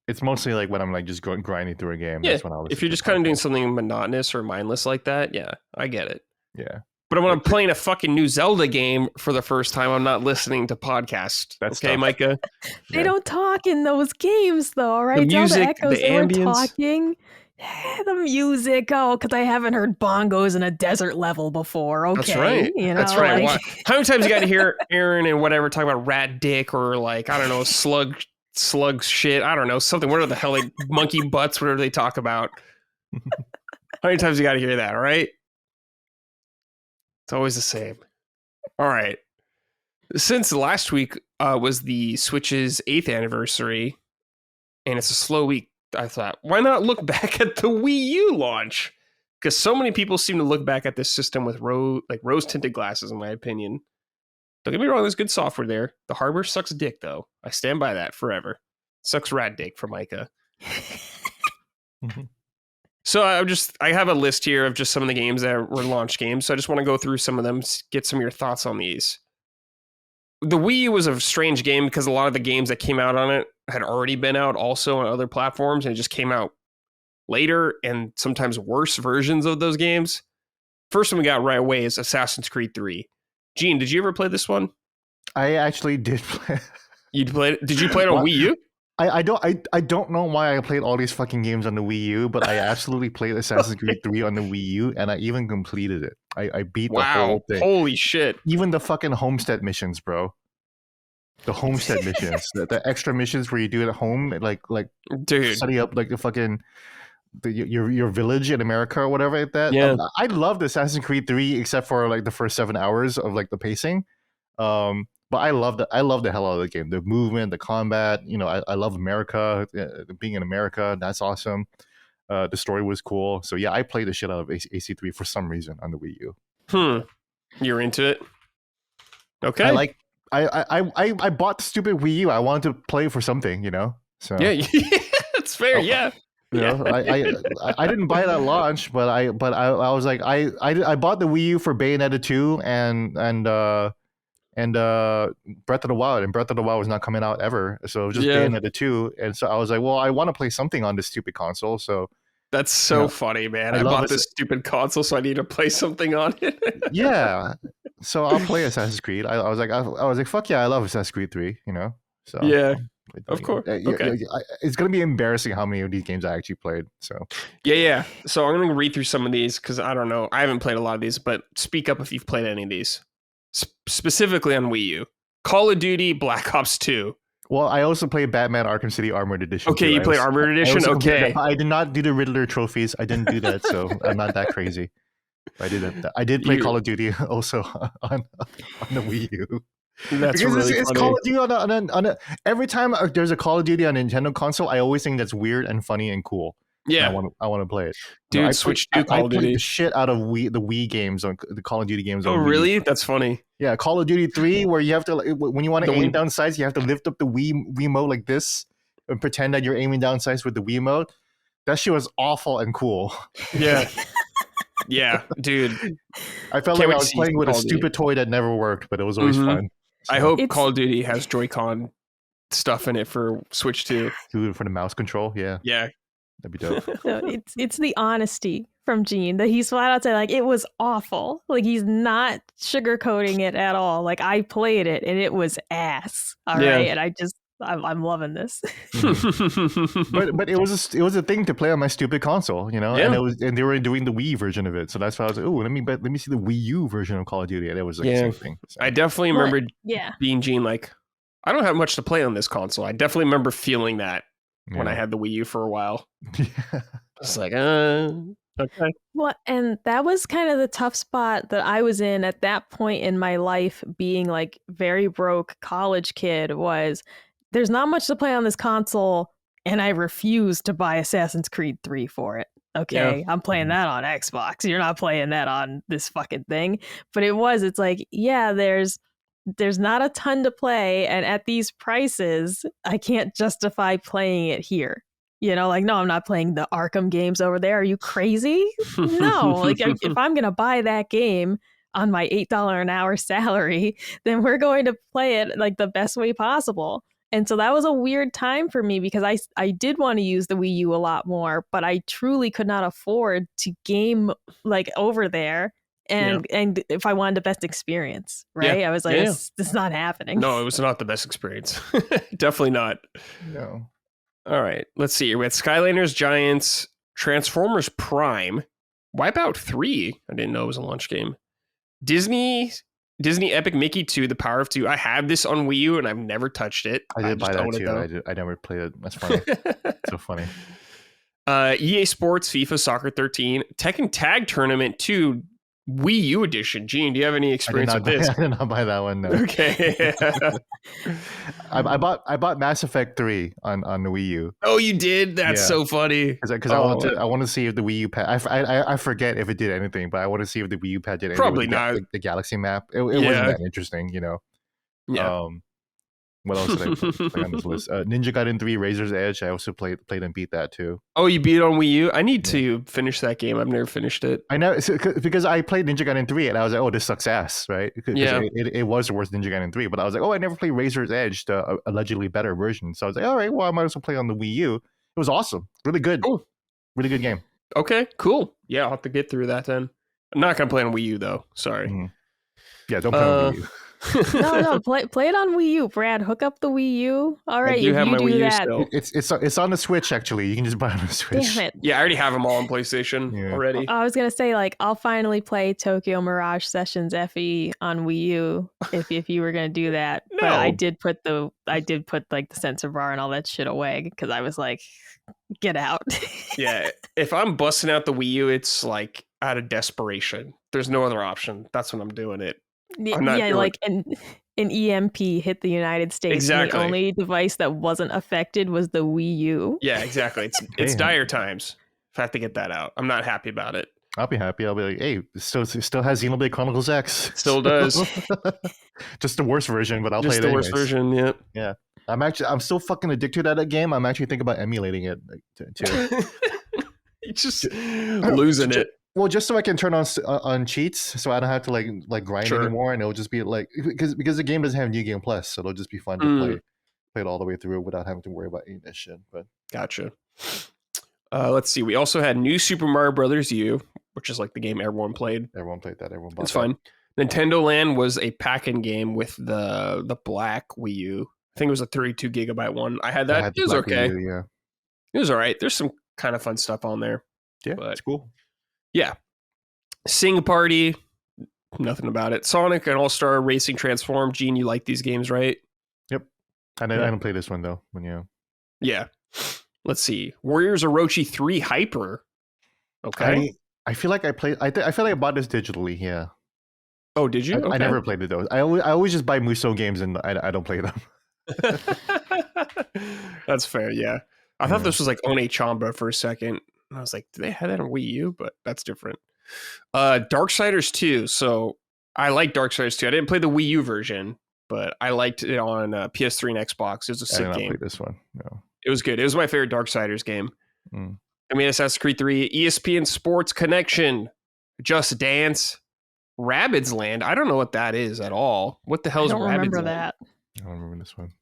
[SPEAKER 2] It's mostly like when I'm like just grinding through a game.
[SPEAKER 1] Yeah.
[SPEAKER 2] That's when
[SPEAKER 1] if you're just kind of doing something monotonous or mindless like that, yeah, I get it.
[SPEAKER 2] Yeah.
[SPEAKER 1] But when I'm playing a fucking new Zelda game for the first time, I'm not listening to podcasts.
[SPEAKER 2] That's
[SPEAKER 1] okay,
[SPEAKER 2] tough.
[SPEAKER 1] Micah?
[SPEAKER 3] They don't talk in those games, though, all right?
[SPEAKER 1] The music,
[SPEAKER 3] Zelda Echoes,
[SPEAKER 1] the
[SPEAKER 3] they
[SPEAKER 1] ambience.
[SPEAKER 3] were talking. The music, because I haven't heard bongos in a desert level before. Okay,
[SPEAKER 1] that's right. That's right. Like... How many times you got to hear Aaron and whatever talk about rat dick or like, I don't know, slug shit. I don't know, something. What are the hell, like monkey butts, whatever they talk about. How many times you got to hear that, right? It's always the same. All right. Since last week was the Switch's 8th anniversary, and it's a slow week, I thought, why not look back at the Wii U launch? Because so many people seem to look back at this system with rose-tinted glasses, in my opinion. Don't get me wrong, there's good software there. The hardware sucks dick, though. I stand by that forever. Sucks rat dick for Micah. So I have a list here of just some of the games that were launch games. So I just want to go through some of them, get some of your thoughts on these. The Wii U was a strange game because a lot of the games that came out on it had already been out also on other platforms, and it just came out later and sometimes worse versions of those games. First one we got right away is Assassin's Creed 3. Gene, did you ever play this one?
[SPEAKER 2] I actually did play.
[SPEAKER 1] Did you play it on
[SPEAKER 2] What?
[SPEAKER 1] Wii U?
[SPEAKER 2] I don't know why I played all these fucking games on the Wii U, but I absolutely played Assassin's Creed 3 on the Wii U, and I even completed it. I beat the whole thing.
[SPEAKER 1] Holy shit.
[SPEAKER 2] Even the fucking homestead missions, bro. The homestead missions. The extra missions where you do it at home, like
[SPEAKER 1] dude,
[SPEAKER 2] setting up like the fucking your village in America or whatever like that.
[SPEAKER 1] Yeah.
[SPEAKER 2] I loved Assassin's Creed 3 except for like the first 7 hours of like the pacing. But I love the hell out of the game. The movement, the combat. You know, I love America. Being in America, that's awesome. The story was cool. So yeah, I played the shit out of AC3 for some reason on the Wii U.
[SPEAKER 1] You're into it. Okay.
[SPEAKER 2] I bought the stupid Wii U. I wanted to play for something, you know. So
[SPEAKER 1] yeah, it's fair. Yeah.
[SPEAKER 2] You know, I didn't buy it at launch, but I was like I bought the Wii U for Bayonetta 2 and Breath of the Wild, and Breath of the Wild was not coming out ever, so it was just Bayonetta 2, and so I was like, well, I want to play something on this stupid console, so
[SPEAKER 1] that's so funny, man. I bought this stupid console, so I need to play something on it.
[SPEAKER 2] Yeah, so I'll play Assassin's Creed. I was like, fuck yeah, I love Assassin's Creed 3, you know. So
[SPEAKER 1] yeah, of course.
[SPEAKER 2] Okay, it's gonna be embarrassing how many of these games I actually played. So
[SPEAKER 1] yeah. So I'm gonna read through some of these because I don't know. I haven't played a lot of these, but speak up if you've played any of these. Specifically on Wii U. Call of Duty Black Ops 2.
[SPEAKER 2] Well, I also played Batman Arkham City Armored Edition.
[SPEAKER 1] Okay, you played Armored Edition? Okay.
[SPEAKER 2] I did not do the Riddler trophies. I didn't do that, so I'm not that crazy. I did play Call of Duty also on the Wii U.
[SPEAKER 1] That's because really
[SPEAKER 2] it's Call of Duty on a every time there's a Call of Duty on a Nintendo console, I always think that's weird and funny and cool.
[SPEAKER 1] Yeah,
[SPEAKER 2] I want to play it.
[SPEAKER 1] Dude, I Switch to Call of Duty.
[SPEAKER 2] I played the shit out of the Wii games on the Call of Duty games.
[SPEAKER 1] Oh, really? That's funny.
[SPEAKER 2] Yeah, Call of Duty 3, where you have to when you want to aim down sights, you have to lift up the Wiimote like this and pretend that you're aiming down sights with the Wiimote. That shit was awful and cool.
[SPEAKER 1] Yeah. Yeah, dude.
[SPEAKER 2] I felt like I was playing with a stupid toy that never worked, but it was always fun. So.
[SPEAKER 1] I hope Call of Duty has Joy-Con stuff in it for Switch 2.
[SPEAKER 2] Dude, for the mouse control, yeah.
[SPEAKER 1] Yeah.
[SPEAKER 2] That'd be dope.
[SPEAKER 3] So it's the honesty from Gene that he's flat out saying like it was awful. Like he's not sugarcoating it at all. Like I played it and it was ass. All right, and I'm loving this.
[SPEAKER 2] but it was a thing to play on my stupid console, you know. Yeah. And they were doing the Wii version of it, so that's why I was like, oh, let me see the Wii U version of Call of Duty, and it was like the same thing. So.
[SPEAKER 1] I definitely remember being Gene like, I don't have much to play on this console. I definitely remember feeling that. When I had the Wii U for a while. It's like, okay.
[SPEAKER 3] Well, and that was kind of the tough spot that I was in at that point in my life, being like very broke college kid, was there's not much to play on this console, and I refuse to buy Assassin's Creed 3 for it. Okay, I'm playing that on Xbox. You're not playing that on this fucking thing. But it's like, yeah, there's not a ton to play, and at these prices I can't justify playing it here, you know. Like, no, I'm not playing the Arkham games over there. Are you crazy? No. Like, if I'm gonna buy that game on my $8 an hour salary, then we're going to play it like the best way possible. And so that was a weird time for me because I did want to use the Wii U a lot more, but I truly could not afford to game like over there. And if I wanted the best experience, right? I was like, this is not happening.
[SPEAKER 1] No, it was not the best experience. Definitely not.
[SPEAKER 2] No.
[SPEAKER 1] All right. Let's see. We had Skylanders Giants, Transformers Prime, Wipeout 3. I didn't know it was a launch game. Disney Epic Mickey 2, The Power of 2. I have this on Wii U and I've never touched it.
[SPEAKER 2] I did buy that too. I never played it. That's funny. So funny.
[SPEAKER 1] EA Sports FIFA Soccer 13, Tekken Tag Tournament 2, Wii U edition. Gene, do you have any experience with this?
[SPEAKER 2] I did not buy that one. No.
[SPEAKER 1] Okay.
[SPEAKER 2] I bought Mass Effect 3 on the Wii U.
[SPEAKER 1] Oh, you did? That's so funny.
[SPEAKER 2] Because I want to see if the Wii U pad. I forget if it did anything, but I want to see if the Wii U pad did anything.
[SPEAKER 1] Probably not.
[SPEAKER 2] The Galaxy map. It wasn't that interesting, you know.
[SPEAKER 1] Yeah.
[SPEAKER 2] What else did I play on this list? Ninja Gaiden 3, Razor's Edge. I also played and beat that too.
[SPEAKER 1] Oh, you beat it on Wii U? I need to finish that game. I've never finished it.
[SPEAKER 2] I know, because I played Ninja Gaiden 3 and I was like, oh, this sucks ass, right? It was the worst Ninja Gaiden 3, but I was like, oh, I never played Razor's Edge, the allegedly better version. So I was like, all right, well, I might as well play on the Wii U. It was awesome. Really good.
[SPEAKER 1] Cool.
[SPEAKER 2] Really good game.
[SPEAKER 1] Okay, cool. Yeah, I'll have to get through that then. I'm not going to play on Wii U, though. Sorry.
[SPEAKER 2] Yeah, don't play on Wii U.
[SPEAKER 3] No, play it on Wii U, Brad. Hook up the Wii U. All right,
[SPEAKER 1] do
[SPEAKER 3] if
[SPEAKER 1] have
[SPEAKER 3] you
[SPEAKER 1] my
[SPEAKER 3] do
[SPEAKER 1] Wii U
[SPEAKER 3] that,
[SPEAKER 1] still.
[SPEAKER 2] It's on the Switch actually. You can just buy it on the Switch.
[SPEAKER 3] damn it.
[SPEAKER 1] Yeah, I already have them all on PlayStation already.
[SPEAKER 3] I was gonna say like I'll finally play Tokyo Mirage Sessions FE on Wii U if you were gonna do that.
[SPEAKER 1] No.
[SPEAKER 3] But I did put like the sensor bar and all that shit away because I was like, get out.
[SPEAKER 1] Yeah, if I'm busting out the Wii U, it's like out of desperation. There's no other option. That's when I'm doing it. I'm not doing
[SPEAKER 3] like an EMP hit the United States.
[SPEAKER 1] Exactly.
[SPEAKER 3] And the only device that wasn't affected was the Wii U.
[SPEAKER 1] Yeah, exactly. It's dire times. If I have to get that out, I'm not happy about it.
[SPEAKER 2] I'll be happy. I'll be like, hey, it still has Xenoblade Chronicles X.
[SPEAKER 1] Still does.
[SPEAKER 2] Just the worst version, but I'll play it anyways.
[SPEAKER 1] Just the worst version, yep.
[SPEAKER 2] Yeah. I'm still fucking addicted to that game. I'm actually thinking about emulating it too.
[SPEAKER 1] You're just losing it.
[SPEAKER 2] Well, just so I can turn on cheats, so I don't have to like grind anymore, and it'll just be like because the game doesn't have New Game Plus, so it'll just be fun to play it all the way through without having to worry about any of this shit. But
[SPEAKER 1] gotcha. Let's see. We also had New Super Mario Brothers U, which is like the game everyone played.
[SPEAKER 2] Everyone played that. Everyone bought
[SPEAKER 1] it's fun. Nintendo Land was a pack-in game with the black Wii U. I think it was a 32 gigabyte one. I had that. It was okay.
[SPEAKER 2] Wii U, yeah.
[SPEAKER 1] It was all right. There's some kind of fun stuff on there.
[SPEAKER 2] Yeah, it's cool.
[SPEAKER 1] Yeah. Sing Party, nothing about it. Sonic and All-Star Racing Transform. Gene, you like these games, right?
[SPEAKER 2] Yep. I didn't play this one though.
[SPEAKER 1] Yeah. Let's see. Warriors Orochi 3 Hyper. Okay.
[SPEAKER 2] I feel like I played. I feel like I bought this digitally. Yeah.
[SPEAKER 1] Oh, did you?
[SPEAKER 2] I never played it though. I always just buy Muso games and I don't play them.
[SPEAKER 1] That's fair. Yeah. I thought this was like One Chamba for a second. And I was like, do they have that on Wii U? But that's different. Darksiders 2. So I like Darksiders 2. I didn't play the Wii U version, but I liked it on PS3 and Xbox. It was a sick game. I didn't
[SPEAKER 2] play this one. No.
[SPEAKER 1] It was good. It was my favorite Darksiders game. I mean, Assassin's Creed 3, ESPN Sports Connection, Just Dance, Rabbids Land. I don't know what that is at all. What the hell is Rabbids Land? I don't remember that.
[SPEAKER 2] I don't remember this one.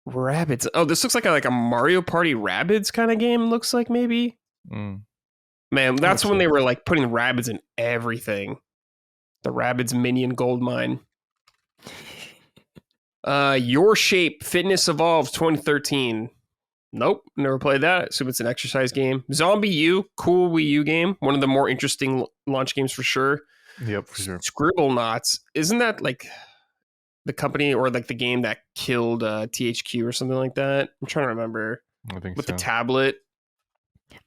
[SPEAKER 1] Rabbids. Oh, this looks like a Mario Party Rabbids kind of game. Looks like maybe. Man, that's when they were like putting Rabbids in everything. The Rabbids Minion Gold Mine. Your Shape Fitness Evolved 2013. Nope, never played that. I assume it's an exercise game. Zombie U, cool Wii U game. One of the more interesting launch games for sure.
[SPEAKER 2] Yep, for sure.
[SPEAKER 1] Scribble Knots. Isn't that like the company or like the game that killed THQ or something like that? I'm trying to remember.
[SPEAKER 2] I think
[SPEAKER 1] with the tablet.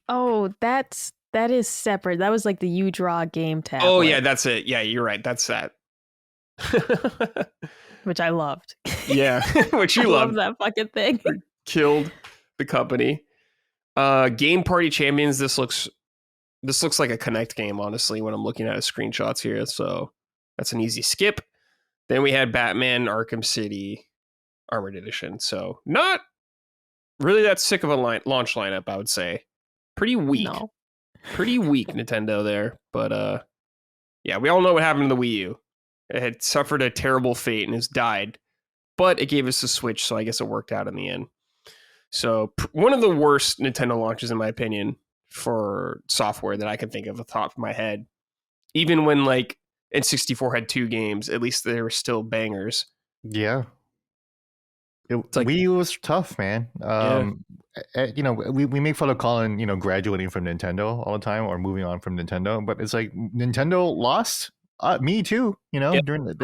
[SPEAKER 3] Oh, that is separate. That was like the U Draw game tablet.
[SPEAKER 1] Oh yeah, that's it. Yeah, you're right. That's that.
[SPEAKER 3] Which I loved.
[SPEAKER 1] Yeah, which you loved.
[SPEAKER 3] Love that fucking thing.
[SPEAKER 1] Killed the company. Game Party Champions. This looks like a Connect game, honestly, when I'm looking at his screenshots here. So that's an easy skip. Then we had Batman Arkham City Armored Edition. So not really that sick of a launch lineup, I would say. Pretty weak.
[SPEAKER 3] No.
[SPEAKER 1] Pretty weak Nintendo there. But yeah, we all know what happened to the Wii U. It had suffered a terrible fate and has died. But it gave us a Switch, so I guess it worked out in the end. So one of the worst Nintendo launches, in my opinion, for software that I can think of off the top of my head. Even when like N64 had 2 games, at least they were still bangers.
[SPEAKER 2] Yeah. Wii U was tough, man. We make fun of Colin, graduating from Nintendo all the time or moving on from Nintendo, but it's like Nintendo lost. Me too, during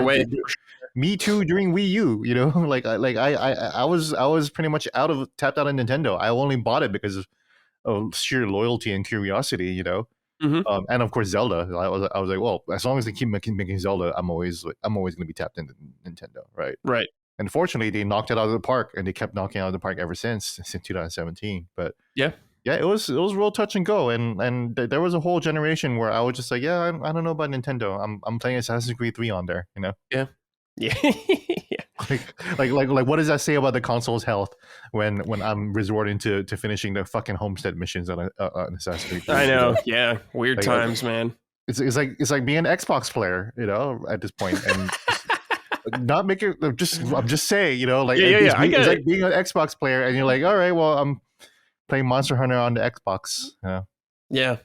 [SPEAKER 2] me too during Wii U, I was pretty much tapped out of Nintendo. I only bought it because of sheer loyalty and curiosity, and of course Zelda. I was like, well, as long as they keep making Zelda, I'm always going to be tapped into Nintendo, right?
[SPEAKER 1] Right.
[SPEAKER 2] And fortunately, they knocked it out of the park, and they kept knocking it out of the park ever since 2017. But yeah, it was real touch and go, and there was a whole generation where I was just like, yeah, I don't know about Nintendo. I'm playing Assassin's Creed 3 on there,
[SPEAKER 1] Yeah.
[SPEAKER 2] like what does that say about the console's health when I'm resorting to finishing the fucking homestead missions on Assassin's Creed 3?
[SPEAKER 1] I know. Yeah, weird times, man.
[SPEAKER 2] It's like being an Xbox player, at this point, and. Not make it. I'm just saying, it's like being an Xbox player, and you're like, all right, well, I'm playing Monster Hunter on the Xbox.
[SPEAKER 1] Yeah.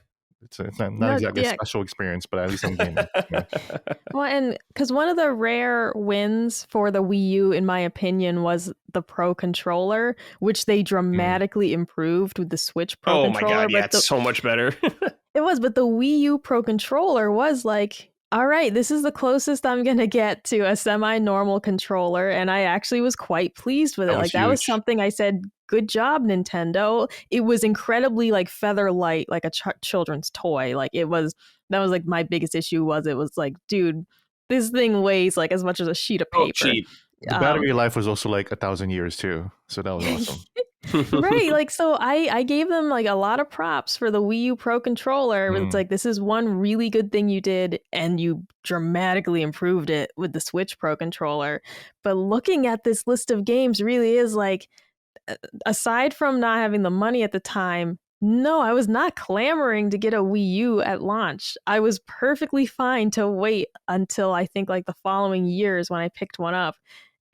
[SPEAKER 2] It's not
[SPEAKER 3] No,
[SPEAKER 2] exactly a
[SPEAKER 3] yeah.
[SPEAKER 2] special experience, but at least I'm gaming. Yeah.
[SPEAKER 3] Well, and because one of the rare wins for the Wii U, in my opinion, was the Pro Controller, which they dramatically improved with the Switch Pro
[SPEAKER 1] Oh my
[SPEAKER 3] Controller.
[SPEAKER 1] god, yeah,
[SPEAKER 3] But
[SPEAKER 1] it's so much better.
[SPEAKER 3] but the Wii U Pro Controller was like, all right, this is the closest I'm going to get to a semi-normal controller. And I actually was quite pleased with it.
[SPEAKER 2] That was
[SPEAKER 3] Like, that was
[SPEAKER 2] huge.
[SPEAKER 3] something I said, good job, Nintendo. It was incredibly like feather light, like a children's toy. Like, that was like my biggest issue was it was like, dude, this thing weighs like as much as a sheet of
[SPEAKER 1] Oh,
[SPEAKER 3] paper.
[SPEAKER 1] cheap.
[SPEAKER 2] The battery life was also like 1,000 years too, so that was awesome.
[SPEAKER 3] Right, like, so I gave them like a lot of props for the Wii U Pro Controller. It's like, this is one really good thing you did, and you dramatically improved it with the Switch Pro Controller. But looking at this list of games really is like, aside from not having the money at the time, no, I was not clamoring to get a Wii U at launch. I was perfectly fine to wait until I think like the following years when I picked one up,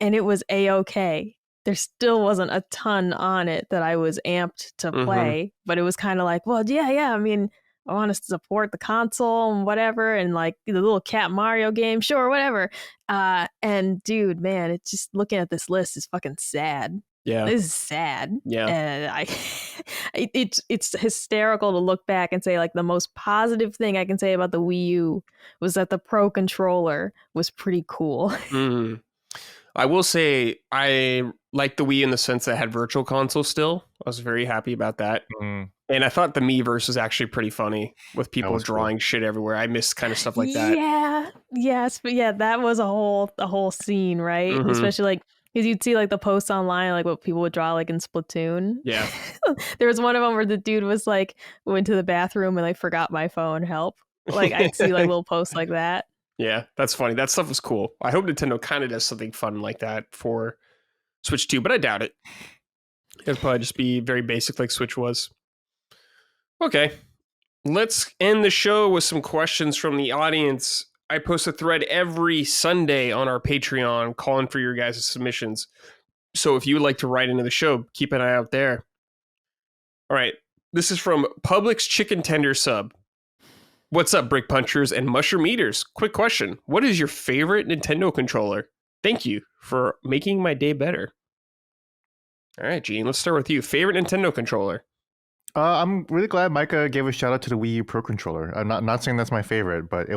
[SPEAKER 3] and it was a-okay. There still wasn't a ton on it that I was amped to play, but it was kind of like, well, yeah, I mean, I want to support the console and whatever, and like the little Cat Mario game, sure, whatever. And dude, man, it's just looking at this list is fucking sad.
[SPEAKER 1] Yeah.
[SPEAKER 3] This is sad.
[SPEAKER 1] Yeah.
[SPEAKER 3] And it's hysterical to look back and say like the most positive thing I can say about the Wii U was that the Pro Controller was pretty cool.
[SPEAKER 1] I will say I like the Wii in the sense that it had Virtual Console still. I was very happy about that. And I thought the Miiverse was actually pretty funny with people drawing shit everywhere. I missed kind of stuff like that.
[SPEAKER 3] Yeah. Yes. But yeah, that was a whole scene, right? Especially like, because you'd see like the posts online, like what people would draw like in Splatoon.
[SPEAKER 1] Yeah.
[SPEAKER 3] There was one of them where the dude was like, went to the bathroom and like forgot my phone, help. Like I'd see like little posts like that.
[SPEAKER 1] Yeah, that's funny. That stuff was cool. I hope Nintendo kind of does something fun like that for Switch 2, but I doubt it. It'll probably just be very basic like Switch was. Okay, let's end the show with some questions from the audience. I post a thread every Sunday on our Patreon calling for your guys' submissions. So if you would like to write into the show, keep an eye out there. All right, this is from Publix Chicken Tender Sub. What's up, Brick Punchers and Mushroom Eaters? Quick question. What is your favorite Nintendo controller? Thank you for making my day better. All right, Gene, let's start with you. Favorite Nintendo controller?
[SPEAKER 2] I'm really glad Micah gave a shout out to the Wii U Pro Controller. I'm not saying that's my favorite, but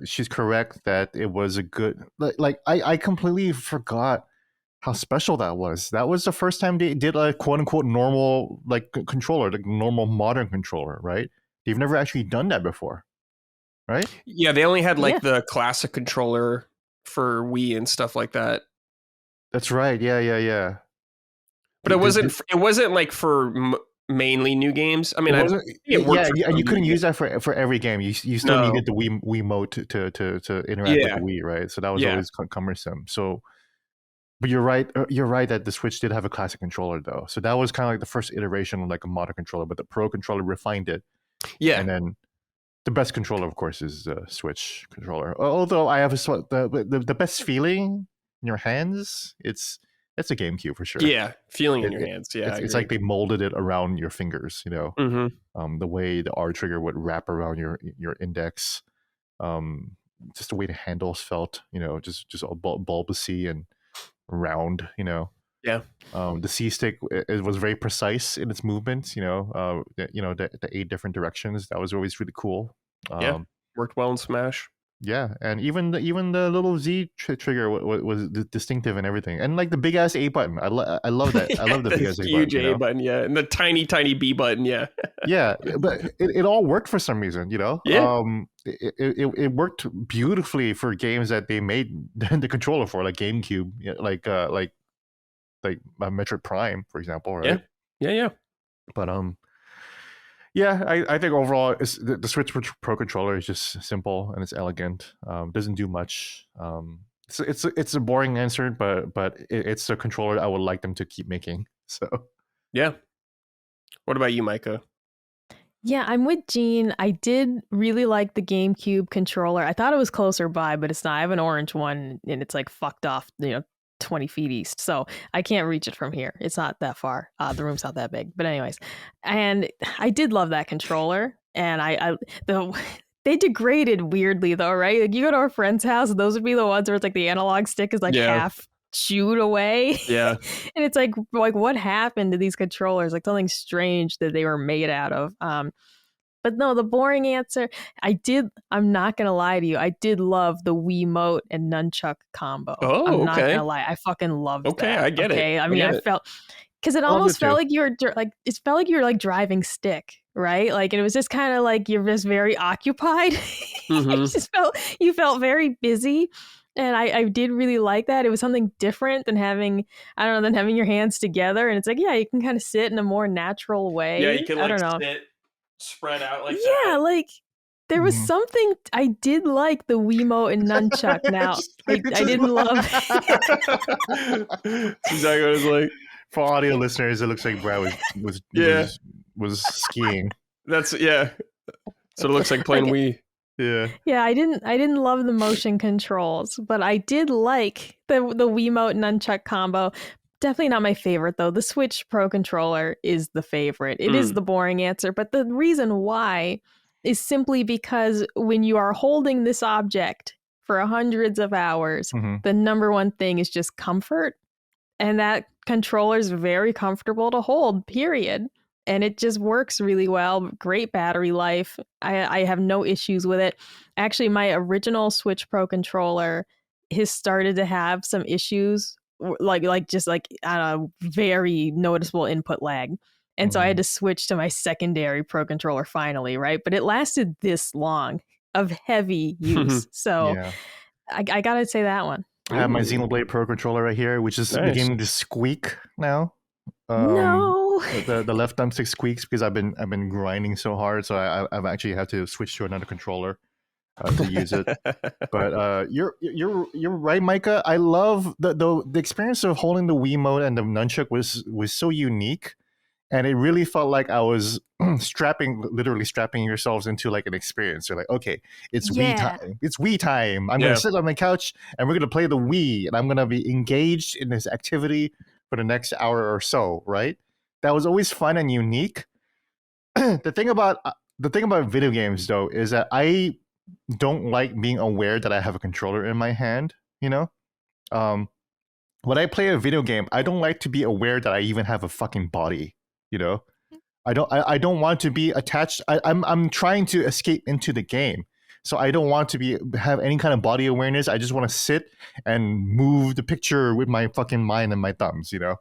[SPEAKER 2] she's correct that it was a good. Like I completely forgot how special that was. That was the first time they did a quote unquote normal like controller, the normal modern controller, right? They've never actually done that before. Right?
[SPEAKER 1] Yeah, they only had like the classic controller for Wii and stuff like that.
[SPEAKER 2] That's right. Yeah.
[SPEAKER 1] But it wasn't like for mainly new games. I mean,
[SPEAKER 2] you couldn't use that for every game. You still needed the Wiimote to interact with the Wii, right? So that was always cumbersome. So, but you're right. You're right that the Switch did have a classic controller though. So that was kind of like the first iteration of like a modern controller, but the Pro controller refined it. Yeah, and then. The best controller, of course, is the Switch controller. Although I have the best feeling in your hands, it's a GameCube for sure.
[SPEAKER 1] Yeah, feeling in your hands. Yeah,
[SPEAKER 2] it's like they molded it around your fingers. You know, the way the R trigger would wrap around your index, just the way the handles felt. You know, just all bulbousy and round. You know.
[SPEAKER 1] Yeah.
[SPEAKER 2] The C stick, it was very precise in its movements. You know, the 8 different directions. That was always really cool.
[SPEAKER 1] Worked well in Smash.
[SPEAKER 2] Yeah, and even the little Z trigger was distinctive and everything, and like the big ass A button. I love that. I love the big ass A button.
[SPEAKER 1] Huge A button, yeah, and the tiny B button, yeah.
[SPEAKER 2] Yeah, but it all worked for some reason, you know.
[SPEAKER 1] Yeah.
[SPEAKER 2] It worked beautifully for games that they made the controller for, like GameCube, like Metroid Prime, for example, right?
[SPEAKER 1] Yeah. But
[SPEAKER 2] yeah, I think overall the Switch Pro controller is just simple and it's elegant. Doesn't do much. It's a boring answer, but it's a controller I would like them to keep making. So
[SPEAKER 1] yeah. What about you, Micah?
[SPEAKER 3] Yeah, I'm with Gene. I did really like the GameCube controller. I thought it was closer by, but it's not. I have an orange one and it's like fucked off, 20 feet east. So I can't reach it from here. It's not that far. The room's not that big. But anyways, and I did love that controller. And they degraded weirdly though, right? Like you go to a friend's house, those would be the ones where it's like the analog stick is like half chewed away.
[SPEAKER 1] Yeah.
[SPEAKER 3] And it's like what happened to these controllers? Like something strange that they were made out of. But no, the boring answer, I'm not going to lie to you. I did love the Wiimote and nunchuck combo.
[SPEAKER 1] Oh,
[SPEAKER 3] I'm not going to lie. I fucking loved that.
[SPEAKER 1] Okay, I get it.
[SPEAKER 3] I mean, I felt, because it almost felt like you were like driving stick, right? Like, and it was just kind of like you're just very occupied.
[SPEAKER 1] Mm-hmm.
[SPEAKER 3] You felt very busy. And I did really like that. It was something different than having your hands together. And it's like, yeah, you can kind of sit in a more natural way.
[SPEAKER 1] Yeah, you can
[SPEAKER 3] I don't know.
[SPEAKER 1] sit spread out like that.
[SPEAKER 3] Yeah, like there was something I did like the Wiimote and nunchuck. Now I didn't love.
[SPEAKER 1] That's exactly what it's like.
[SPEAKER 2] For audio listeners, it looks like Brad was skiing.
[SPEAKER 1] That's So it looks like playing Wii.
[SPEAKER 3] Yeah, I didn't love the motion controls, but I did like the Wiimote nunchuck combo. Definitely not my favorite, though. The Switch Pro Controller is the favorite. It is the boring answer, but the reason why is simply because when you are holding this object for hundreds of hours, the number one thing is just comfort. And that controller is very comfortable to hold, period. And it just works really well. Great battery life. I have no issues with it. Actually, my original Switch Pro Controller has started to have some issues, like I don't know, very noticeable input lag. And so I had to switch to my secondary Pro Controller finally, right? But it lasted this long of heavy use. So I gotta say that one.
[SPEAKER 2] I have my Xenoblade Pro Controller right here, which is beginning to squeak now.
[SPEAKER 3] No.
[SPEAKER 2] The left thumbstick squeaks because I've been grinding so hard, so I've actually had to switch to another controller to use it. But you're right, Micah. I love the experience of holding the Wiimote and the nunchuck was so unique, and it really felt like I was literally strapping yourselves into like an experience. You're like, okay, it's Wii time. It's Wii time. I'm gonna sit on the couch and we're gonna play the Wii, and I'm gonna be engaged in this activity for the next hour or so. Right? That was always fun and unique. The thing about video games though is that I don't like being aware that I have a controller in my hand. You know, when I play a video game, I don't like to be aware that I even have a fucking body. You know, I don't want to be attached. I'm trying to escape into the game, so I don't want to have any kind of body awareness. I just want to sit and move the picture with my fucking mind and my thumbs. You know.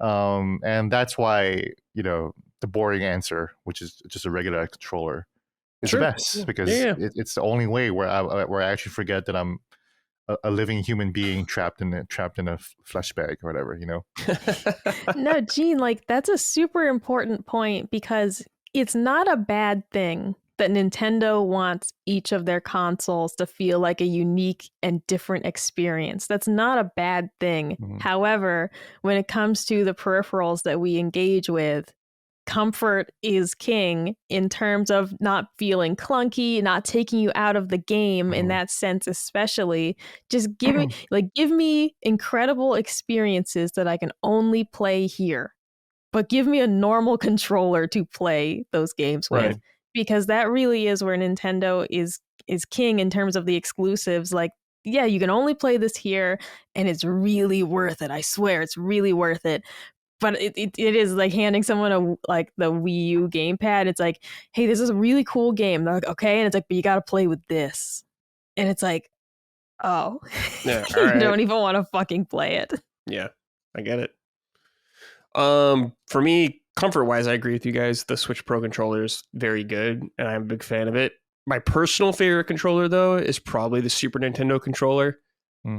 [SPEAKER 2] And that's why, you know, the boring answer, which is just a regular controller, is the best because it's the only way where I actually forget that I'm a living human being trapped in a flesh bag or whatever, you know.
[SPEAKER 3] No, Gene, like that's a super important point because it's not a bad thing that Nintendo wants each of their consoles to feel like a unique and different experience. That's not a bad thing. However, when it comes to the peripherals that we engage with, comfort is king in terms of not feeling clunky, not taking you out of the game in that sense, especially. Just give me incredible experiences that I can only play here, but give me a normal controller to play those games with.
[SPEAKER 1] Right.
[SPEAKER 3] Because that really is where Nintendo is king in terms of the exclusives. Like, yeah, you can only play this here, and it's really worth it. I swear, it's really worth it. But it is like handing someone like the Wii U gamepad. It's like, hey, this is a really cool game. They're like, okay, and it's like, but you got to play with this, and it's like, oh,
[SPEAKER 1] Yeah,
[SPEAKER 3] you don't even want to fucking play it.
[SPEAKER 1] Yeah, I get it. For me, comfort-wise, I agree with you guys. The Switch Pro controller is very good, and I'm a big fan of it. My personal favorite controller, though, is probably the Super Nintendo controller.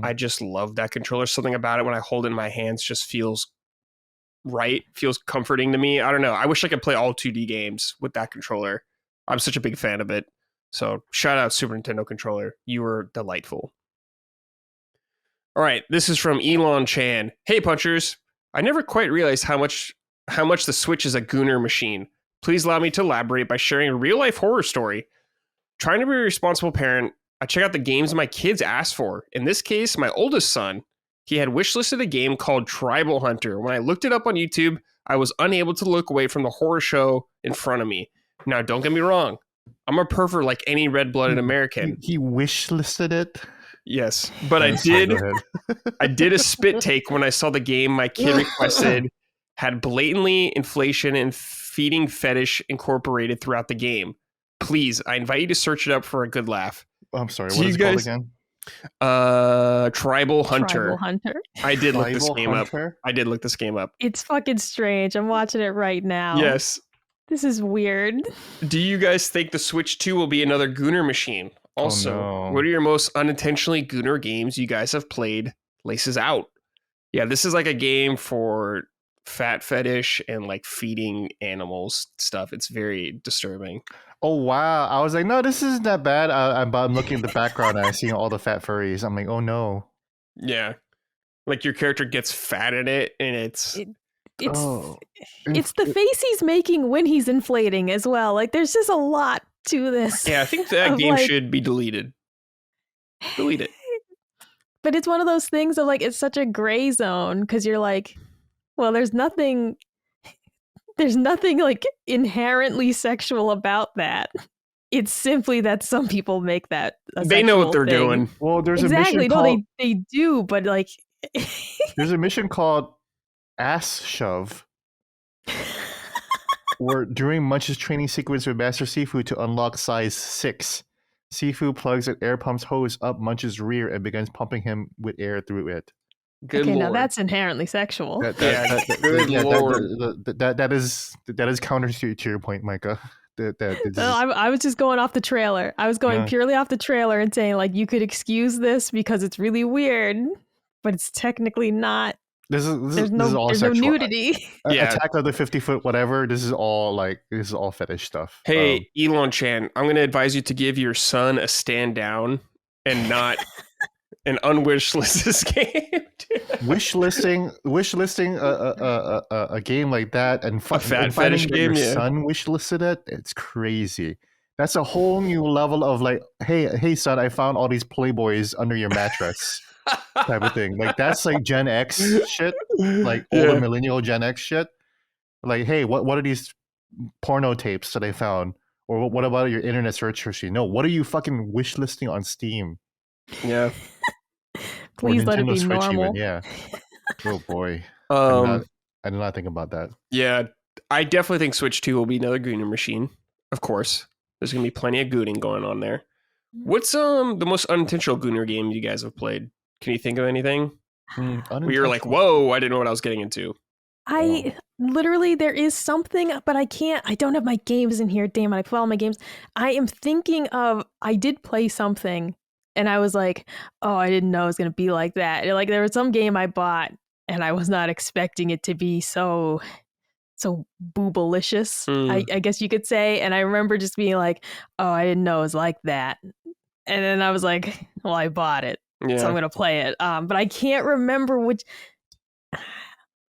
[SPEAKER 1] I just love that controller. Something about it when I hold it in my hands just feels right, feels comforting to me. I don't know. I wish I could play all 2D games with that controller. I'm such a big fan of it. So shout out Super Nintendo controller. You were delightful. All right, this is from Elon Chan. Hey, Punchers. I never quite realized how much the Switch is a gooner machine. Please allow me to elaborate by sharing a real-life horror story. Trying to be a responsible parent, I check out the games my kids ask for. In this case, my oldest son. he had wishlisted a game called Tribal Hunter. When I looked it up on YouTube, I was unable to look away from the horror show in front of me. Now, don't get me wrong. I'm a pervert like any red-blooded American.
[SPEAKER 2] He wishlisted it.
[SPEAKER 1] Yes, but I did a spit take when I saw the game my kid requested had blatantly inflation and feeding fetish incorporated throughout the game. Please, I invite you to search it up for a good laugh.
[SPEAKER 2] I'm sorry, what is it called again?
[SPEAKER 1] Tribal Hunter.
[SPEAKER 3] Tribal Hunter.
[SPEAKER 1] I did look this game up. I did look this game up.
[SPEAKER 3] It's fucking strange. I'm watching it right now.
[SPEAKER 1] Yes.
[SPEAKER 3] This is weird.
[SPEAKER 1] Do you guys think the Switch 2 will be another Gooner machine? Also, what are your most unintentionally Gooner games you guys have played? Laces out. Yeah, this is like a game for fat fetish and like feeding animals stuff. It's very disturbing.
[SPEAKER 2] Oh, wow. I was like, no, this isn't that bad. I'm looking at the background and I see all the fat furries. I'm like, oh, no.
[SPEAKER 1] Yeah. Like your character gets fat in it and it's
[SPEAKER 3] the face he's making when he's inflating as well. Like there's just a lot to this.
[SPEAKER 1] Yeah, I think that game should be deleted. Delete it.
[SPEAKER 3] But it's one of those things of like, it's such a gray zone because you're like, well, there's nothing like inherently sexual about that. It's simply that some people make that
[SPEAKER 1] they know what they're doing.
[SPEAKER 2] Well, there's
[SPEAKER 3] exactly.
[SPEAKER 2] a mission called...
[SPEAKER 3] they do, but like
[SPEAKER 2] there's a mission called Ass Shove where during Munch's training sequence with Master Sifu to unlock size 6, Sifu plugs an air pump's hose up Munch's rear and begins pumping him with air through it.
[SPEAKER 1] Good
[SPEAKER 3] okay,
[SPEAKER 1] Lord.
[SPEAKER 3] Now that's inherently sexual.
[SPEAKER 1] That
[SPEAKER 2] is counter to your point, Micah.
[SPEAKER 3] I was just going off the trailer. I was going purely off the trailer and saying like you could excuse this because it's really weird, but it's technically not. There's no nudity.
[SPEAKER 2] Attack of the 50-foot whatever. This is all fetish stuff.
[SPEAKER 1] Hey, Elon Chan, I'm going to advise you to give your son a stand down and not an unwish list this game.
[SPEAKER 2] Wishlisting a game like that and
[SPEAKER 1] fetish game.
[SPEAKER 2] Your son wishlisted it. It's crazy. That's a whole new level of like, hey son, I found all these Playboys under your mattress. Type of thing. Like that's like Gen X shit, like older millennial Gen X shit. Like, hey, what are these porno tapes that I found? Or what about your internet search history? No, what are you fucking wishlisting on Steam?
[SPEAKER 1] Yeah.
[SPEAKER 3] Please let it be
[SPEAKER 2] Switch
[SPEAKER 3] normal.
[SPEAKER 2] Even. Yeah. Oh boy. I did not think about that.
[SPEAKER 1] Yeah, I definitely think Switch 2 will be another gooning machine. Of course, there's gonna be plenty of gooning going on there. What's the most unintentional gooner game you guys have played? Can you think of anything? Where you're like, whoa, I didn't know what I was getting into.
[SPEAKER 3] Literally, there is something, but I don't have my games in here. Damn it, I put all my games. I am thinking of, I did play something and I was like, oh, I didn't know it was going to be like that. Like there was some game I bought and I was not expecting it to be so boobalicious, I guess you could say. And I remember just being like, oh, I didn't know it was like that. And then I was like, well, I bought it. Yeah. So I'm going to play it. But I can't remember which.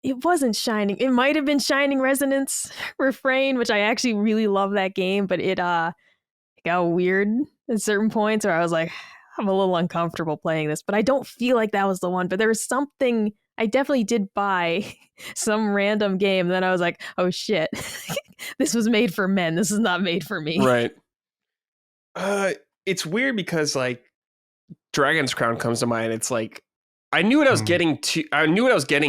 [SPEAKER 3] It wasn't Shining. It might have been Shining Resonance Refrain, which I actually really love that game. But it got weird at certain points where I was like, I'm a little uncomfortable playing this. But I don't feel like that was the one. But there was something. I definitely did buy some random game. And then I was like, oh, shit. This was made for men. This is not made for me.
[SPEAKER 1] Right. It's weird because like Dragon's Crown comes to mind. It's like I knew what I was getting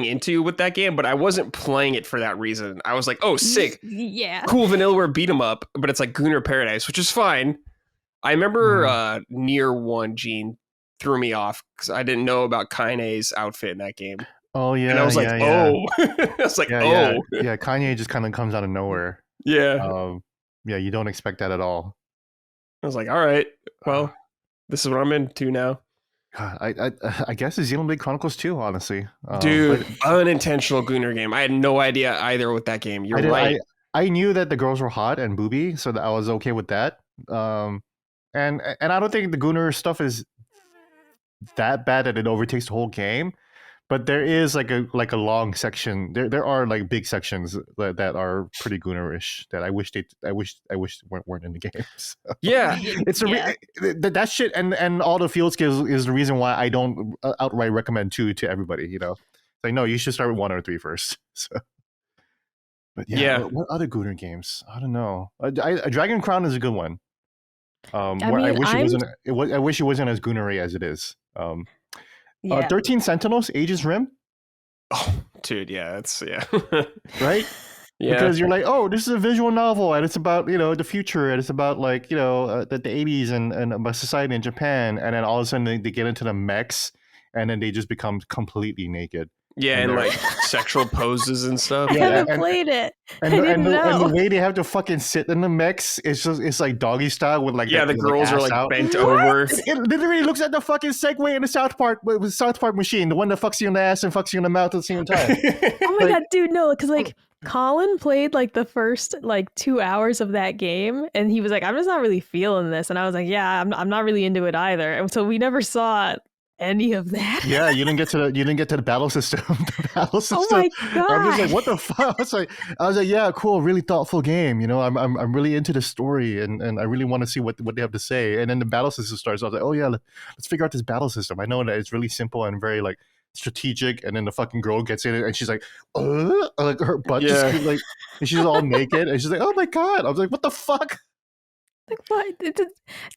[SPEAKER 1] into with that game, but I wasn't playing it for that reason. I was like, oh, sick.
[SPEAKER 3] Yeah.
[SPEAKER 1] Cool Vanillaware beat 'em up, but it's like Gooner Paradise, which is fine. I remember Nier 1, Gene, threw me off because I didn't know about Kanye's outfit in that game.
[SPEAKER 2] Oh, yeah.
[SPEAKER 1] And I was like, oh. I was like, oh.
[SPEAKER 2] Yeah, Kanye just kind of comes out of nowhere.
[SPEAKER 1] Yeah.
[SPEAKER 2] Yeah, you don't expect that at all.
[SPEAKER 1] I was like, all right, well, this is what I'm into now.
[SPEAKER 2] I guess it's Xenoblade Chronicles 2, honestly.
[SPEAKER 1] Dude, unintentional Gooner game. I had no idea either with that game. You're right.
[SPEAKER 2] I knew that the girls were hot and booby, so that I was okay with that. And I don't think the Gooner stuff is that bad that it overtakes the whole game. But there is like a long section. There are like big sections that are pretty Goonerish that I wish weren't in the game. So.
[SPEAKER 1] Yeah,
[SPEAKER 2] It's that shit and all the field skills is the reason why I don't outright recommend 2 to everybody. You know, it's like no, you should start with 1 or 3 first. So. But yeah, what other Gooner games? I don't know. Dragon Crown is a good one. I wish it wasn't as Goonery as it is. 13 Sentinels, Aegis Rim.
[SPEAKER 1] Oh, dude, yeah, it's
[SPEAKER 2] right. Yeah, because you're like, oh, this is a visual novel, and it's about the future, and it's about like the 80s and about society in Japan, and then all of a sudden they get into the mechs, and then they just become completely naked.
[SPEAKER 1] Yeah, and like sexual poses and stuff.
[SPEAKER 3] I haven't played it.
[SPEAKER 2] And the way they have to fucking sit in the mechs, it's like doggy style with like
[SPEAKER 1] the girls are like bent over.
[SPEAKER 2] It literally looks like the fucking Segway in the South Park machine, the one that fucks you in the ass and fucks you in the mouth at the same time.
[SPEAKER 3] Oh my god, dude, no, because like Colin played like the first like 2 hours of that game, and he was like, "I'm just not really feeling this," and I was like, "Yeah, I'm not really into it either," and so we never saw any of that.
[SPEAKER 2] Yeah, you didn't get to the battle system.
[SPEAKER 3] Oh my god!
[SPEAKER 2] I'm just like, what the fuck? I was like, yeah, cool, really thoughtful game. I'm really into the story, and I really want to see what they have to say. And then the battle system starts. I was like, oh yeah, let's figure out this battle system. I know that it's really simple and very like strategic. And then the fucking girl gets in it, and she's like her butt just like, and she's all naked, and she's like, oh my god! I was like, what the fuck?
[SPEAKER 3] Like what,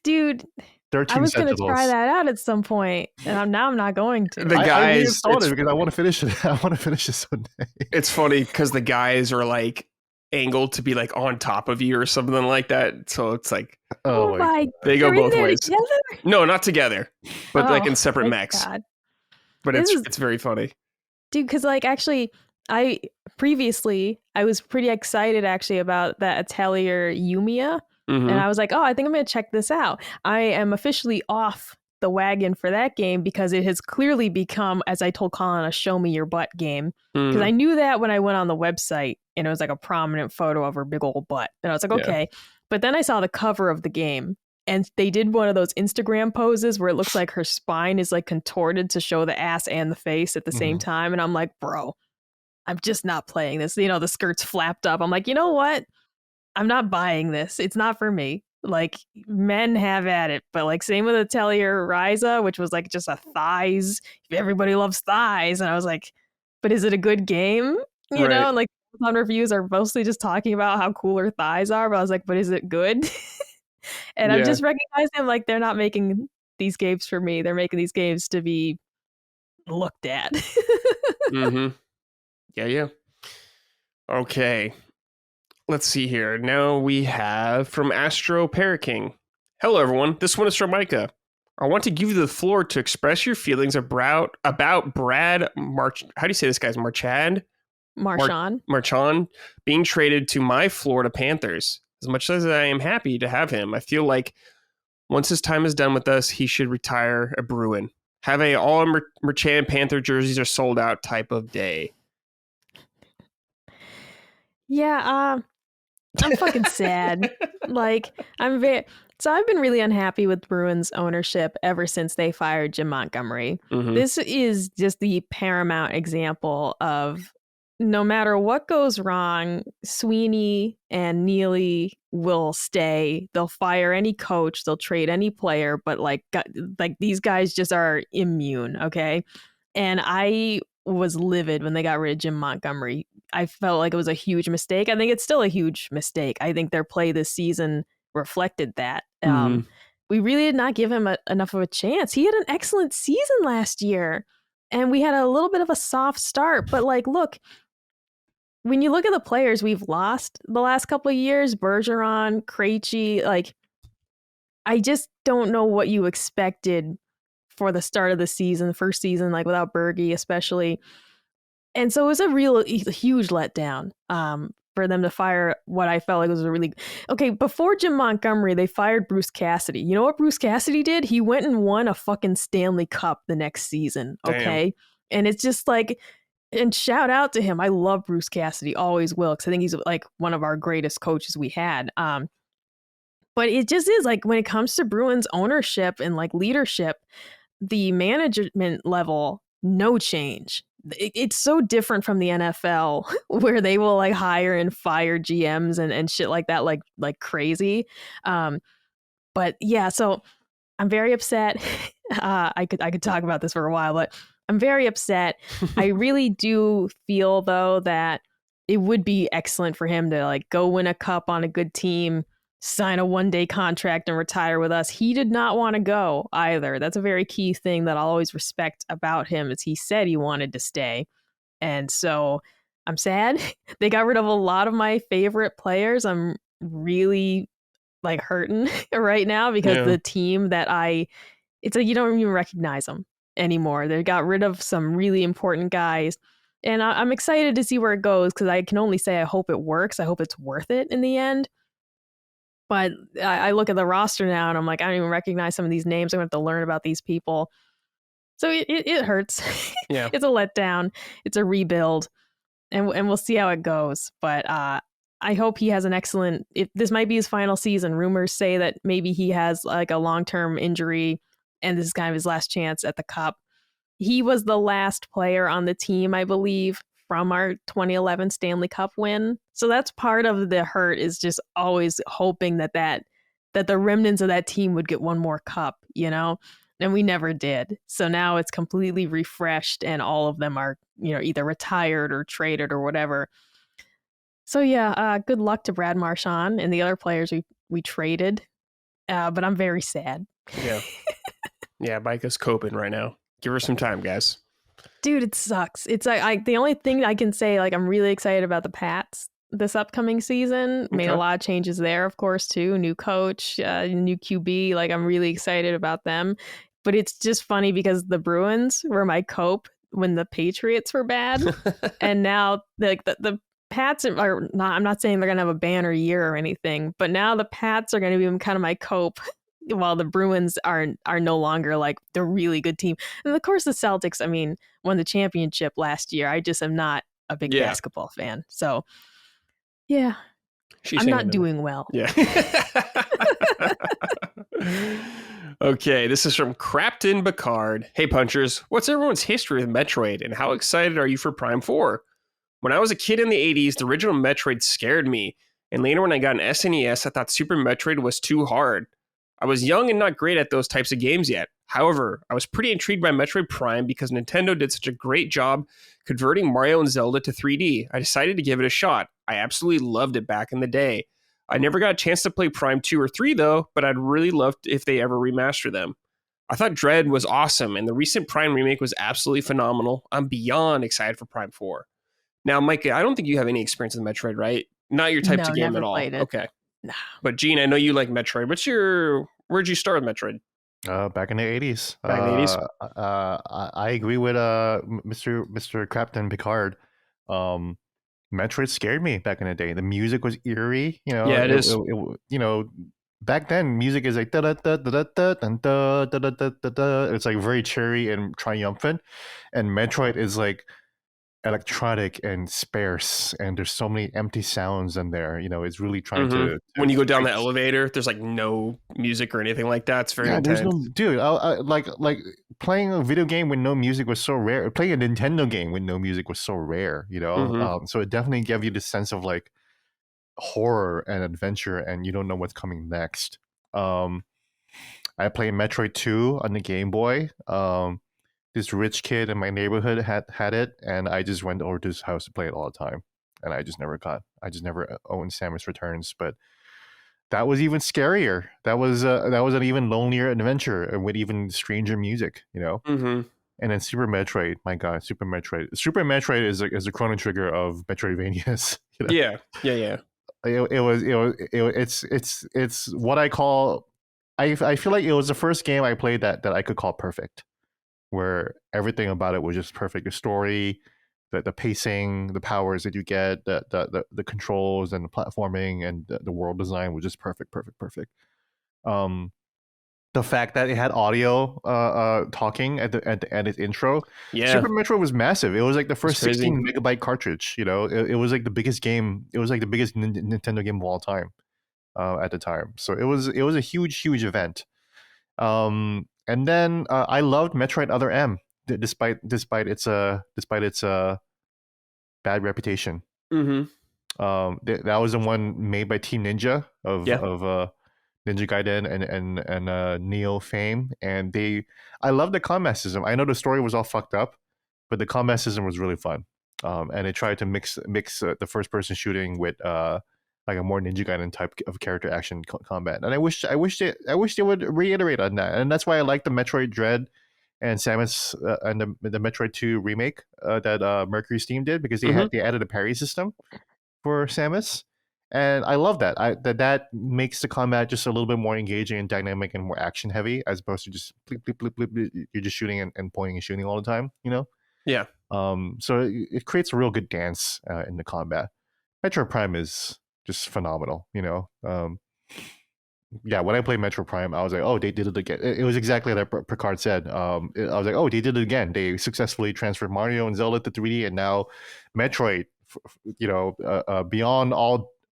[SPEAKER 3] dude?
[SPEAKER 2] 13
[SPEAKER 3] I was going to
[SPEAKER 2] Sentinels.
[SPEAKER 3] try that out at some point, and I'm not going to.
[SPEAKER 1] The guys,
[SPEAKER 2] I installed it because I want to finish it. I want to finish it someday.
[SPEAKER 1] It's funny because the guys are like angled to be like on top of you or something like that. So it's like,
[SPEAKER 3] oh my,
[SPEAKER 1] they go both ways.
[SPEAKER 3] Together?
[SPEAKER 1] No, not together, but like in separate mechs.
[SPEAKER 3] God.
[SPEAKER 1] But it's very funny,
[SPEAKER 3] dude. Because like actually, I was pretty excited actually about that Atelier Yumiya.
[SPEAKER 1] Mm-hmm.
[SPEAKER 3] And I was like, oh, I think I'm going to check this out. I am officially off the wagon for that game because it has clearly become, as I told Colin, a show me your butt game. Because I knew that when I went on the website and it was like a prominent photo of her big old butt. And I was like, okay. But then I saw the cover of the game and they did one of those Instagram poses where it looks like her spine is like contorted to show the ass and the face at the same time. And I'm like, bro, I'm just not playing this. The skirt's flapped up. I'm like, you know what? I'm not buying this. It's not for me. Like, men have at it. But like, same with Atelier Ryza, which was like just a thighs. Everybody loves thighs. And I was like, but is it a good game? You know, and like on reviews are mostly just talking about how cool her thighs are. But I was like, but is it good? And I'm just recognizing like they're not making these games for me. They're making these games to be looked at.
[SPEAKER 1] Yeah. Okay. Let's see here. Now we have from Astro Paraking. Hello, everyone. This one is from Micah. I want to give you the floor to express your feelings about Brad How do you say this guy's Marchand? Marchand being traded to my Florida Panthers. As much as I am happy to have him, I feel like once his time is done with us, he should retire a Bruin. Have a all Marchand Panther jerseys are sold out type of day.
[SPEAKER 3] Yeah, I'm fucking sad. Like, so I've been really unhappy with Bruins ownership ever since they fired Jim Montgomery. This is just the paramount example of no matter what goes wrong, Sweeney and Neely will stay. They'll fire any coach, they'll trade any player, but like these guys just are immune, okay? And I was livid when they got rid of Jim Montgomery. I felt like it was a huge mistake. I think it's still a huge mistake. I think their play this season reflected that. We really did not give him enough of a chance. He had an excellent season last year, and we had a little bit of a soft start. But like, look, when you look at the players we've lost the last couple of years, Bergeron, Krejci, like, I just don't know what you expected for the start of the season, first season, like without Bergie especially. And so it was a huge letdown for them to fire what I felt like was a really... Okay, before Jim Montgomery, they fired Bruce Cassidy. You know what Bruce Cassidy did? He went and won a fucking Stanley Cup the next season, okay? Damn. And it's just like... And shout out to him. I love Bruce Cassidy, always will, because I think he's like one of our greatest coaches we had. But it just is like when it comes to Bruins ownership and like leadership, the management level no change. It's so different from the NFL where they will like hire and fire GMs and shit like that, like crazy. But yeah, so I'm very upset. I could talk about this for a while, but I'm very upset. I really do feel though that it would be excellent for him to like go win a cup on a good team, sign a 1-day contract and retire with us. He did not want to go either. That's a very key thing that I'll always respect about him is he said he wanted to stay. And so I'm sad. They got rid of a lot of my favorite players. I'm really like hurting right now because the team that it's like you don't even recognize them anymore. They got rid of some really important guys. And I'm excited to see where it goes because I can only say I hope it works. I hope it's worth it in the end. But I look at the roster now and I'm like, I don't even recognize some of these names. I'm going to have to learn about these people. So it hurts.
[SPEAKER 1] Yeah.
[SPEAKER 3] It's a letdown. It's a rebuild. And we'll see how it goes. But I hope he has an excellent... This might be his final season. Rumors say that maybe he has like a long-term injury and this is kind of his last chance at the Cup. He was the last player on the team, I believe, from our 2011 Stanley Cup win. So that's part of the hurt is just always hoping that the remnants of that team would get one more cup, you know? And we never did. So now it's completely refreshed and all of them are, you know, either retired or traded or whatever. So yeah, good luck to Brad Marchand and the other players we traded. But I'm very sad.
[SPEAKER 1] Yeah. Yeah, Micah's coping right now. Give her some time, guys. Dude,
[SPEAKER 3] it sucks. It's like the only thing I can say, like I'm really excited about the Pats this upcoming season. Made a lot of changes there, of course, too. New coach, new QB. Like I'm really excited about them. But it's just funny because the Bruins were my cope when the Patriots were bad. And now like the Pats are not, I'm not saying they're going to have a banner year or anything, but now the Pats are going to be kind of my cope while the Bruins are no longer like the really good team. And of course the Celtics, I mean, won the championship last year. I just am not a big basketball fan. So yeah, I'm not doing well.
[SPEAKER 1] Yeah. Okay, this is from Crapton Bacard. Hey Punchers, what's everyone's history with Metroid and how excited are you for Prime 4? When I was a kid in the 80s, the original Metroid scared me. And later when I got an SNES, I thought Super Metroid was too hard. I was young and not great at those types of games yet. However, I was pretty intrigued by Metroid Prime because Nintendo did such a great job converting Mario and Zelda to 3D. I decided to give it a shot. I absolutely loved it back in the day. I never got a chance to play Prime 2 or 3 though, but I'd really love if they ever remaster them. I thought Dread was awesome, and the recent Prime remake was absolutely phenomenal. I'm beyond excited for Prime 4. Now, Micah, I don't think you have any experience with Metroid, right? Not your type to game at all. Okay.
[SPEAKER 3] No.
[SPEAKER 1] But Gene, I know you like Metroid. Where'd you start with Metroid?
[SPEAKER 2] Back in the 80s.
[SPEAKER 1] Back in the 80s?
[SPEAKER 2] I agree with Mr. Captain Picard. Metroid scared me back in the day. The music was eerie. You know,
[SPEAKER 1] yeah, it is.
[SPEAKER 2] You know, back then music is like da da da da da da da da da da da. It's like very cheery and triumphant, and Metroid is like electronic and sparse, and there's so many empty sounds in there. You know, it's really trying to
[SPEAKER 1] when you go down the elevator, there's like no music or anything like that. It's very intense.
[SPEAKER 2] There's no, dude. I like playing a video game with no music was so rare. Playing a Nintendo game with no music was so rare. You know, so it definitely gave you the sense of like horror and adventure, and you don't know what's coming next. I played Metroid 2 on the Game Boy. This rich kid in my neighborhood had it, and I just went over to his house to play it all the time. And I just never owned Samus Returns. But that was even scarier. That was an even lonelier adventure with even stranger music, you know. And then Super Metroid, my God, Super Metroid is a Chrono Trigger of Metroidvanias. You know?
[SPEAKER 1] Yeah.
[SPEAKER 2] It's what I call. I feel like it was the first game I played that I could call perfect, where everything about it was just perfect. The story, the pacing, the powers that you get, the controls and the platforming and the world design was just perfect. The fact that it had audio talking at its intro.
[SPEAKER 1] Yeah.
[SPEAKER 2] Super Metroid was massive. It was like the first 16 megabyte cartridge, you know. It was like the biggest game. It was like the biggest Nintendo game of all time at the time. So it was a huge event. And then I loved Metroid Other M. despite its bad reputation.
[SPEAKER 1] Mm-hmm.
[SPEAKER 2] That was the one made by Team Ninja of Ninja Gaiden and Neo fame, and I love the combat system. I know the story was all fucked up, but the combat system was really fun. And it tried to mix the first person shooting with like a more Ninja Gaiden type of character action combat. And I wish they would reiterate on that. And that's why I like the Metroid Dread and Samus and the Metroid 2 remake that Mercury Steam did, because they added a parry system for Samus. And I love that. That makes the combat just a little bit more engaging and dynamic and more action heavy, as opposed to just blip, blip, blip, blip, you're just shooting and pointing and shooting all the time, you know?
[SPEAKER 1] Yeah.
[SPEAKER 2] So it creates a real good dance in the combat. Metroid Prime is just phenomenal, you know? Yeah, when I played Metroid Prime, I was like, oh, they did it again. It was exactly like Picard said. I was like, oh, they did it again. They successfully transferred Mario and Zelda to 3D, and now Metroid, you know, beyond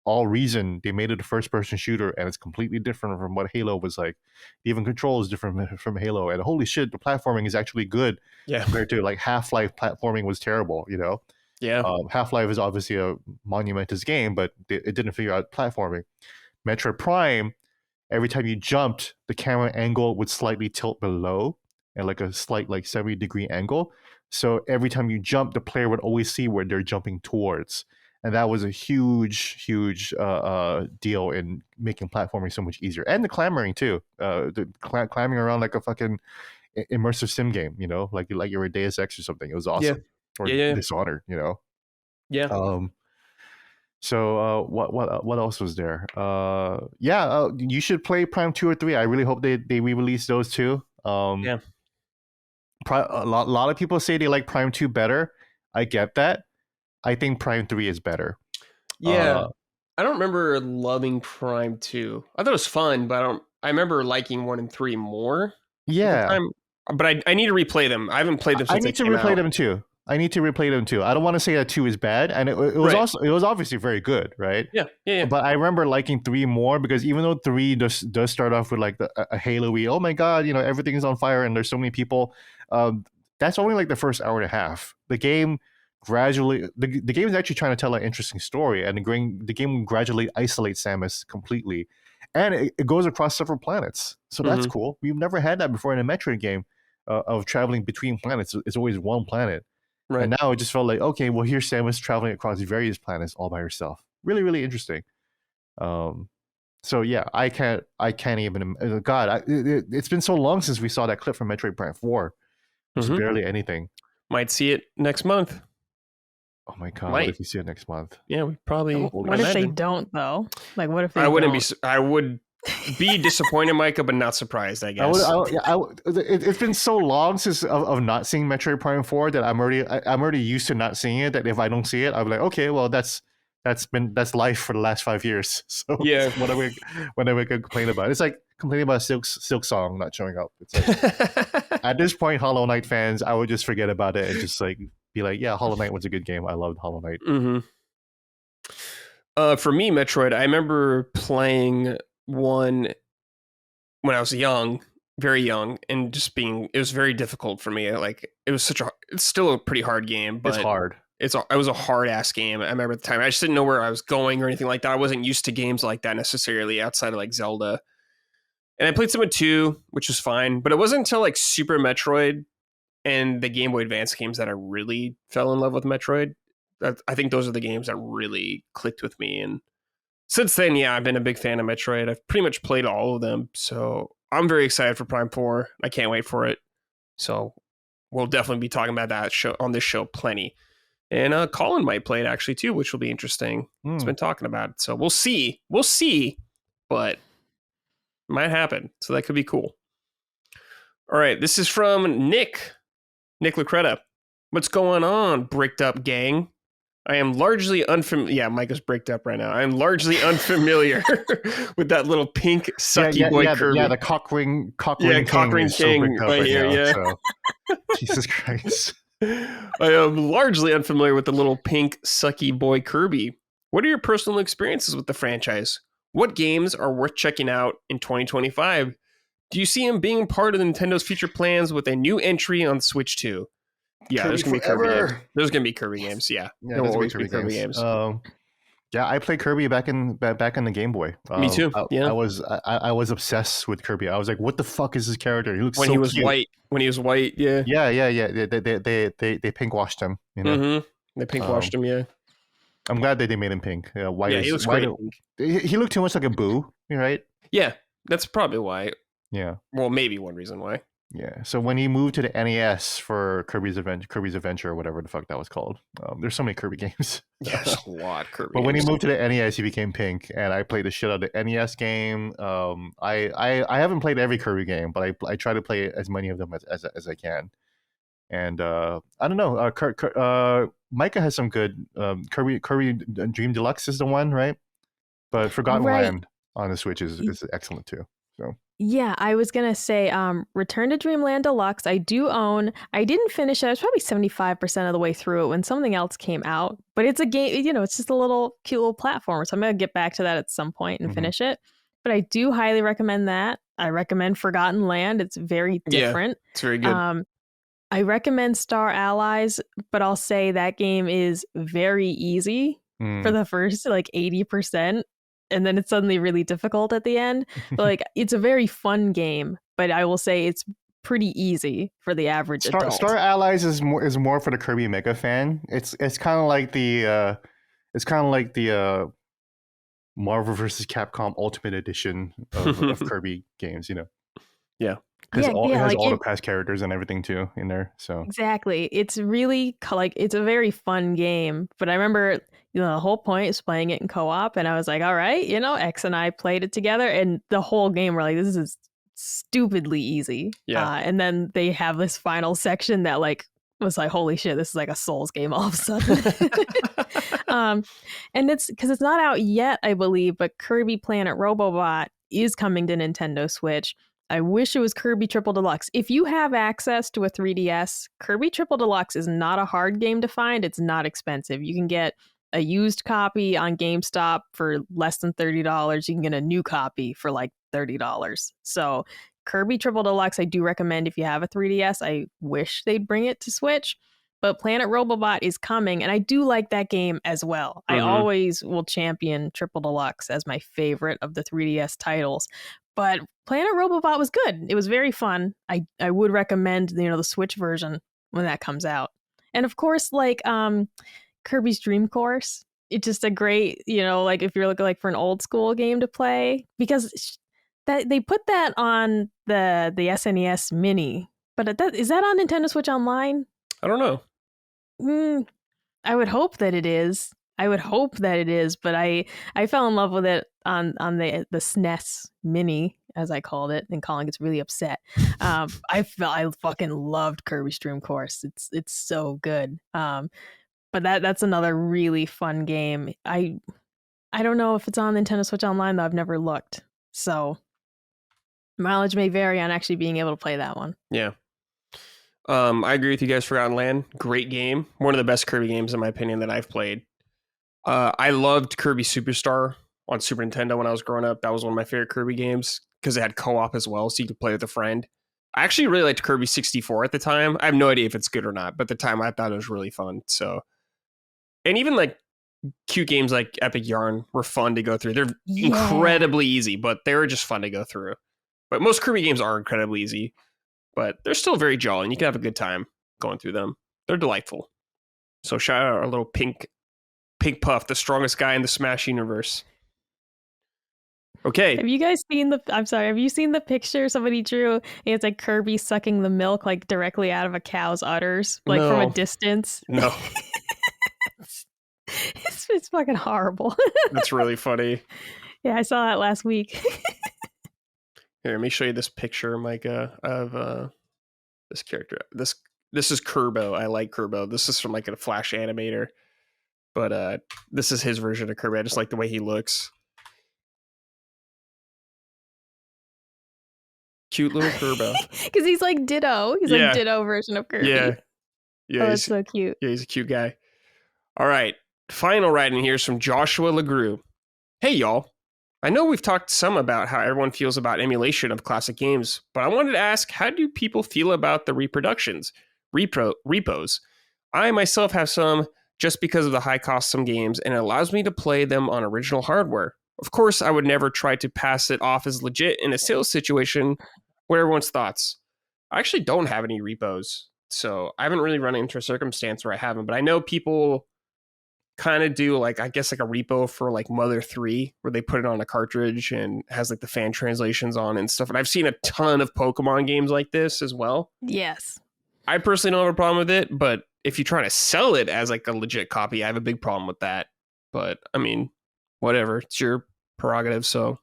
[SPEAKER 2] all reason, they made it a first-person shooter, and it's completely different from what Halo was like. Even control is different from Halo, and holy shit, the platforming is actually good.
[SPEAKER 1] Yeah.
[SPEAKER 2] Compared to like Half-Life platforming was terrible, you know?
[SPEAKER 1] Yeah.
[SPEAKER 2] Half-Life is obviously a monumentous game, but it didn't figure out platforming. Metroid Prime, every time you jumped, the camera angle would slightly tilt below and like a slight like 70-degree angle. So every time you jump, the player would always see where they're jumping towards. And that was a huge deal in making platforming so much easier. And the clambering too. The climbing around like a fucking immersive sim game, you know, like you're a Deus Ex or something. It was awesome.
[SPEAKER 1] Yeah.
[SPEAKER 2] Or Dishonored, you know.
[SPEAKER 1] Yeah.
[SPEAKER 2] So what else was there? You should play Prime 2 or 3. I really hope they re-release those two.
[SPEAKER 1] Yeah.
[SPEAKER 2] A lot of people say they like Prime 2 better. I get that. I think Prime 3 is better.
[SPEAKER 1] Yeah. I don't remember loving Prime 2. I thought it was fun, but I remember liking 1 and 3 more.
[SPEAKER 2] Yeah.
[SPEAKER 1] But I need to replay them. I haven't played them since
[SPEAKER 2] I need to replay them too. I don't want to say that 2 is bad, and it was also, it was obviously very good, right?
[SPEAKER 1] Yeah.
[SPEAKER 2] But I remember liking 3 more, because even though 3 does start off with like a Halo-y, oh my god, you know, everything is on fire and there's so many people. That's only like the first hour and a half. The game gradually, the game is actually trying to tell an interesting story, and the game gradually isolates Samus completely, and it goes across several planets. So that's cool. We've never had that before in a Metroid game, of traveling between planets. It's always one planet. Right. And now it just felt like, okay, well, here's Samus traveling across various planets all by herself. Really, really interesting. So yeah, I can't even. God, it's been so long since we saw that clip from Metroid Prime 4. There's barely anything.
[SPEAKER 1] Might see it next month.
[SPEAKER 2] Oh my god! What if we see it next month?
[SPEAKER 1] Yeah, we probably.
[SPEAKER 3] What if they don't though? Like, what if they?
[SPEAKER 1] I would be disappointed, Micah, but not surprised, I guess.
[SPEAKER 2] It's been so long since of not seeing Metroid Prime 4 that I'm already used to not seeing it. That if I don't see it, I'm like, okay, well, that's life for the last 5 years. So
[SPEAKER 1] yeah,
[SPEAKER 2] what are we gonna complain about? It's like complaining about Silk Song not showing up. It's like, at this point, Hollow Knight fans, I would just forget about it and just like be like, yeah, Hollow Knight was a good game. I loved Hollow Knight.
[SPEAKER 1] For me, Metroid, I remember playing one when I was young, very young, and just it was very difficult for me. Like, it's still a pretty hard game, but
[SPEAKER 2] it's hard.
[SPEAKER 1] It was a hard ass game. I remember at the time, I just didn't know where I was going or anything like that. I wasn't used to games like that necessarily outside of like Zelda. And I played some with 2, which was fine, but it wasn't until like Super Metroid and the Game Boy Advance games that I really fell in love with Metroid. I think those are the games that really clicked with me. And since then, yeah, I've been a big fan of Metroid. I've pretty much played all of them. So I'm very excited for Prime 4. I can't wait for it. So we'll definitely be talking about that on this show plenty. And Colin might play it actually too, which will be interesting. He's been talking about it. So we'll see. But it might happen. So that could be cool. All right. This is from Nick Lacretta. What's going on, Bricked Up gang? I am largely unfamiliar. Yeah, Mike is bricked up right now. I'm largely unfamiliar with that little pink sucky boy Kirby.
[SPEAKER 2] Yeah, the cock ring
[SPEAKER 1] king right here. Yeah.
[SPEAKER 2] So. Jesus Christ.
[SPEAKER 1] I am largely unfamiliar with the little pink sucky boy Kirby. What are your personal experiences with the franchise? What games are worth checking out in 2025? Do you see him being part of Nintendo's future plans with a new entry on Switch 2? Yeah, there's going to be Kirby games. There's going to be Kirby games, yeah. There will always be Kirby games.
[SPEAKER 2] Yeah, I played Kirby back in the Game Boy.
[SPEAKER 1] Me too.
[SPEAKER 2] I was obsessed with Kirby. I was like, "What the fuck is this character? He looks
[SPEAKER 1] when
[SPEAKER 2] so
[SPEAKER 1] he was
[SPEAKER 2] cute."
[SPEAKER 1] white. When he was white, yeah.
[SPEAKER 2] Yeah. They pink washed him. You know,
[SPEAKER 1] They pink washed him. Yeah.
[SPEAKER 2] I'm glad that they made him pink. White.
[SPEAKER 1] Yeah, he looks great.
[SPEAKER 2] He looked too much like a Boo, right?
[SPEAKER 1] Yeah, that's probably why.
[SPEAKER 2] Yeah.
[SPEAKER 1] Well, maybe one reason why.
[SPEAKER 2] Yeah. So when he moved to the NES for Kirby's Adventure, or whatever the fuck that was called, there's so many Kirby games.
[SPEAKER 1] Yeah, there's a lot of Kirby.
[SPEAKER 2] But when he moved to the NES, he became pink, and I played the shit out of the NES game. I haven't played every Kirby game, but I try to play as many of them as I can. And I don't know. Micah has some good Kirby Dream Deluxe is the one, right? But Forgotten Land on the Switch is excellent too. So.
[SPEAKER 3] Yeah, I was going to say Return to Dreamland Deluxe, I do own. I didn't finish it. I was probably 75% of the way through it when something else came out. But it's a game, it's just a little cute little platformer. So I'm going to get back to that at some point and finish it. But I do highly recommend that. I recommend Forgotten Land. It's very different.
[SPEAKER 1] Yeah, it's very good.
[SPEAKER 3] I recommend Star Allies, but I'll say that game is very easy for the first 80%. And then it's suddenly really difficult at the end. But it's a very fun game, but I will say it's pretty easy for the average adult.
[SPEAKER 2] Star Allies is more for the Kirby Mega fan. It's kind of like the Marvel vs. Capcom Ultimate Edition of Kirby games,
[SPEAKER 1] Yeah.
[SPEAKER 2] Because it has all the past characters and everything too in there. So
[SPEAKER 3] exactly, it's really it's a very fun game. But I remember the whole point is playing it in co-op, and I was like, all right, X and I played it together, and the whole game we're like, this is stupidly easy.
[SPEAKER 1] Yeah.
[SPEAKER 3] And then they have this final section that was like, holy shit, this is like a Souls game all of a sudden. And it's because it's not out yet, I believe, but Kirby Planet Robobot is coming to Nintendo Switch. I wish it was Kirby Triple Deluxe. If you have access to a 3DS, Kirby Triple Deluxe is not a hard game to find. It's not expensive. You can get a used copy on GameStop for less than $30. You can get a new copy for like $30. So Kirby Triple Deluxe, I do recommend if you have a 3DS. I wish they'd bring it to Switch. But Planet Robobot is coming, and I do like that game as well. I always will champion Triple Deluxe as my favorite of the 3DS titles. But Planet Robobot was good. It was very fun. I would recommend the Switch version when that comes out. And of course, Kirby's Dream Course. It's just a great, if you're looking for an old school game to play, because that they put that on the SNES Mini. But is that on Nintendo Switch Online?
[SPEAKER 1] I don't know.
[SPEAKER 3] I would hope that it is. But I fell in love with it on the SNES Mini, as I called it, and Colin gets really upset. I fucking loved Kirby's Dream Course. It's so good. But that's another really fun game. I don't know if it's on Nintendo Switch Online though. I've never looked, so mileage may vary on actually being able to play that one.
[SPEAKER 1] Yeah. I agree with you guys. Forgotten Land, great game. One of the best Kirby games in my opinion that I've played. I loved Kirby Superstar on Super Nintendo when I was growing up. That was one of my favorite Kirby games because it had co-op as well, so you could play with a friend. I actually really liked Kirby 64 at the time. I have no idea if it's good or not, but at the time I thought it was really fun. So, and even cute games like Epic Yarn were fun to go through. They're incredibly easy, but they're just fun to go through. But most Kirby games are incredibly easy, but they're still very jolly, and you can have a good time going through them. They're delightful. So shout out our little Pink Puff, the strongest guy in the Smash universe. Okay.
[SPEAKER 3] Have you guys seen have you seen the picture somebody drew? It's like Kirby sucking the milk directly out of a cow's udders, from a distance.
[SPEAKER 1] No.
[SPEAKER 3] It's fucking horrible.
[SPEAKER 1] That's really funny.
[SPEAKER 3] Yeah, I saw that last week.
[SPEAKER 1] Here, let me show you this picture, Micah, of this character. This is Kerbo. I like Kerbo. This is from a Flash animator. But this is his version of Kirby. I just like the way he looks. Cute little Kerbo.
[SPEAKER 3] Because he's like Ditto. He's like Ditto version of Kirby.
[SPEAKER 1] Yeah.
[SPEAKER 3] Oh, that's so cute.
[SPEAKER 1] Yeah, he's a cute guy. All right. Final writing here is from Joshua LeGroux. Hey, y'all. I know we've talked some about how everyone feels about emulation of classic games, but I wanted to ask, how do people feel about the repos? I myself have some just because of the high cost of some games, and it allows me to play them on original hardware. Of course, I would never try to pass it off as legit in a sales situation. What are everyone's thoughts? I actually don't have any repos, so I haven't really run into a circumstance where I haven't, but I know people kind of do like, I guess, like a repo for like Mother 3 where they put it on a cartridge and has like the fan translations on and stuff. And I've seen a ton of Pokemon games like this as well.
[SPEAKER 3] Yes.
[SPEAKER 1] I personally don't have a problem with it, but if you're trying to sell it as like a legit copy, I have a big problem with that. But I mean, whatever, it's your prerogative. So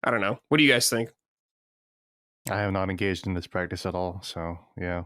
[SPEAKER 1] I don't know. What do you guys think?
[SPEAKER 2] I have not engaged in this practice at all. So yeah.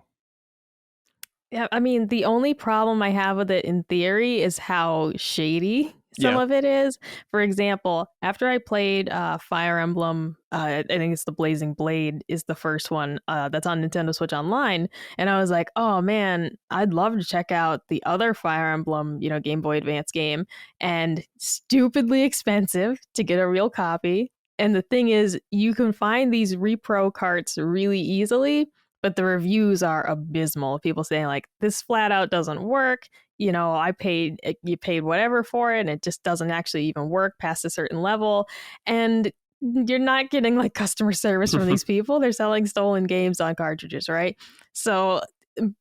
[SPEAKER 3] Yeah, I mean, the only problem I have with it in theory is how shady some of it is. For example, after I played Fire Emblem, I think it's the Blazing Blade is the first one that's on Nintendo Switch Online. And I was like, oh man, I'd love to check out the other Fire Emblem, Game Boy Advance game. And stupidly expensive to get a real copy. And the thing is, you can find these repro carts really easily, but the reviews are abysmal. People saying like, this flat out doesn't work. You paid whatever for it, and it just doesn't actually even work past a certain level. And you're not getting like customer service from these people. They're selling stolen games on cartridges, right? So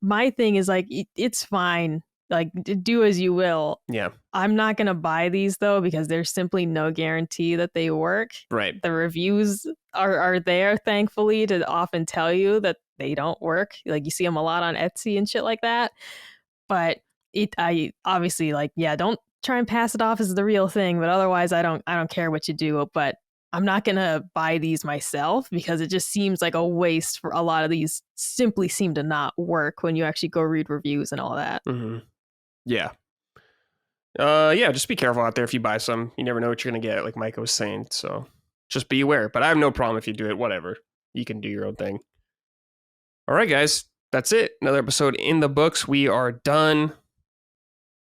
[SPEAKER 3] my thing is like, it's fine. Like, do as you will.
[SPEAKER 1] Yeah.
[SPEAKER 3] I'm not going to buy these though, because there's simply no guarantee that they work.
[SPEAKER 1] Right.
[SPEAKER 3] The reviews are there, thankfully, to often tell you that they don't work. Like, you see them a lot on Etsy and shit like that. But I obviously, like, yeah, don't try and pass it off as the real thing. But otherwise, I don't care what you do. But I'm not going to buy these myself, because it just seems like a waste. For a lot of these simply seem to not work when you actually go read reviews and all that.
[SPEAKER 1] Mm-hmm. Yeah. Yeah, just be careful out there if you buy some. You never know what you're going to get, like Micah was saying. So just be aware. But I have no problem if you do it, whatever. You can do your own thing. All right, guys. That's it. Another episode in the books. We are done.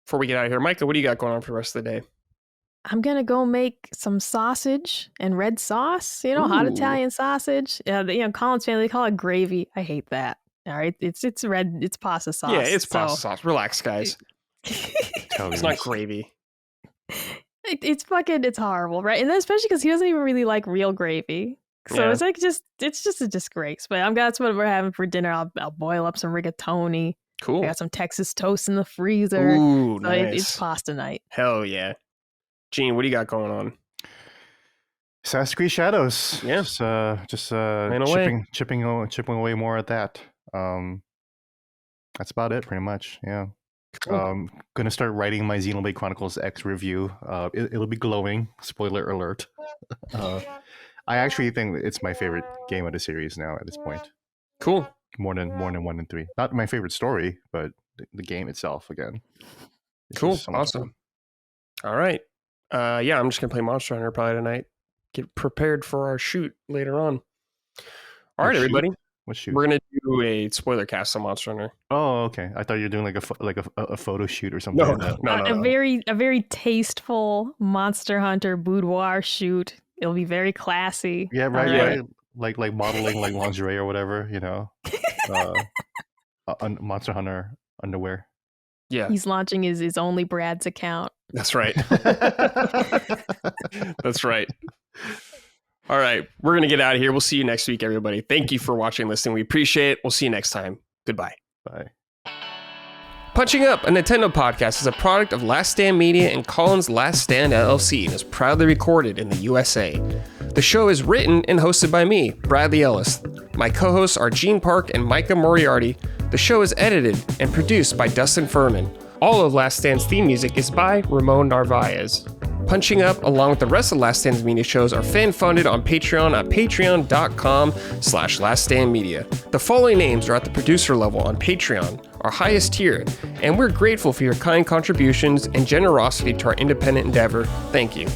[SPEAKER 1] Before we get out of here, Micah, what do you got going on for the rest of the day?
[SPEAKER 3] I'm going to go make some sausage and red sauce, hot Italian sausage. Colin's family, they call it gravy. I hate that. All right. It's red. It's pasta sauce.
[SPEAKER 1] Yeah, it's pasta sauce. Relax, guys. It's not gravy.
[SPEAKER 3] It's horrible, right? And then especially because he doesn't even really like real gravy. So it's like it's just a disgrace. But that's what we're having for dinner. I'll boil up some rigatoni.
[SPEAKER 1] Cool.
[SPEAKER 3] I got some Texas toast in the freezer.
[SPEAKER 1] Ooh,
[SPEAKER 3] so
[SPEAKER 1] nice.
[SPEAKER 3] It's pasta night.
[SPEAKER 1] Hell yeah. Gene, what do you got going on?
[SPEAKER 2] Assassin's Creed Shadows.
[SPEAKER 1] Yeah.
[SPEAKER 2] Just chipping away more at that. That's about it, pretty much. Yeah.
[SPEAKER 1] Cool.
[SPEAKER 2] Gonna start writing my Xenoblade Chronicles X review. It'll be glowing. Spoiler alert. I actually think it's my favorite game of the series now at this point.
[SPEAKER 1] Cool.
[SPEAKER 2] More than 1 and 3. Not my favorite story, but the game itself again.
[SPEAKER 1] Cool. Awesome. All right. Yeah, I'm just gonna play Monster Hunter probably tonight. Get prepared for our shoot later on. All right, everybody.
[SPEAKER 2] What shoot?
[SPEAKER 1] We're gonna do a spoiler cast on Monster Hunter.
[SPEAKER 2] Oh, okay. I thought you were doing like a photo shoot or something.
[SPEAKER 1] No.
[SPEAKER 3] A very tasteful Monster Hunter boudoir shoot. It'll be very classy.
[SPEAKER 2] Yeah, right. Like modeling like lingerie or whatever, Monster Hunter underwear.
[SPEAKER 1] Yeah.
[SPEAKER 3] He's launching his only Brad's account.
[SPEAKER 1] That's right. That's right. All right. We're going to get out of here. We'll see you next week, everybody. Thank you for watching and listening. We appreciate it. We'll see you next time. Goodbye.
[SPEAKER 2] Bye.
[SPEAKER 1] Punching Up, a Nintendo podcast, is a product of Last Stand Media and Colin's Last Stand LLC and is proudly recorded in the USA. The show is written and hosted by me, Bradley Ellis. My co-hosts are Gene Park and Micah Moriarty. The show is edited and produced by Dustin Furman. All of Last Stand's theme music is by Ramon Narvaez. Punching Up, along with the rest of Last Stand's media shows, are fan-funded on Patreon at patreon.com/laststandmedia. The following names are at the producer level on Patreon, our highest tier, and we're grateful for your kind contributions and generosity to our independent endeavor. Thank you.